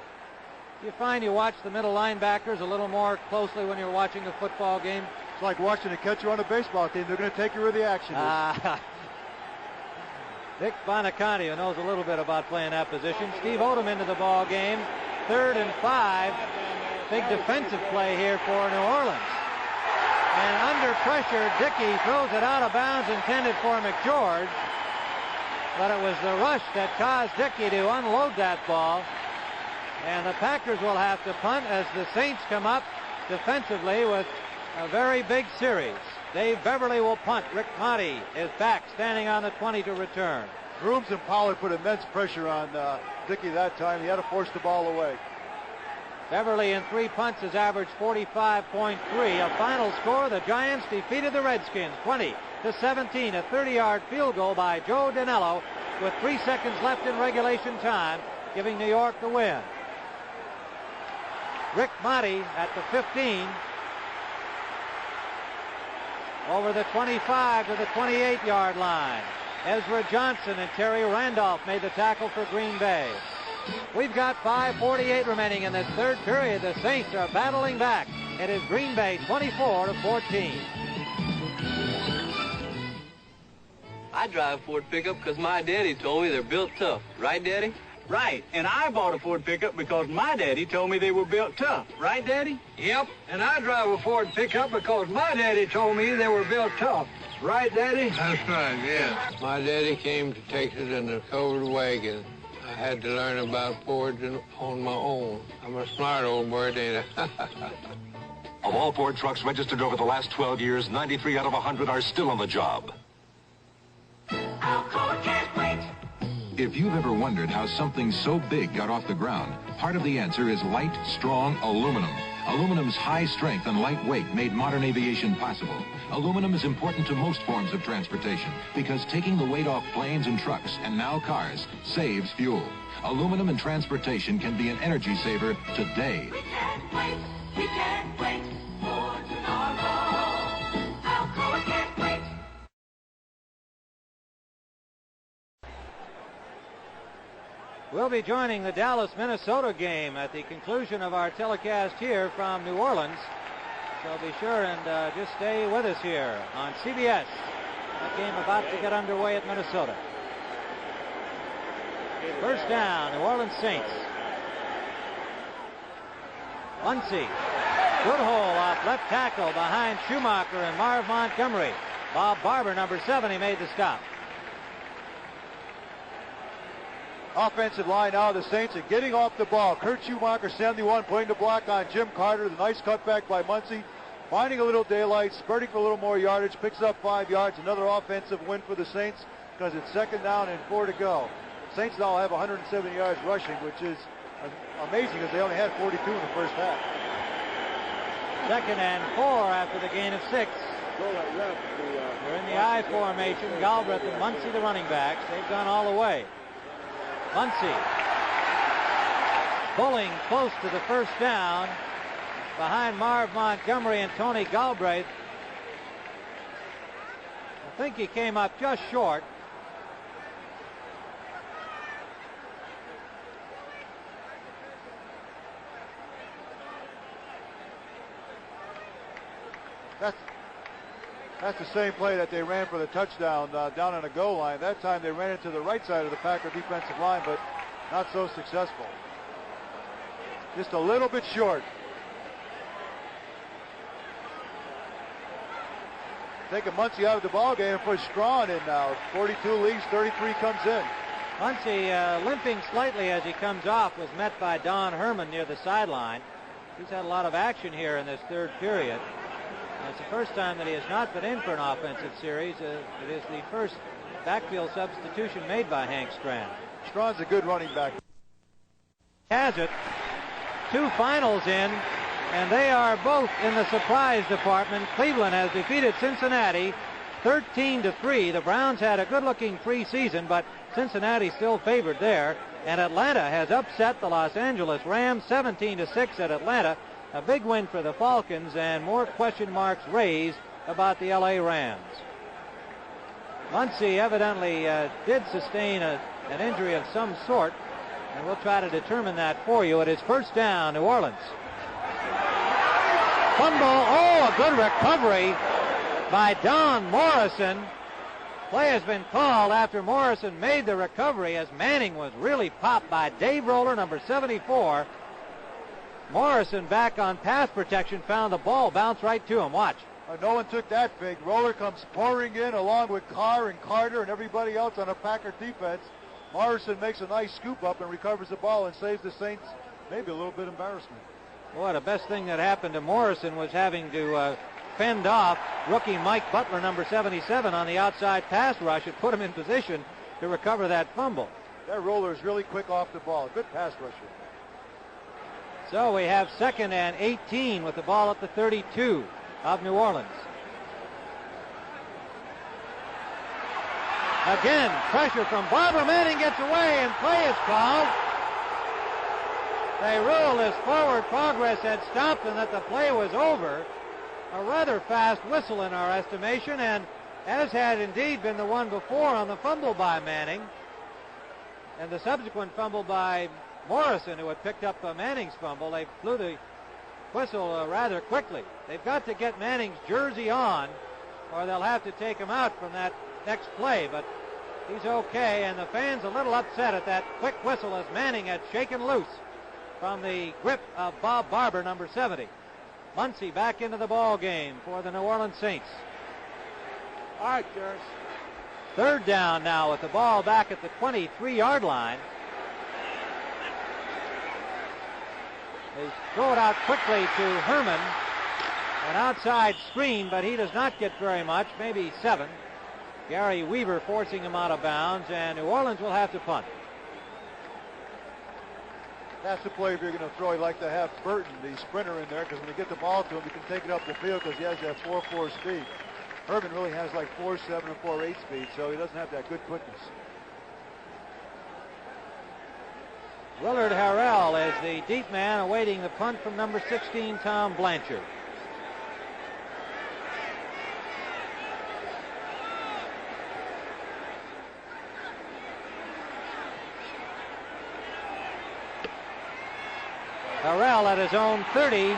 You find you watch the middle linebackers a little more closely when you're watching a football game? It's like watching a catcher on a baseball team. They're going to take you where the action is. Dick Bonaconti, who knows a little bit about playing that position. Steve Odom into the ball game. 3rd and 5. Big defensive play here for New Orleans. And under pressure, Dickey throws it out of bounds, intended for McGeorge. But it was the rush that caused Dickey to unload that ball. And the Packers will have to punt as the Saints come up defensively with a very big series. Dave Beverly will punt. Rick Monty is back, standing on the 20 to return. Grooms and Pollard put immense pressure on Dickey that time. He had to force the ball away. Beverly in 3 punts has averaged 45.3. A final score, the Giants defeated the Redskins 20-17. A 30-yard field goal by Joe Danello with 3 seconds left in regulation time, giving New York the win. Rick Motti at the 15. Over the 25 to the 28-yard line. Ezra Johnson and Terry Randolph made the tackle for Green Bay. We've got 5:48 remaining in this third period. The Saints are battling back. It is Green Bay 24-14. I drive a Ford pickup because my daddy told me they're built tough. Right, Daddy? Right, and I bought a Ford pickup because my daddy told me they were built tough. Right, Daddy? Yep, and I drive a Ford pickup because my daddy told me they were built tough. Right, Daddy? That's right, yeah. My daddy came to Texas in a covered wagon. I had to learn about Fords on my own. I'm a smart old bird, ain't I? Of all Ford trucks registered over the last 12 years, 93 out of 100 are still on the job. Alcoa can't wait. If you've ever wondered how something so big got off the ground, part of the answer is light, strong aluminum. Aluminum's high strength and light weight made modern aviation possible. Aluminum is important to most forms of transportation because taking the weight off planes and trucks, and now cars, saves fuel. Aluminum in transportation can be an energy saver today. We can't wait for tomorrow. Alcoa can't wait. We'll be joining the Dallas-Minnesota game at the conclusion of our telecast here from New Orleans. So be sure and just stay with us here on CBS. That game about to get underway at Minnesota. First down, New Orleans Saints. Muncie. Good hole off left tackle behind Schumacher and Marv Montgomery. Bob Barber, number 7, he made the stop. Offensive line now, the Saints are getting off the ball. Kurt Schumacher, 71, putting the block on Jim Carter. The nice cutback by Muncie. Finding a little daylight, spurting for a little more yardage, picks up 5 yards. Another offensive win for the Saints because it's second down and 4 to go. Saints now have 107 yards rushing, which is amazing because they only had 42 in the first half. Second and 4 after the gain of 6. We're in the I formation. Galbraith and Muncie, the running backs. They've gone all the way. Muncie pulling close to the first down behind Marv Montgomery and Tony Galbraith. I think he came up just short. That's the same play that they ran for the touchdown down on the goal line. That time they ran into the right side of the Packer defensive line, but not so successful. Just a little bit short. Taking Muncie out of the ball game and put Strawn in now. 42 leagues, 33 comes in. Muncie limping slightly as he comes off, was met by Don Herman near the sideline. He's had a lot of action here in this third period. It's the first time that he has not been in for an offensive series. It is the first backfield substitution made by Hank Strand. Strawn's a good running back. Has it. 2 finals in, and they are both in the surprise department. Cleveland has defeated Cincinnati 13-3. The Browns had a good-looking preseason, but Cincinnati still favored there. And Atlanta has upset the Los Angeles Rams 17-6 at Atlanta. A big win for the Falcons, and more question marks raised about the L.A. Rams. Muncie evidently did sustain an injury of some sort, and we'll try to determine that for you. It is first down, New Orleans. Fumble. Oh, a good recovery by Don Morrison. Play has been called after Morrison made the recovery as Manning was really popped by Dave Roller, number 74. Morrison, back on pass protection, found the ball bounce right to him. Watch. No one took that big. Roller comes pouring in along with Carr and Carter and everybody else on a Packer defense. Morrison makes a nice scoop up and recovers the ball and saves the Saints maybe a little bit embarrassment. Boy, the best thing that happened to Morrison was having to fend off rookie Mike Butler, number 77, on the outside pass rush and put him in position to recover that fumble. That Roller is really quick off the ball. Good pass rusher. So we have second and 18 with the ball at the 32 of New Orleans. Again, pressure from Barbara. Manning gets away and play is called. They ruled as forward progress had stopped and that the play was over. A rather fast whistle in our estimation, and as had indeed been the one before on the fumble by Manning and the subsequent fumble by Morrison, who had picked up Manning's fumble. They blew the whistle rather quickly. They've got to get Manning's jersey on, or they'll have to take him out from that next play, but he's okay, and the fans a little upset at that quick whistle as Manning had shaken loose from the grip of Bob Barber, number 70. Muncie back into the ball game for the New Orleans Saints. All right, Jerry. Third down now with the ball back at the 23-yard line. They throw it out quickly to Herman. An outside screen, but he does not get very much, maybe 7. Gary Weaver forcing him out of bounds, and New Orleans will have to punt. That's the play if you're going to throw. You like to have Burton, the sprinter, in there, because when you get the ball to him, you can take it up the field because he has that 4.4 speed. Herman really has like 4.7 and 4.8 speed, so he doesn't have that good quickness. Willard Harrell is the deep man awaiting the punt from number 16, Tom Blanchard. Harrell at his own 30.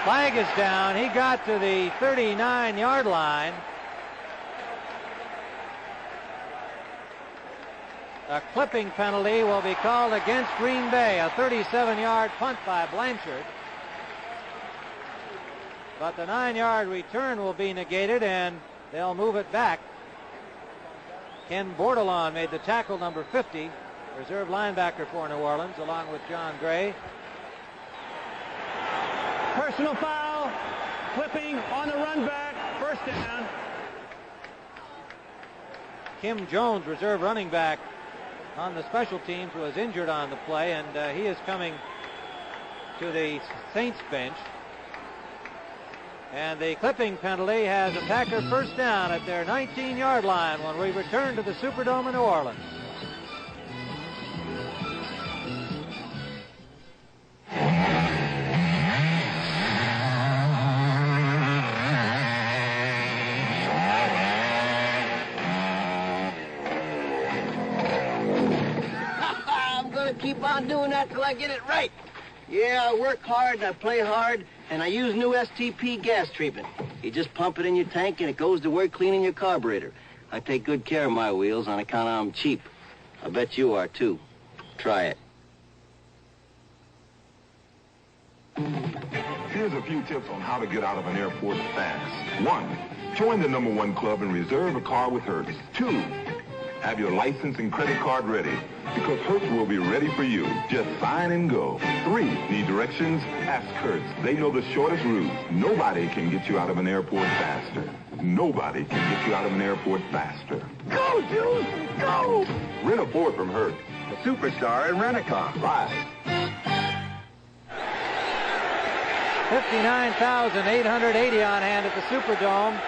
Flag is down. He got to the 39-yard line. A clipping penalty will be called against Green Bay. A 37-yard punt by Blanchard. But the 9-yard return will be negated, and they'll move it back. Ken Bordelon made the tackle, number 50, reserve linebacker for New Orleans, along with John Gray. Personal foul, clipping on the run back, first down. Kim Jones, reserve running back on the special teams, was injured on the play, and he is coming to the Saints bench. And the clipping penalty has a Packer first down at their 19-yard line when we return to the Superdome in New Orleans. Keep on doing that till I get it right. Yeah, I work hard and I play hard, and I use new STP gas treatment. You just pump it in your tank and it goes to work cleaning your carburetor. I take good care of my wheels on account of I'm cheap. I bet you are too. Try it. Here's a few tips on how to get out of an airport fast. 1, join the #1 club and reserve a car with Hertz. 2, have your license and credit card ready, because Hertz will be ready for you. Just sign and go. 3, need directions? Ask Hertz. They know the shortest route. Nobody can get you out of an airport faster. Nobody can get you out of an airport faster. Go, Jules! Go! Rent a Ford from Hertz, a superstar in rent-a-car. Ride. 59,880 on hand at the Superdome.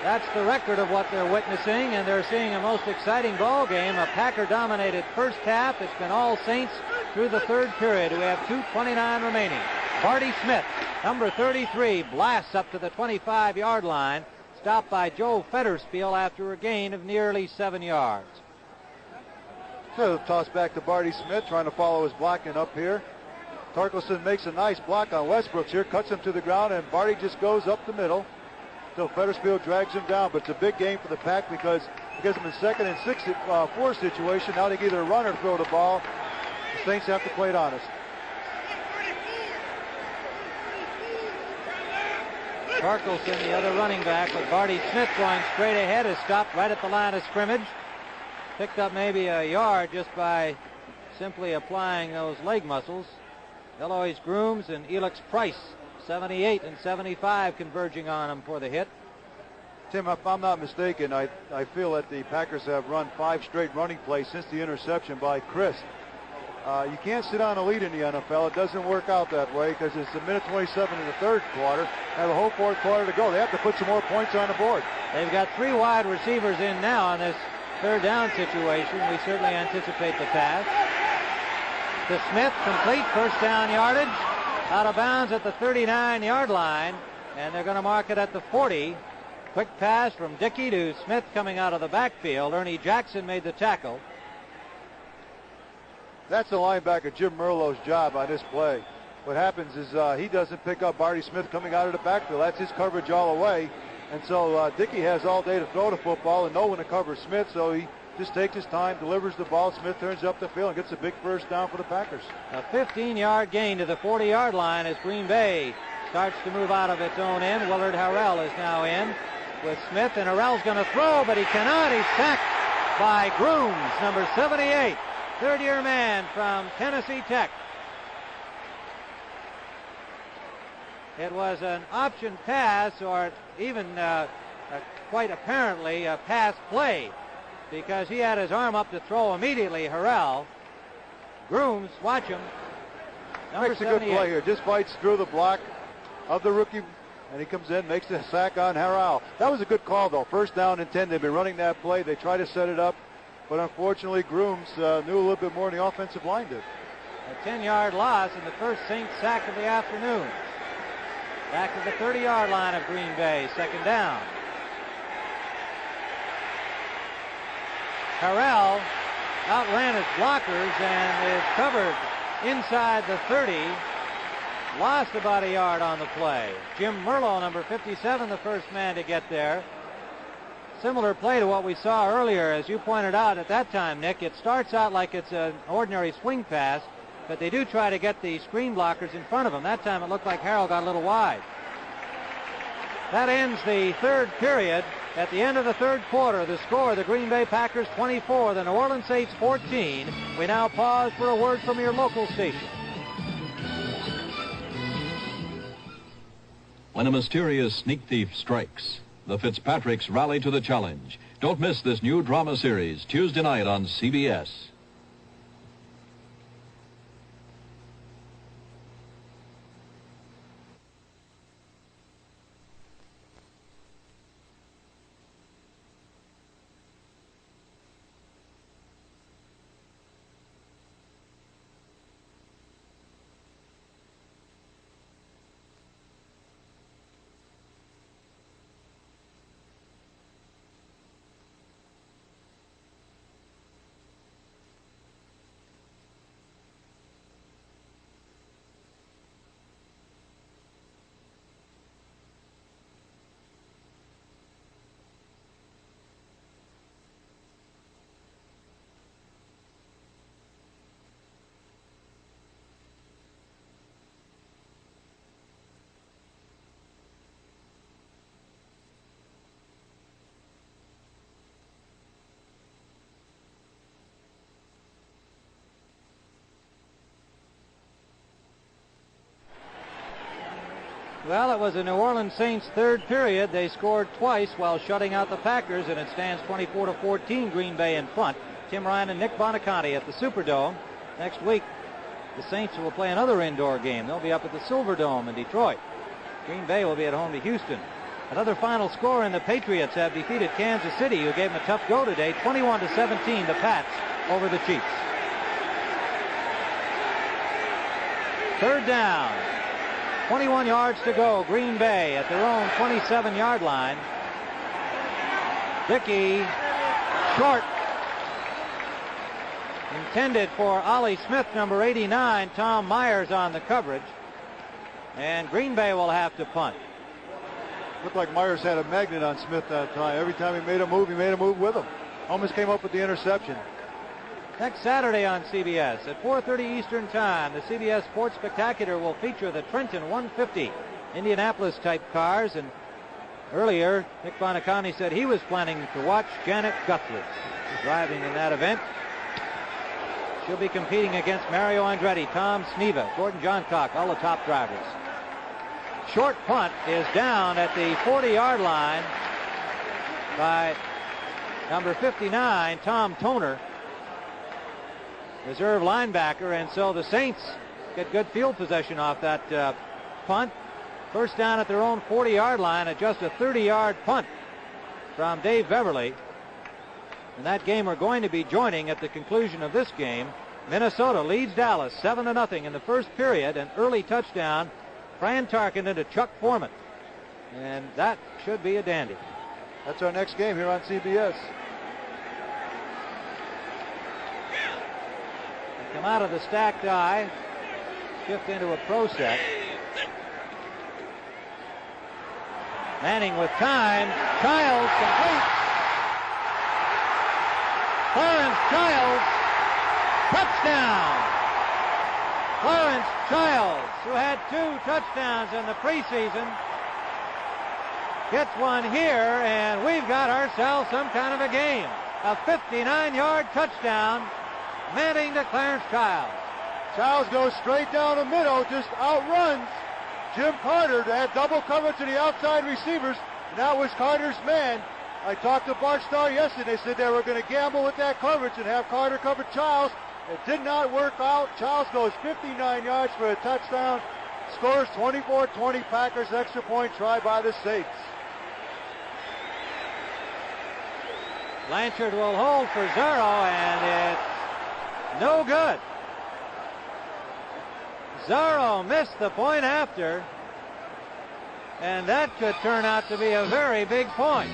That's the record of what they're witnessing, and they're seeing a most exciting ball game. A Packer-dominated first half. It's been all Saints through the third period. We have 2:29 remaining. Barty Smith, number 33, blasts up to the 25-yard line, stopped by Joe Fetterspiel after a gain of nearly 7 yards. So toss back to Barty Smith, trying to follow his blocking up here. Torkelson makes a nice block on Westbrooks here, cuts him to the ground, and Barty just goes up the middle. So Fetterspiel drags him down, but it's a big game for the Pack because it gives them a 2nd and 4 situation. Now they can either run or throw the ball. The Saints have to play it honest. Torkelson, the other running back, with Barty Smith going straight ahead, is stopped right at the line of scrimmage. Picked up maybe a yard just by simply applying those leg muscles. Eloise Grooms and Elix Price, 78 and 75, converging on him for the hit. Tim, if I'm not mistaken, I feel that the Packers have run 5 straight running plays since the interception by Chris. You can't sit on a lead in the NFL. It doesn't work out that way because it's a minute 27 in the third quarter. Have a whole fourth quarter to go. They have to put some more points on the board. They've got 3 wide receivers in now on this third down situation. We certainly anticipate the pass. to Smith, complete, first down yardage. Out of bounds at the 39-yard line, and they're going to mark it at the 40. Quick pass from Dickey to Smith coming out of the backfield. Ernie Jackson made the tackle. That's the linebacker Jim Merlot's job on this play. What happens is he doesn't pick up Artie Smith coming out of the backfield. That's his coverage all the way. And so Dickey has all day to throw the football and no one to cover Smith, so he just takes his time, delivers the ball. Smith turns up the field and gets a big first down for the Packers. A 15-yard gain to the 40-yard line as Green Bay starts to move out of its own end. Willard Harrell is now in with Smith, and Harrell's going to throw, but he cannot. He's sacked by Grooms, number 78, third-year man from Tennessee Tech. It was an option pass, or even quite apparently a pass play, because he had his arm up to throw immediately, Harrell. Grooms, watch him. Makes a good play here. Just bites through the block of the rookie, and he comes in, makes a sack on Harrell. That was a good call, though. First down and 10. They've been running that play. They try to set it up, but unfortunately, Grooms knew a little bit more than the offensive line did. A 10-yard loss and the first Saints sack of the afternoon. Back to the 30-yard line of Green Bay, second down. Harrell outran his blockers and is covered inside the 30. Lost about a yard on the play. Jim Merlo, number 57, the first man to get there. Similar play to what we saw earlier, as you pointed out at that time, Nick. It starts out like it's an ordinary swing pass, but they do try to get the screen blockers in front of them. That time it looked like Harrell got a little wide. That ends the third period. At the end of the third quarter, the score, the Green Bay Packers 24, the New Orleans Saints 14. We now pause for a word from your local station. When a mysterious sneak thief strikes, the Fitzpatricks rally to the challenge. Don't miss this new drama series, Tuesday night on CBS. Well, it was the New Orleans Saints' third period. They scored twice while shutting out the Packers, and it stands 24-14, Green Bay in front. Tim Ryan and Nick Bonaconti at the Superdome. Next week, the Saints will play another indoor game. They'll be up at the Silverdome in Detroit. Green Bay will be at home to Houston. Another final score, and the Patriots have defeated Kansas City, who gave them a tough go today, 21-17, the Pats over the Chiefs. Third down. 21 yards to go. Green Bay at their own 27-yard line. Dickey short. Intended for Ollie Smith, number 89. Tom Myers on the coverage. And Green Bay will have to punt. Looked like Myers had a magnet on Smith that time. Every time he made a move with him. Almost came up with the interception. Next Saturday on CBS at 4:30 Eastern Time, the CBS Sports Spectacular will feature the Trenton 150 Indianapolis-type cars. And earlier, Nick Bonaconti said he was planning to watch Janet Guthrie driving in that event. She'll be competing against Mario Andretti, Tom Sneva, Gordon Johncock, all the top drivers. Short punt is down at the 40-yard line by number 59, Tom Toner, reserve linebacker, and so the Saints get good field possession off that punt. First down at their own 40-yard line at just a 30-yard punt from Dave Beverly. And that game we're going to be joining at the conclusion of this game Minnesota leads Dallas 7-0 in the first period. An early touchdown, Fran Tarkenton to Chuck Foreman. And that should be a dandy. That's our next game here on CBS. They come out of the stacked eye, shift into a pro set. Manning with time. Childs complete. Clarence Childs, touchdown. Clarence Childs, who had 2 touchdowns in the preseason, gets one here, and we've got ourselves some kind of a game. A 59-yard touchdown. Manning to Clarence Childs. Childs goes straight down the middle, just outruns Jim Carter to have double coverage to the outside receivers. And that was Carter's man. I talked to Bart Starr yesterday. They said they were going to gamble with that coverage and have Carter cover Childs. It did not work out. Childs goes 59 yards for a touchdown. Scores 24-20 Packers. Extra point try by the Saints. Blanchard will hold for Zarro, and it's no good. Zarro missed the point after, and that could turn out to be a very big point.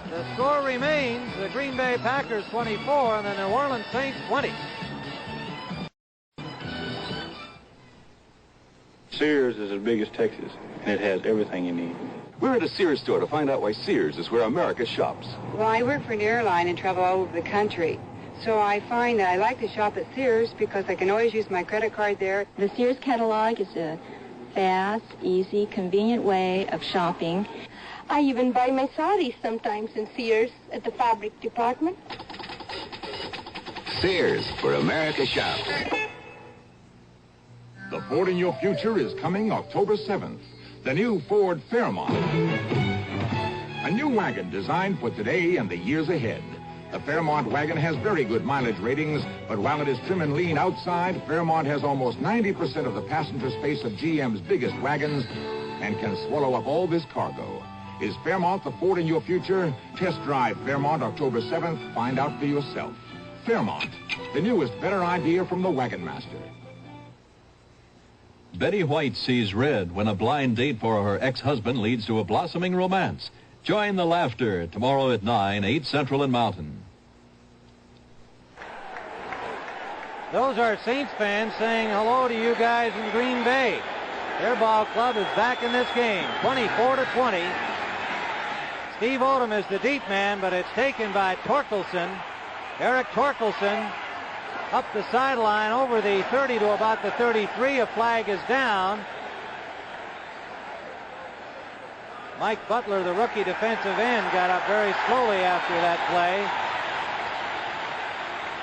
The score remains the Green Bay Packers 24 and the New Orleans Saints 20. Sears is as big as Texas, and it has everything you need. We're at a Sears store to find out why Sears is where America shops. Well, I work for an airline and travel all over the country. So I find that I like to shop at Sears because I can always use my credit card there. The Sears catalog is a fast, easy, convenient way of shopping. I even buy my saris sometimes in Sears at the fabric department. Sears, where America shops. The Ford in Your Future is coming October 7th. The new Ford Fairmont. A new wagon designed for today and the years ahead. The Fairmont wagon has very good mileage ratings, but while it is trim and lean outside, Fairmont has almost 90% of the passenger space of GM's biggest wagons and can swallow up all this cargo. Is Fairmont the Ford in Your Future? Test drive Fairmont October 7th. Find out for yourself. Fairmont, the newest, better idea from the Wagon Master. Betty White sees red when a blind date for her ex-husband leads to a blossoming romance. Join the laughter tomorrow at 9, 8 Central and Mountain. Those are Saints fans saying hello to you guys in Green Bay. Their ball club is back in this game, 24-20. Steve Odom is the deep man, but it's taken by Torkelson. Eric Torkelson up the sideline over the 30 to about the 33. A flag is down. Mike Butler, the rookie defensive end, got up very slowly after that play.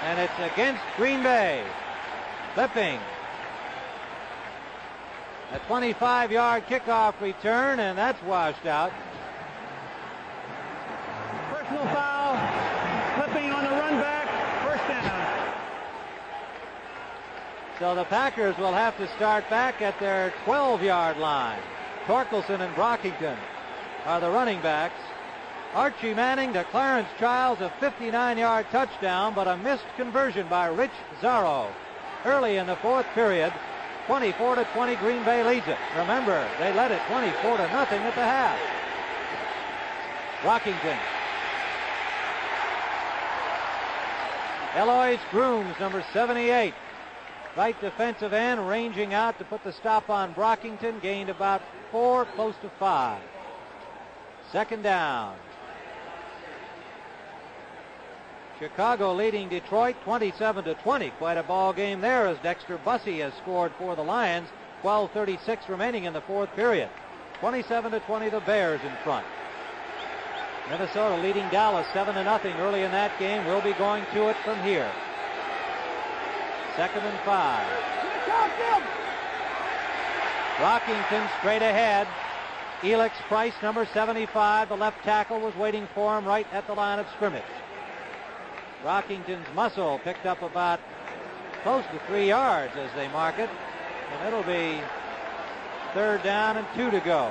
And it's against Green Bay. Flipping. A 25-yard kickoff return, and that's washed out. Personal foul. Flipping on the run back. First down. So the Packers will have to start back at their 12-yard line. Torkelson and Brockington are the running backs. Archie Manning to Clarence Childs, a 59-yard touchdown, but a missed conversion by Rich Zarro. Early in the fourth period, 24-20, Green Bay leads it. Remember, they led it 24-0 at the half. Brockington. Eloise Grooms, number 78. Right defensive end, ranging out to put the stop on Brockington. Gained about 4, close to 5. Second down. Chicago leading Detroit 27-20. Quite a ball game there as Dexter Bussey has scored for the Lions. 12:36 remaining in the fourth period. 27-20, the Bears in front. Minnesota leading Dallas 7-0 early in that game. We'll be going to it from here. 2nd and 5. Brockington straight ahead. Elix Price, number 75, the left tackle, was waiting for him right at the line of scrimmage. Brockington's muscle picked up about close to 3 yards as they mark it, and it'll be 3rd down and 2 to go.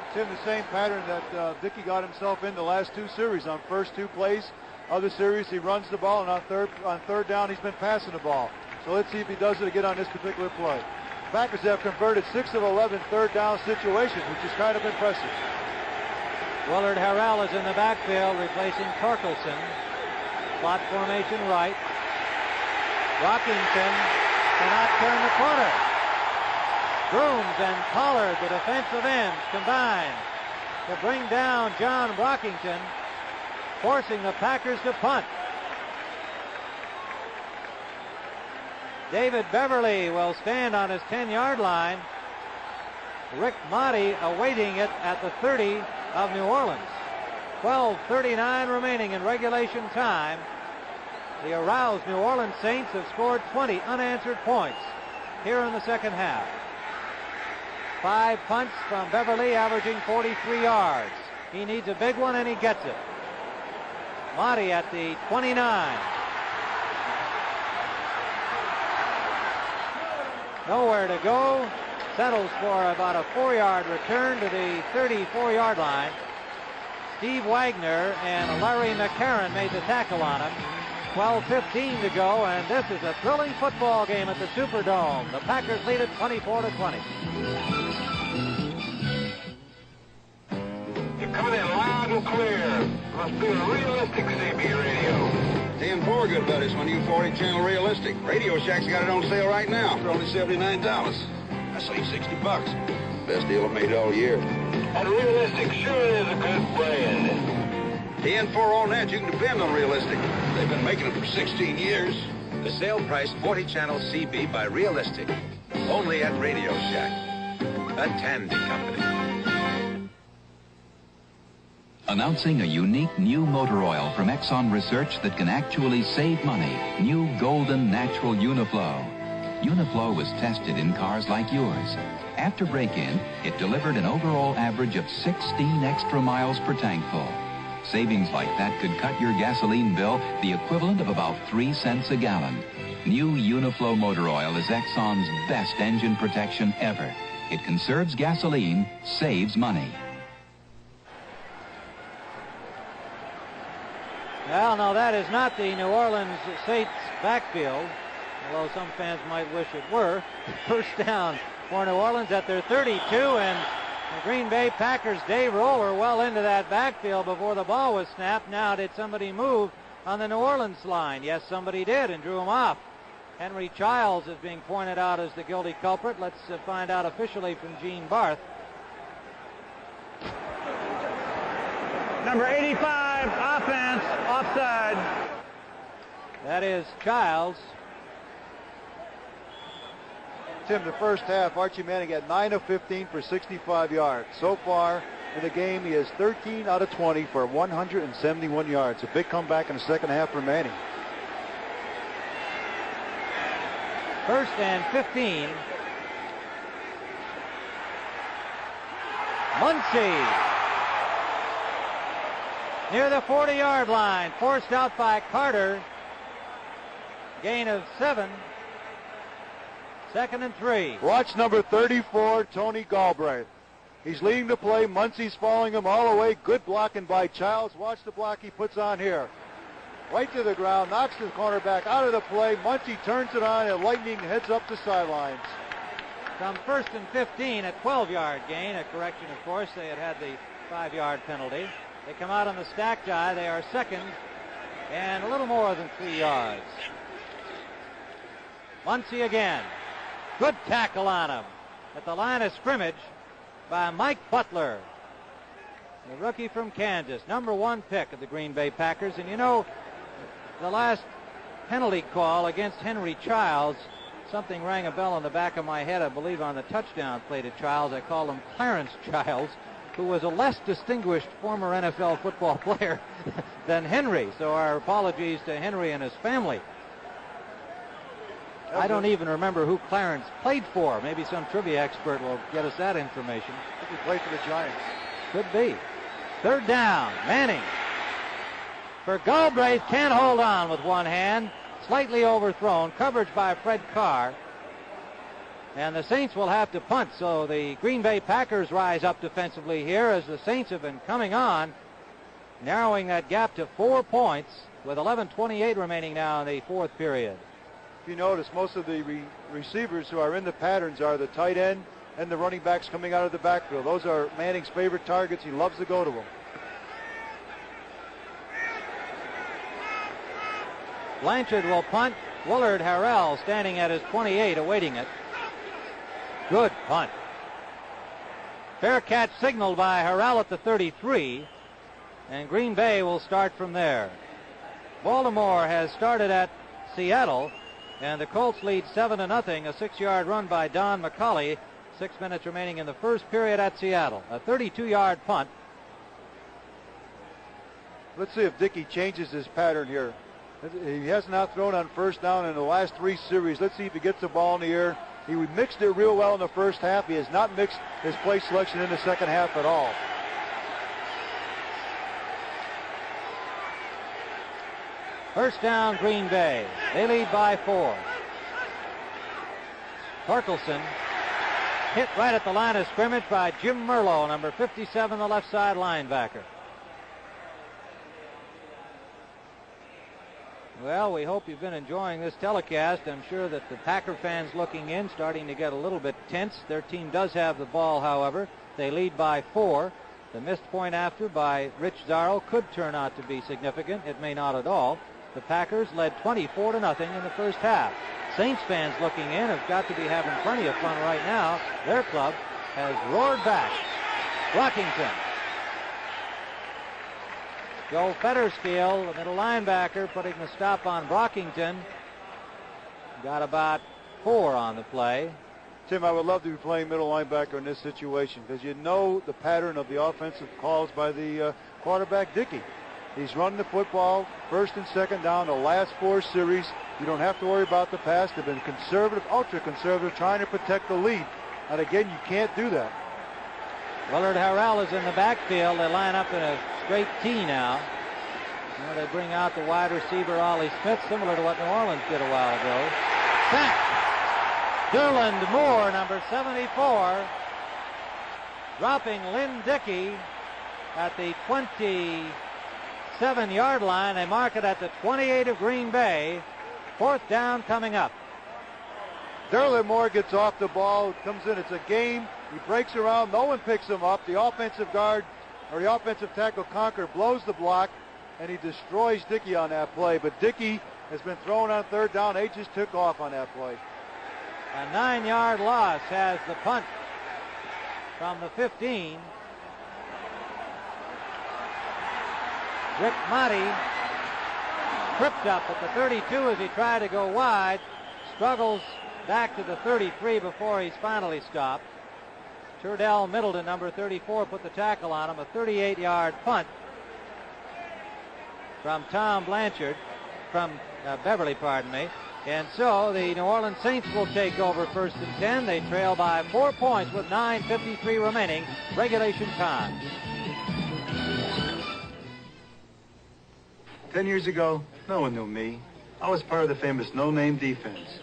It's in the same pattern that Dickey got himself in the last 2 series. On first 2 plays, of the series. He runs the ball, and on third down, he's been passing the ball. So let's see if he does it again on this particular play. Packers have converted 6 of 11 third down situations, which is kind of impressive. Willard Harrell is in the backfield, replacing Torkelson. Slot formation right. Rockington cannot turn the corner. Grooms and Pollard, the defensive ends, combine to bring down John Brockington, forcing the Packers to punt. David Beverly will stand on his 10-yard line. Rick Motti awaiting it at the 30 of New Orleans. 12:39 remaining in regulation time. The aroused New Orleans Saints have scored 20 unanswered points here in the second half. 5 punts from Beverly, averaging 43 yards. He needs a big one, and he gets it. Motti at the 29. Nowhere to go. Settles for about a 4-yard return to the 34-yard line. Steve Wagner and Larry McCarron made the tackle on him. 12:15 to go, and this is a thrilling football game at the Superdome. The Packers lead it 24-20. You're coming in loud and clear. Must be a realistic CB radio. Dan4, good buddies, on U40 channel Realistic. Radio Shack's got it on sale right now for only $79. I save $60. Best deal I've made all year. And Realistic sure is a good brand. Dan4 on that, you can depend on Realistic. They've been making it for 16 years. The sale price 40-channel CB by Realistic. Only at Radio Shack. A Tandy Company. Announcing a unique new motor oil from Exxon Research that can actually save money. New Golden Natural Uniflow. Uniflow was tested in cars like yours. After break-in, it delivered an overall average of 16 extra miles per tank full. Savings like that could cut your gasoline bill the equivalent of about 3 cents a gallon. New Uniflow motor oil is Exxon's best engine protection ever. It conserves gasoline, saves money. Well, no, that is not the New Orleans Saints backfield, although some fans might wish it were. First down for New Orleans at their 32, and the Green Bay Packers' Dave Roller well into that backfield before the ball was snapped. Now, did somebody move on the New Orleans line? Yes, somebody did, and drew him off. Henry Childs is being pointed out as the guilty culprit. Let's find out officially from Gene Barth. Number 85, offense, offside. That is Childs. Tim, the first half, Archie Manning had 9 of 15 for 65 yards. So far in the game, he is 13 out of 20 for 171 yards. A big comeback in the second half for Manning. First and 15. Muncie. Near the 40-yard line, forced out by Carter. Gain of 7. Second and 3. Watch number 34, Tony Galbraith. He's leading the play. Muncie's following him all the way. Good blocking by Childs. Watch the block he puts on here. Right to the ground, knocks the cornerback out of the play. Muncie turns it on, and Lightning heads up the sidelines. From first and 15, a 12-yard gain. A correction, of course. They had the 5-yard penalty. They come out on the stacked eye. They are second and a little more than 3 yards. Muncie again. Good tackle on him at the line of scrimmage by Mike Butler, the rookie from Kansas, number 1 pick of the Green Bay Packers. And you know, the last penalty call against Henry Childs, something rang a bell in the back of my head, I believe, on the touchdown play to Childs. I called him Clarence Childs, who was a less distinguished former NFL football player than Henry. So our apologies to Henry and his family. I don't even remember who Clarence played for. Maybe some trivia expert will get us that information. I think he played for the Giants. Could be. Third down. Manning. For Galbraith, can't hold on with one hand. Slightly overthrown. Coverage by Fred Carr. And the Saints will have to punt. So the Green Bay Packers rise up defensively here as the Saints have been coming on, narrowing that gap to 4 points. with 11:28 remaining now in the fourth period. If you notice, most of the receivers who are in the patterns are the tight end and the running backs coming out of the backfield. Those are Manning's favorite targets. He loves to go to them. Blanchard will punt. Willard Harrell standing at his 28 awaiting it. Good punt. Fair catch signaled by Harrell at the 33, and Green Bay will start from there. Baltimore has started at Seattle, and the Colts lead 7-0. A 6-yard run by Don McCauley. 6 minutes remaining in the first period at Seattle. A 32-yard punt. Let's see if Dickey changes his pattern here. He has not thrown on first down in the last 3 series. Let's see if he gets the ball in the air. He mixed it real well in the first half. He has not mixed his play selection in the second half at all. First down, Green Bay. They lead by 4. Torkelson hit right at the line of scrimmage by Jim Merlo, number 57, the left side linebacker. Well, we hope you've been enjoying this telecast. I'm sure that the Packer fans looking in starting to get a little bit tense. Their team does have the ball, however. They lead by 4. The missed point after by Rich Zarro could turn out to be significant. It may not at all. The Packers led 24-0 in the first half. Saints fans looking in have got to be having plenty of fun right now. Their club has roared back. Brockington. Joe Fetterskill, the middle linebacker, putting the stop on Brockington. Got about 4 on the play. Tim, I would love to be playing middle linebacker in this situation because you know the pattern of the offensive calls by the quarterback, Dickey. He's running the football first and second down the last 4 series. You don't have to worry about the pass. They've been conservative, ultra-conservative, trying to protect the lead. And again, you can't do that. Willard Harrell is in the backfield. They line up in a straight T now. They bring out the wide receiver, Ollie Smith, similar to what New Orleans did a while ago. Sack. Durland Moore, number 74, dropping Lynn Dickey at the 27-yard line. They mark it at the 28 of Green Bay. 4th down coming up. Durland Moore gets off the ball, comes in. It's a game. He breaks around. No one picks him up. The offensive guard, or the offensive tackle, Conker, blows the block, and he destroys Dickey on that play. But Dickey has been thrown on 3rd down. They just took off on that play. A 9-yard loss has the punt from the 15. Rick Motti tripped up at the 32 as he tried to go wide. Struggles back to the 33 before he's finally stopped. Turdell Middleton, number 34, put the tackle on him. A 38-yard punt from Tom Blanchard, from Beverly, pardon me. And so the New Orleans Saints will take over 1st and 10. They trail by 4 points with 9:53 remaining regulation time. 10 years ago, no one knew me. I was part of the famous no-name defense.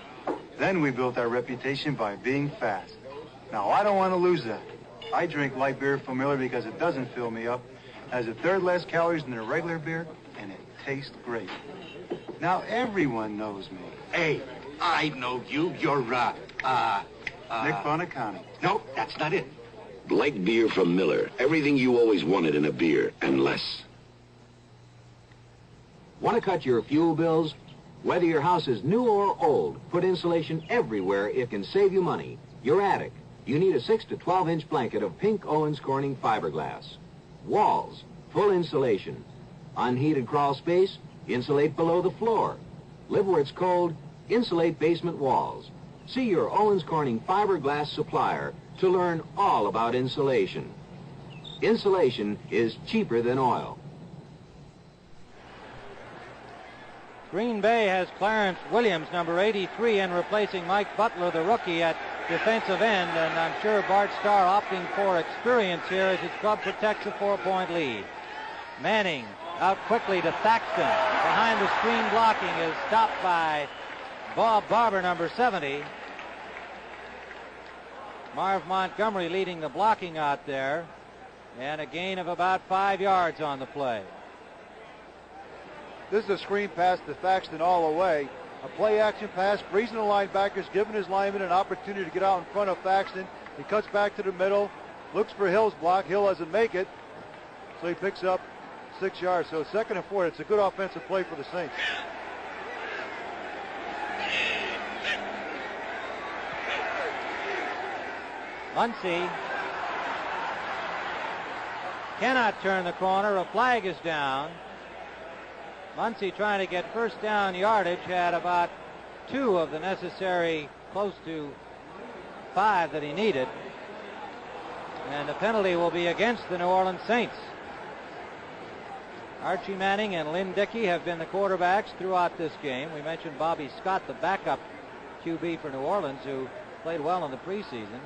Then we built our reputation by being fast. Now, I don't want to lose that. I drink light beer from Miller because it doesn't fill me up, has 1/3 less calories than a regular beer, and it tastes great. Now, everyone knows me. Hey, I know you. You're, Nick Bonacani. No, that's not it. Light beer from Miller. Everything you always wanted in a beer, and less. Want to cut your fuel bills? Whether your house is new or old, put insulation everywhere. It can save you money. Your attic. You need a 6 to 12-inch blanket of pink Owens Corning fiberglass. Walls, full insulation. Unheated crawl space, insulate below the floor. Live where it's cold, insulate basement walls. See your Owens Corning fiberglass supplier to learn all about insulation. Insulation is cheaper than oil. Green Bay has Clarence Williams, number 83, in replacing Mike Butler, the rookie, at defensive end, and I'm sure Bart Starr opting for experience here as his club protects a 4-point lead. Manning out quickly to Thaxton. Behind the screen blocking is stopped by Bob Barber, number 70. Marv Montgomery leading the blocking out there, and a gain of about 5 yards on the play. This is a screen pass to Thaxton all the way. A play action pass, freezing the linebackers, giving his lineman an opportunity to get out in front of Thaxton. He cuts back to the middle, looks for Hill's block. Hill doesn't make it, so he picks up 6 yards. So 2nd and 4. It's a good offensive play for the Saints. Muncie cannot turn the corner. A flag is down. Muncie trying to get first down yardage, had about 2 of the necessary close to 5 that he needed. And the penalty will be against the New Orleans Saints. Archie Manning and Lynn Dickey have been the quarterbacks throughout this game. We mentioned Bobby Scott, the backup QB for New Orleans, who played well in the preseason,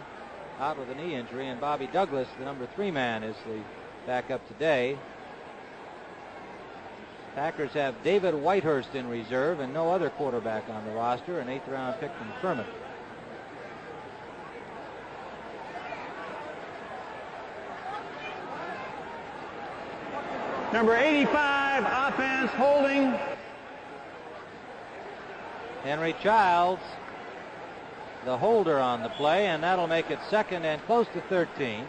out with a knee injury, and Bobby Douglas, the number 3 man, is the backup today. Packers have David Whitehurst in reserve and no other quarterback on the roster, an 8th round pick from Furman. Number 85, offense, holding. Henry Childs, the holder on the play, and that'll make it 2nd and close to 13.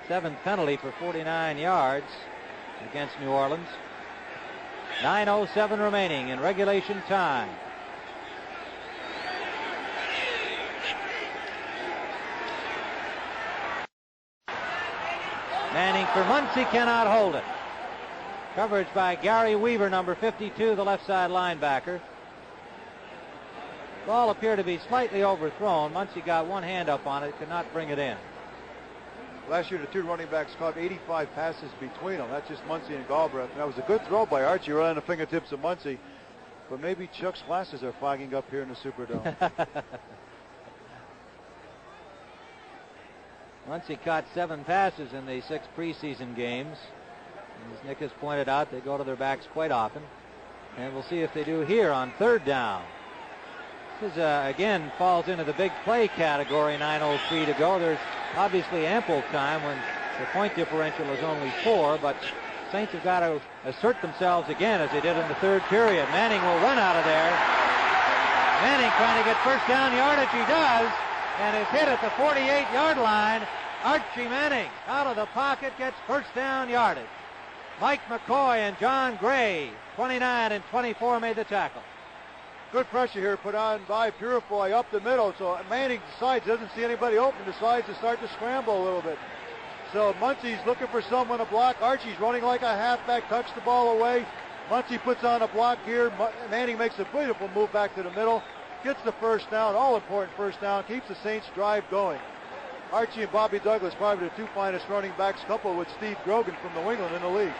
7th penalty for 49 yards against New Orleans. 9:07 remaining in regulation time. Manning for Muncie cannot hold it. Coverage by Gary Weaver, number 52, the left side linebacker. Ball appeared to be slightly overthrown. Muncie got one hand up on it, could not bring it in. Last year, the 2 running backs caught 85 passes between them. That's just Muncie and Galbraith. And that was a good throw by Archie right on the fingertips of Muncie. But maybe Chuck's glasses are fogging up here in the Superdome. Muncie caught 7 passes in the 6 preseason games. And as Nick has pointed out, they go to their backs quite often. And we'll see if they do here on 3rd down. This is, again, falls into the big play category, 9:03 to go. There's obviously ample time when the point differential is only 4, but Saints have got to assert themselves again as they did in the 3rd period. Manning will run out of there. Manning trying to get first down yardage. He does, and is hit at the 48-yard line. Archie Manning out of the pocket gets first down yardage. Mike McCoy and John Gray, 29 and 24, made the tackle. Good pressure here put on by Purifoy up the middle. So Manning decides, doesn't see anybody open, decides to start to scramble a little bit. So Muncie's looking for someone to block. Archie's running like a halfback, tucks the ball away. Muncie puts on a block here. Manning makes a beautiful move back to the middle, gets the first down, all important first down, keeps the Saints drive going. Archie and Bobby Douglas, probably the 2 finest running backs, coupled with Steve Grogan from New England in the league.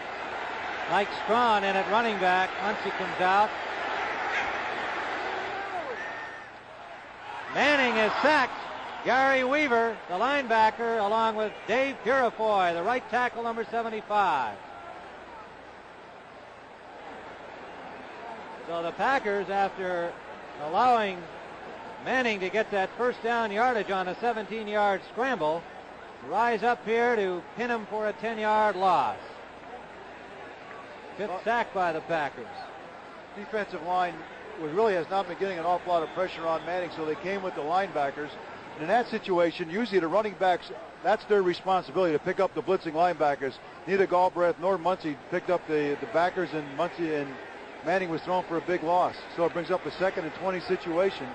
Mike Strawn in at running back. Muncie comes out. Manning is sacked. Gary Weaver, the linebacker, along with Dave Purifoy, the right tackle, number 75. So the Packers, after allowing Manning to get that first down yardage on a 17-yard scramble, rise up here to pin him for a 10-yard loss. 5th sack by the Packers. Defensive line really has not been getting an awful lot of pressure on Manning, so they came with the linebackers. And in that situation, usually the running backs, that's their responsibility to pick up the blitzing linebackers. Neither Galbraith nor Muncie picked up the backers, and Muncie and Manning was thrown for a big loss. So it brings up a 2nd and 20 situation.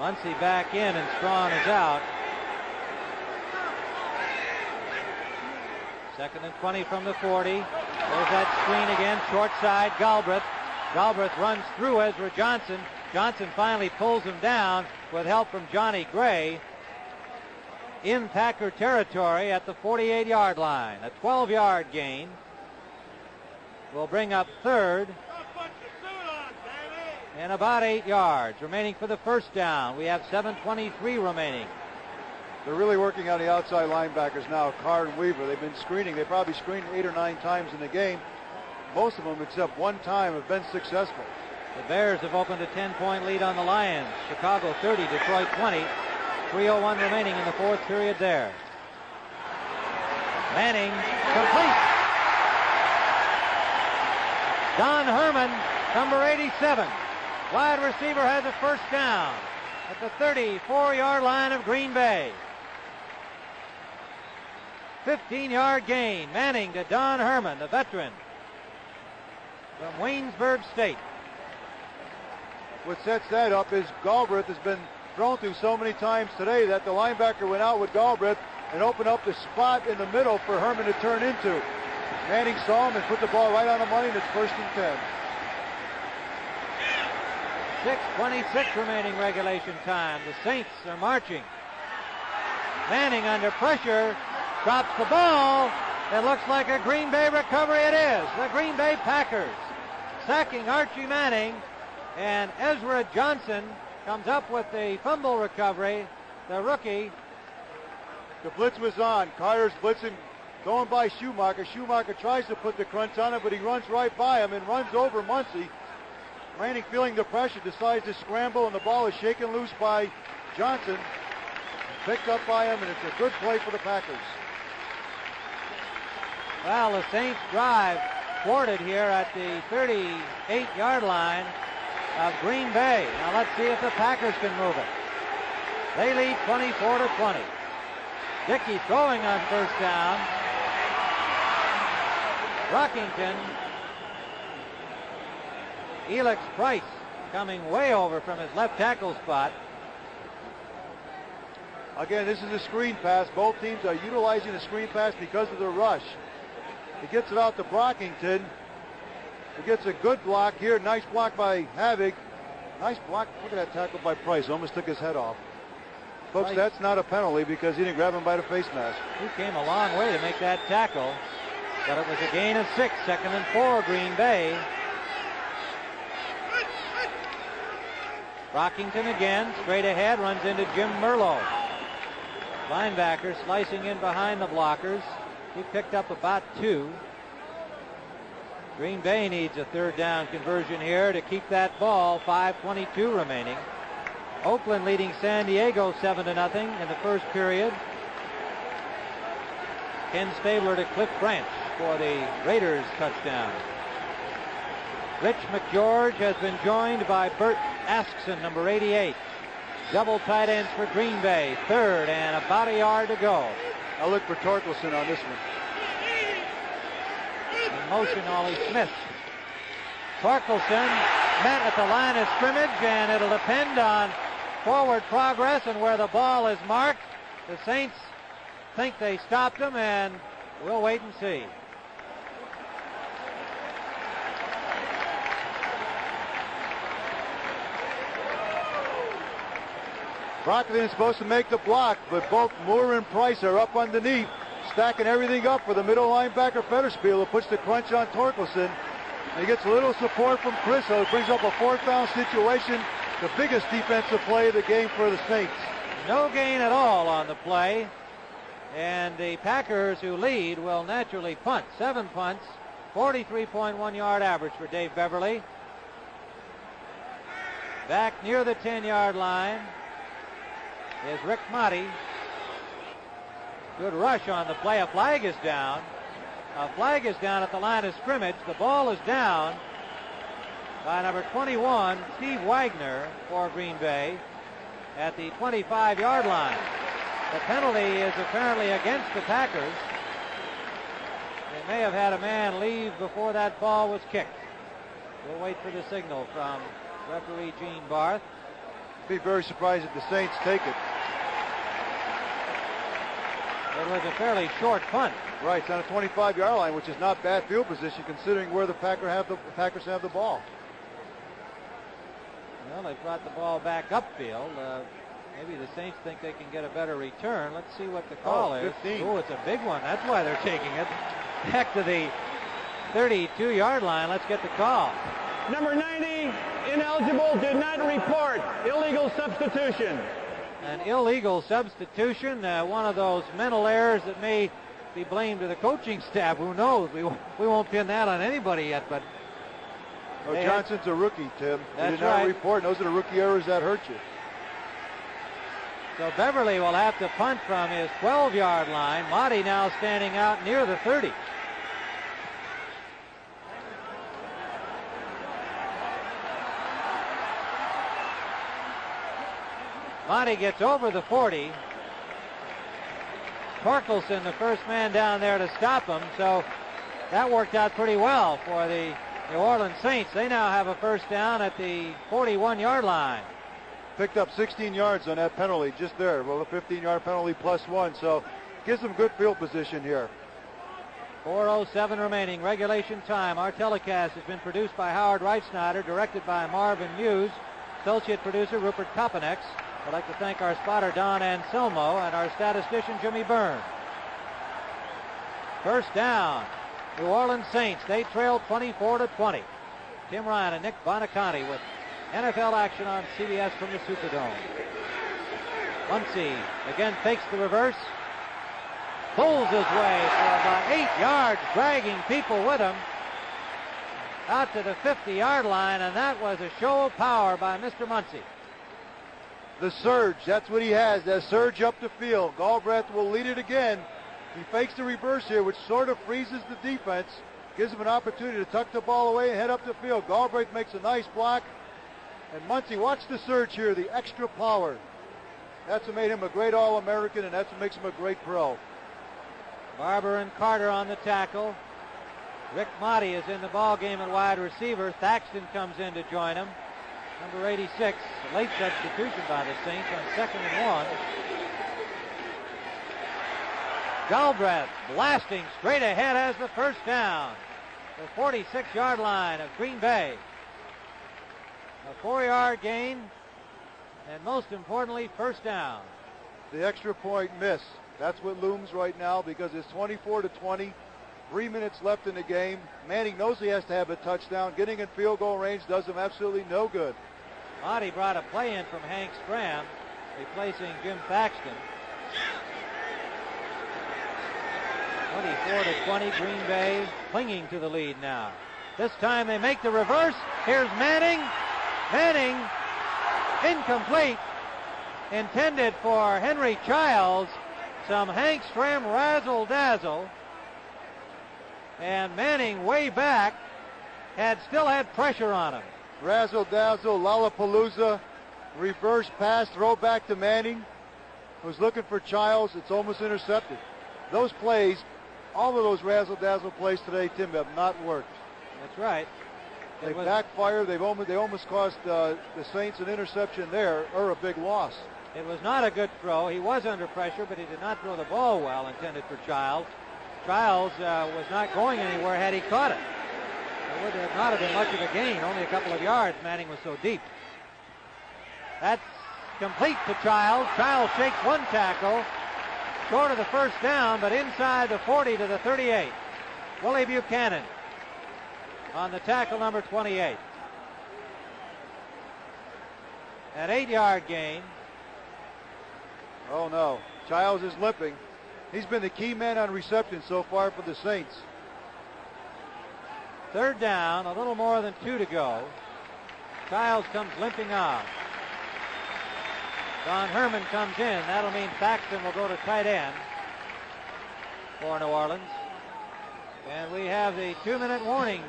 Muncie back in and Strawn is out. 2nd and 20 from the 40. There's that screen again, short side, Galbraith. Galbraith runs through Ezra Johnson. Johnson finally pulls him down with help from Johnny Gray in Packer territory at the 48-yard line. A 12-yard gain will bring up 3rd and about 8 yards remaining for the first down. We have 7:23 remaining. They're really working on the outside linebackers now, Carr and Weaver. They've been screening. They probably screened 8 or 9 times in the game. Most of them, except one time, have been successful. The Bears have opened a 10-point lead on the Lions. Chicago 30, Detroit 20. 3:01 remaining in the 4th period there. Manning complete. Don Herman, number 87. Wide receiver has a first down at the 34-yard line of Green Bay. 15-yard gain. Manning to Don Herman, the veteran from Waynesburg State. What sets that up is Galbraith has been thrown through so many times today that the linebacker went out with Galbraith and opened up the spot in the middle for Herman to turn into. Manning saw him and put the ball right on the money, and it's 1st and 10. 6:26 remaining regulation time. The Saints are marching. Manning under pressure, drops the ball. It looks like a Green Bay recovery. It is. The Green Bay Packers sacking Archie Manning, and Ezra Johnson comes up with the fumble recovery. The rookie. The blitz was on. Carter's blitzing, going by Schumacher. Schumacher tries to put the crunch on him, but he runs right by him and runs over Muncie. Manning, feeling the pressure, decides to scramble, and the ball is shaken loose by Johnson. Picked up by him, and it's a good play for the Packers. Well, the Saints drive thwarted here at the 38-yard line of Green Bay. Now let's see if the Packers can move it. They lead 24-20. Dickey throwing on first down. Rockington. Elix Price coming way over from his left tackle spot. Again, this is a screen pass. Both teams are utilizing the screen pass because of the rush. He gets it out to Brockington. He gets a good block here. Nice block by Havoc. Nice block. Look at that tackle by Price. Almost took his head off. Folks, Price, that's not a penalty because he didn't grab him by the face mask. He came a long way to make that tackle, but it was a gain of 6. 2nd and 4, Green Bay. Brockington again, straight ahead, runs into Jim Merlo. Linebacker slicing in behind the blockers. He picked up about 2. Green Bay needs a 3rd down conversion here to keep that ball. 5:22 remaining. Oakland leading San Diego 7-0 in the first period. Ken Stabler to Cliff Branch for the Raiders touchdown. Rich McGeorge has been joined by Bert Askson, number 88. Double tight ends for Green Bay. 3rd and about a yard to go. I'll look for Torkelson on this one. In motion, Ollie Smith. Torkelson met at the line of scrimmage, and it'll depend on forward progress and where the ball is marked. The Saints think they stopped him, and we'll wait and see. Brockington is supposed to make the block, but both Moore and Price are up underneath, stacking everything up for the middle linebacker Fetterspiel, who puts the crunch on Torkelson. And he gets a little support from Chris, so it brings up a 4th down situation. The biggest defensive play of the game for the Saints. No gain at all on the play. And the Packers, who lead, will naturally punt. 7 punts, 43.1 yard average for Dave Beverly. Back near the 10-yard line is Rick Motti. Good rush on the play. A flag is down. A flag is down at the line of scrimmage. The ball is down by number 21, Steve Wagner, for Green Bay at the 25-yard line. The penalty is apparently against the Packers. They may have had a man leave before that ball was kicked. We'll wait for the signal from referee Gene Barth. Be very surprised if the Saints take it. It was a fairly short punt. Right, it's on a 25-yard line, which is not bad field position considering where the Packers have the ball. Well, they brought the ball back upfield. Maybe the Saints think they can get a better return. Let's see what the call is. 15. Oh, it's a big one. That's why they're taking it. Back to the 32-yard line. Let's get the call. Number 90, ineligible, did not report. Illegal substitution. An illegal substitution. One of those mental errors that may be blamed to the coaching staff. Who knows? We won't pin that on anybody yet, but... Oh, Johnson's a rookie, Tim. That's he did not right. report. Those are the rookie errors that hurt you. So Beverly will have to punt from his 12-yard line. Motti now standing out near the 30. Monty gets over the 40. Torkelson, the first man down there to stop him, so that worked out pretty well for the New Orleans Saints. They now have a first down at the 41-yard line. Picked up 16 yards on that penalty just there. Well, a 15-yard penalty plus one, so gives them good field position here. 4:07 remaining, regulation time. Our telecast has been produced by Howard Reitsnyder, directed by Marvin Muse, associate producer Rupert Kopanex. I'd like to thank our spotter Don Anselmo and our statistician Jimmy Byrne. First down, New Orleans Saints. They trail 24-20. Tim Ryan and Nick Bonaconti with NFL action on CBS from the Superdome. Muncie again fakes the reverse. Pulls his way for about 8 yards, dragging people with him out to the 50-yard line, and that was a show of power by Mr. Muncie. The surge, that's what he has, that surge up the field. Galbraith will lead it again. He fakes the reverse here, which sort of freezes the defense, gives him an opportunity to tuck the ball away and head up the field. Galbraith makes a nice block. And Muncie, watch the surge here, the extra power. That's what made him a great All-American, and that's what makes him a great pro. Barber and Carter on the tackle. Rick Motti is in the ball game at wide receiver. Thaxton comes in to join him. Number 86, a late substitution by the Saints on 2nd and 1. Galbraith blasting straight ahead as the first down. The 46-yard line of Green Bay. A 4-yard gain, and most importantly, first down. The extra point miss. That's what looms right now because it's 24-20. 3 minutes left in the game. Manning knows he has to have a touchdown. Getting in field goal range does him absolutely no good. Monty brought a play in from Hank Stram, replacing Jim Thaxton. 24-20, Green Bay clinging to the lead now. This time they make the reverse. Here's Manning. Manning, incomplete. Intended for Henry Childs. Some Hank Stram razzle-dazzle. And Manning way back still had pressure on him. Razzle-dazzle, Lollapalooza, reverse pass, throw back to Manning, who's looking for Childs. It's almost intercepted. Those plays, all of those razzle-dazzle plays today, Tim, have not worked. That's right. They backfired. They almost cost the Saints an interception there, or a big loss. It was not a good throw. He was under pressure, but he did not throw the ball well intended for Childs. Childs was not going anywhere had he caught it. It would not have been much of a gain, only a couple of yards. Manning was so deep. That's complete to Childs. Childs shakes one tackle, short of the first down, but inside the 40 to the 38. Willie Buchanan on the tackle, number 28. An 8-yard gain. Oh, no. Childs is limping. He's been the key man on reception so far for the Saints. Third down, a little more than 2 to go. Childs comes limping off. Don Herman comes in. That'll mean Thaxton will go to tight end for New Orleans. And we have the 2-minute warning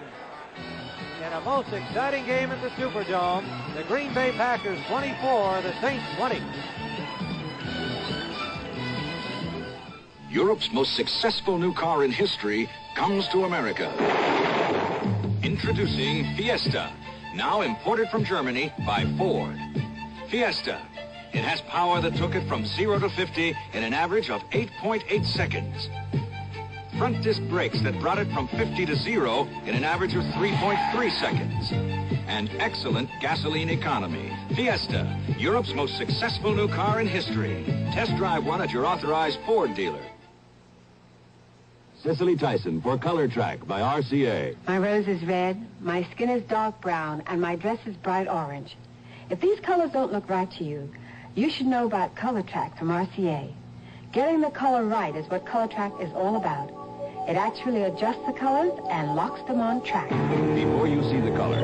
in a most exciting game at the Superdome. The Green Bay Packers 24, the Saints 20. Europe's most successful new car in history comes to America. Introducing Fiesta, now imported from Germany by Ford. Fiesta. It has power that took it from 0 to 50 in an average of 8.8 seconds. Front disc brakes that brought it from 50 to 0 in an average of 3.3 seconds. And excellent gasoline economy. Fiesta, Europe's most successful new car in history. Test drive one at your authorized Ford dealer. Cicely Tyson for Color Track by RCA. My rose is red, my skin is dark brown, and my dress is bright orange. If these colors don't look right to you, you should know about Color Track from RCA. Getting the color right is what Color Track is all about. It actually adjusts the colors and locks them on track. Before you see the color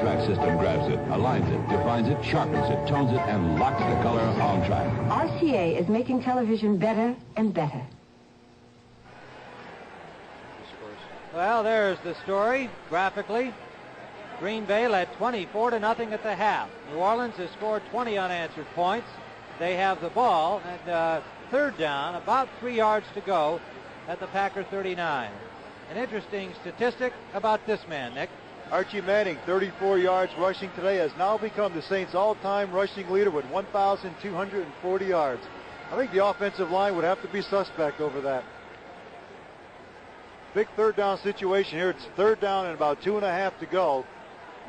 track system grabs it, aligns it, defines it, sharpens it, tones it, and locks the color on track. RCA is making television better and better. Well, there's the story, graphically. Green Bay led 24-0 at the half. New Orleans has scored 20 unanswered points. they have the ball, and third down, about 3 yards to go at the Packer 39. An interesting statistic about this man, Nick. Archie Manning, 34 yards rushing today, has now become the Saints' all-time rushing leader with 1,240 yards. I think the offensive line would have to be suspect over that. Big third down situation here. It's third down and about 2.5 to go.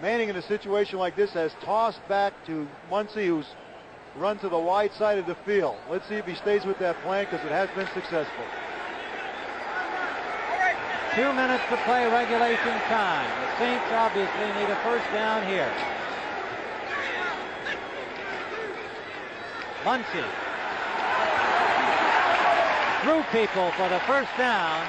Manning in a situation like this has tossed back to Muncie, who's run to the wide side of the field. Let's see if he stays with that plan, because it has been successful. 2 minutes to play regulation time. The Saints obviously need a first down here. Muncie threw people for the first down.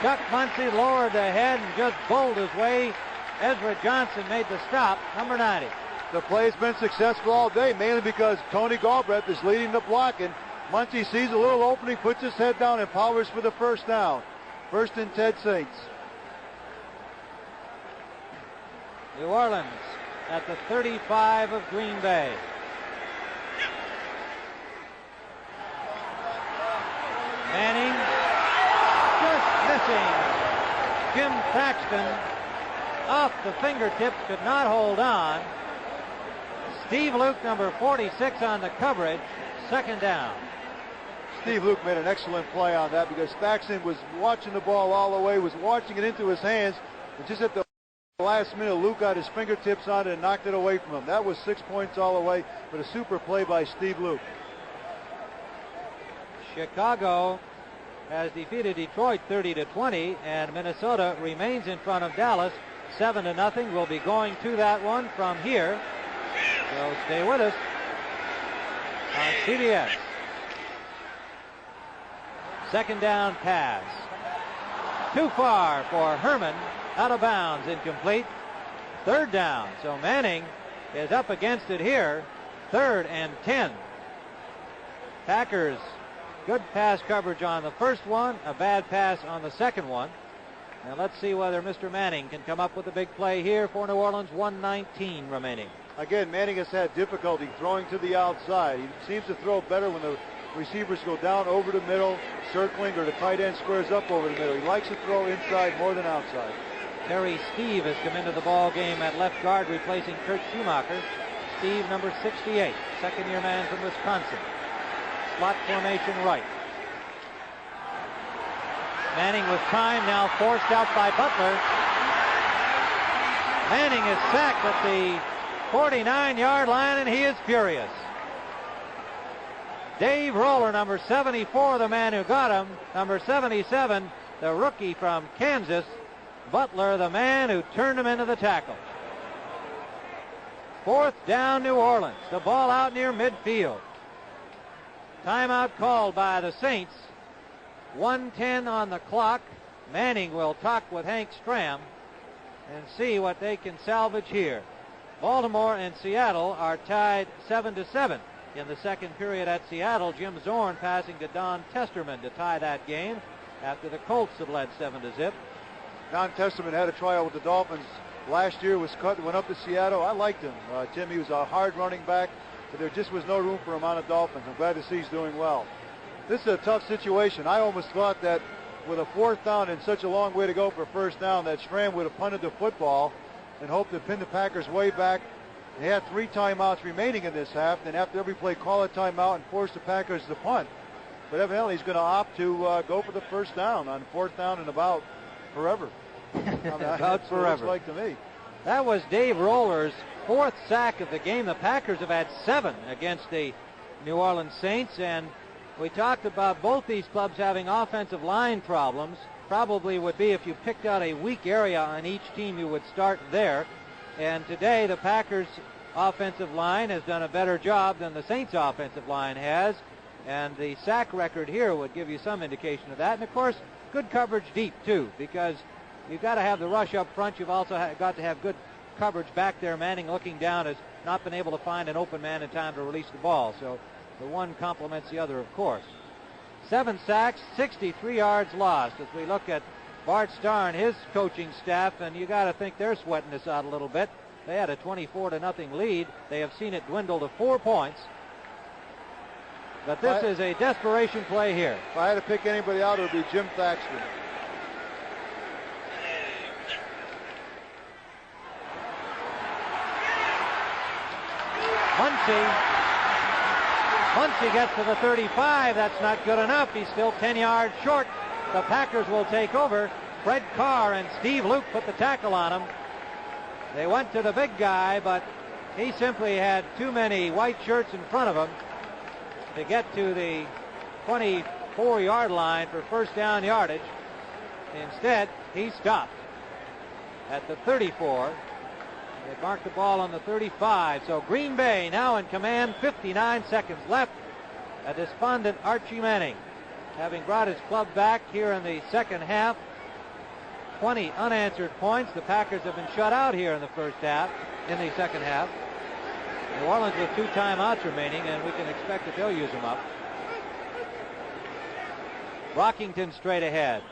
Chuck Muncie lowered the head and just bowled his way. Ezra Johnson made the stop, number 90. The play's been successful all day, mainly because Tony Galbraith is leading the block, and Muncie sees a little opening, puts his head down, and powers for the first down. First and 10 Saints. New Orleans at the 35 of Green Bay. Manning just missing. Jim Thaxton off the fingertips, could not hold on. Steve Luke, number 46, on the coverage. Second down. Steve Luke made an excellent play on that, because Thaxton was watching the ball all the way, was watching it into his hands, and just at the last minute, Luke got his fingertips on it and knocked it away from him. That was 6 points all the way, but a super play by Steve Luke. Chicago has defeated Detroit 30-20, and Minnesota remains in front of Dallas 7-0. We'll be going to that one from here, so stay with us on CBS. Second down pass. Too far for Herman. Out of bounds, incomplete. Third down. So Manning is up against it here. 3rd and 10. Packers, good pass coverage on the first one, a bad pass on the second one. Now let's see whether Mr. Manning can come up with a big play here for New Orleans. 1:19 remaining. Again, Manning has had difficulty throwing to the outside. He seems to throw better when the receivers go down over the middle, circling, or the tight end squares up over the middle. He likes to throw inside more than outside. Terry Steve has come into the ball game at left guard, replacing Kurt Schumacher. Steve, number 68, second-year man from Wisconsin. Slot formation right. Manning with time, now forced out by Butler. Manning is sacked at the 49-yard line, and he is furious. Dave Roller, number 74, the man who got him. Number 77, the rookie from Kansas. Butler, the man who turned him into the tackle. 4th down, New Orleans. The ball out near midfield. Timeout called by the Saints. 1:10 on the clock. Manning will talk with Hank Stram and see what they can salvage here. Baltimore and Seattle are tied 7-7. In the second period at Seattle, Jim Zorn passing to Don Testerman to tie that game after the Colts had led 7-0. Don Testerman had a tryout with the Dolphins last year, was cut, went up to Seattle. I liked him. Tim, he was a hard running back, but there just was no room for him on the Dolphins. I'm glad to see he's doing well. This is a tough situation. I almost thought that with a 4th down and such a long way to go for first down, that Stram would have punted the football and hoped to pin the Packers way back. They had 3 timeouts remaining in this half, and after every play, call a timeout and force the Packers to punt. But evidently, he's going to opt to go for the first down on 4th down and about forever. About forever. Looks like to me. That was Dave Roller's 4th sack of the game. The Packers have had 7 against the New Orleans Saints, and we talked about both these clubs having offensive line problems. Probably would be if you picked out a weak area on each team, you would start there. And today, the Packers' offensive line has done a better job than the Saints' offensive line has. And the sack record here would give you some indication of that. And, of course, good coverage deep, too, because you've got to have the rush up front. You've also got to have good coverage back there. Manning looking down has not been able to find an open man in time to release the ball. So the one complements the other, of course. 7 sacks, 63 yards lost as we look at Bart Starr and his coaching staff, and you got to think they're sweating this out a little bit. They had a 24-0 lead. They have seen it dwindle to 4 points. But this is a desperation play here. If I had to pick anybody out, it would be Jim Thaxton. Muncie gets to the 35. That's not good enough. He's still 10 yards short. The Packers will take over. Fred Carr and Steve Luke put the tackle on him. They went to the big guy, but he simply had too many white shirts in front of him to get to the 24-yard line for first down yardage. Instead, he stopped at the 34. They marked the ball on the 35. So Green Bay now in command, 59 seconds left. A despondent Archie Manning, having brought his club back here in the second half. 20 unanswered points. The Packers have been shut out here in the second half. New Orleans with 2 timeouts remaining, and we can expect that they'll use them up. Rockington straight ahead.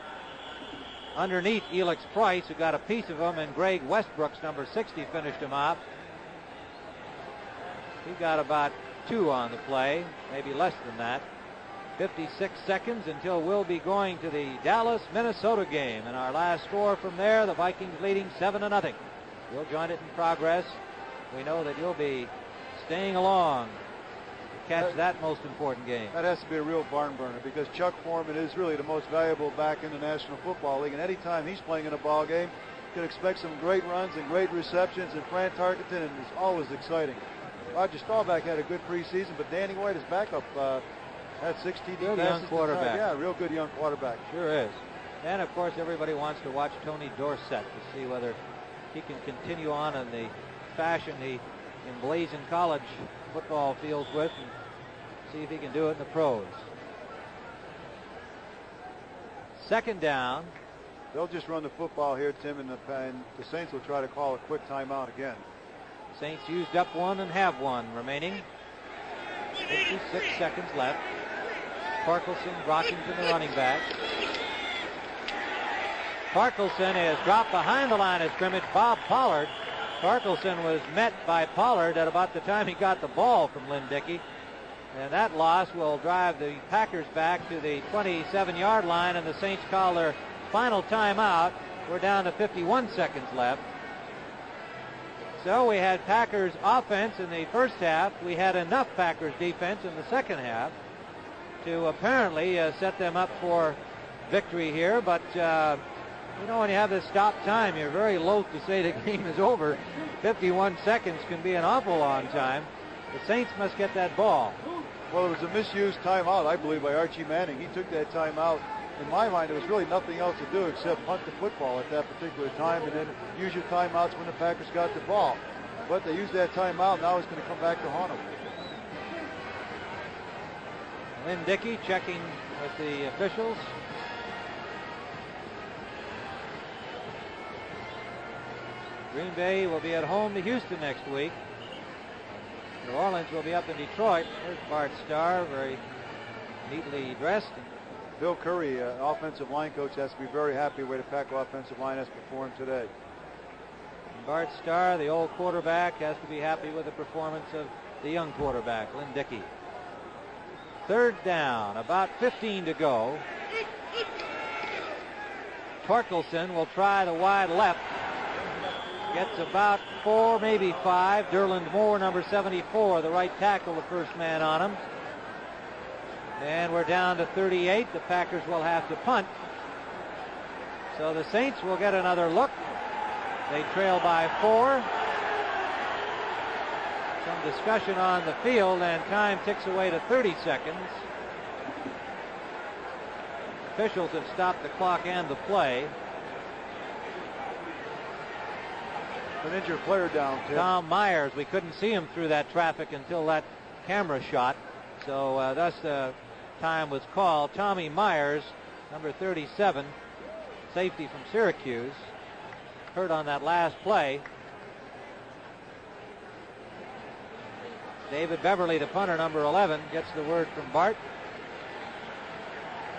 Underneath Elix Price, who got a piece of him, and Greg Westbrook's number 60 finished him off. He got about 2 on the play, maybe less than that. 56 seconds until we'll be going to the Dallas-Minnesota game. And our last score from there, the Vikings leading 7-0. We'll join it in progress. We know that you'll be staying along to catch that most important game. That has to be a real barn burner, because Chuck Foreman is really the most valuable back in the National Football League. And anytime he's playing in a ball game, you can expect some great runs and great receptions. And Fran Tarkenton is always exciting. Roger Staubach had a good preseason, but Danny White is backup. Had 16 good young quarterback. Yeah, real good young quarterback. Sure is. And, of course, everybody wants to watch Tony Dorsett to see whether he can continue on in the fashion he emblazoned college football fields with, and see if he can do it in the pros. Second down. They'll just run the football here, Tim, and the Saints will try to call a quick timeout again. Saints used up 1 and have 1 remaining. 56 seconds left. Parkelson, Rockington, the running back. Parkelson is dropped behind the line of scrimmage. Bob Pollard. Parkelson was met by Pollard at about the time he got the ball from Lynn Dickey. And that loss will drive the Packers back to the 27-yard line, and the Saints call their final timeout. We're down to 51 seconds left. So we had Packers offense in the first half. We had enough Packers defense in the second half to apparently set them up for victory here. But, you know, when you have this stop time, you're very loath to say the game is over. 51 seconds can be an awful long time. The Saints must get that ball. Well, it was a misused timeout, I believe, by Archie Manning. He took that timeout. In my mind, there was really nothing else to do except punt the football at that particular time and then use your timeouts when the Packers got the ball. But they used that timeout. Now it's going to come back to haunt them. Lynn Dickey checking with the officials. Green Bay will be at home to Houston next week. New Orleans will be up in Detroit. There's Bart Starr, very neatly dressed. Bill Curry, offensive line coach, has to be very happy with the Packer offensive line has performed today. And Bart Starr, the old quarterback, has to be happy with the performance of the young quarterback, Lynn Dickey. Third down, about 15 to go. Torkelson will try the wide left. Gets about 4, maybe 5. Derland Moore, number 74, the right tackle, the first man on him. And we're down to 38. The Packers will have to punt. So the Saints will get another look. They trail by 4. Some discussion on the field, and time ticks away to 30 seconds. Officials have stopped the clock and the play. An injured player down, Tim. Tom Myers, we couldn't see him through that traffic until that camera shot. So thus the time was called. Tommy Myers, number 37, safety from Syracuse, hurt on that last play. David Beverly, the punter, number 11, gets the word from Bart.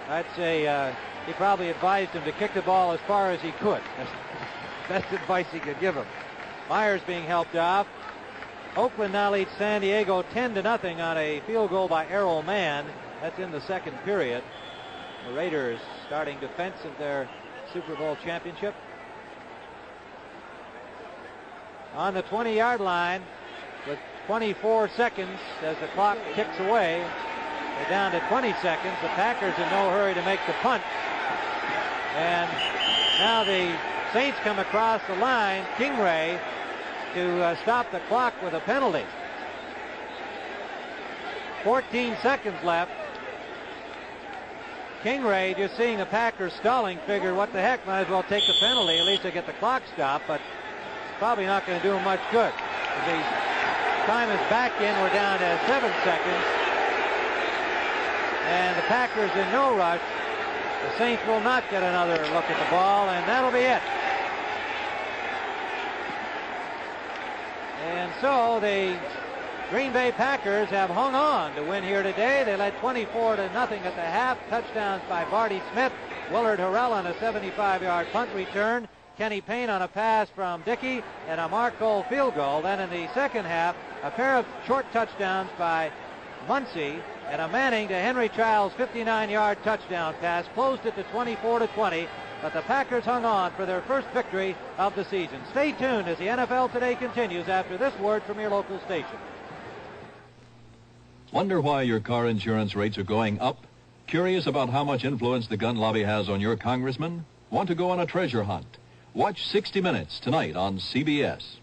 I'd say he probably advised him to kick the ball as far as he could. That's the best advice he could give him. Myers being helped off. Oakland now leads San Diego 10-0 on a field goal by Errol Mann. That's in the second period. The Raiders starting defense of their Super Bowl championship. On the 20-yard line with 24 seconds as the clock ticks away. They're down to 20 seconds. The Packers in no hurry to make the punt. And now the Saints come across the line. Kingery to stop the clock with a penalty. 14 seconds left. Kingery, just seeing the Packers stalling, figured what the heck, might as well take the penalty. At least they get the clock stopped, but it's probably not going to do him much good. The time is back in. We're down to 7 seconds. And the Packers in no rush. The Saints will not get another look at the ball, and that'll be it. And so the Green Bay Packers have hung on to win here today. They led 24-0 at the half. Touchdowns by Barty Smith, Willard Harrell on a 75-yard punt return, Kenny Payne on a pass from Dickey, and a Mark Cole field goal. Then in the second half, a pair of short touchdowns by Muncy and a Manning to Henry Childs' 59-yard touchdown pass closed it to 24-20. But the Packers hung on for their first victory of the season. Stay tuned as the NFL Today continues after this word from your local station. Wonder why your car insurance rates are going up? Curious about how much influence the gun lobby has on your congressman? Want to go on a treasure hunt? Watch 60 Minutes tonight on CBS.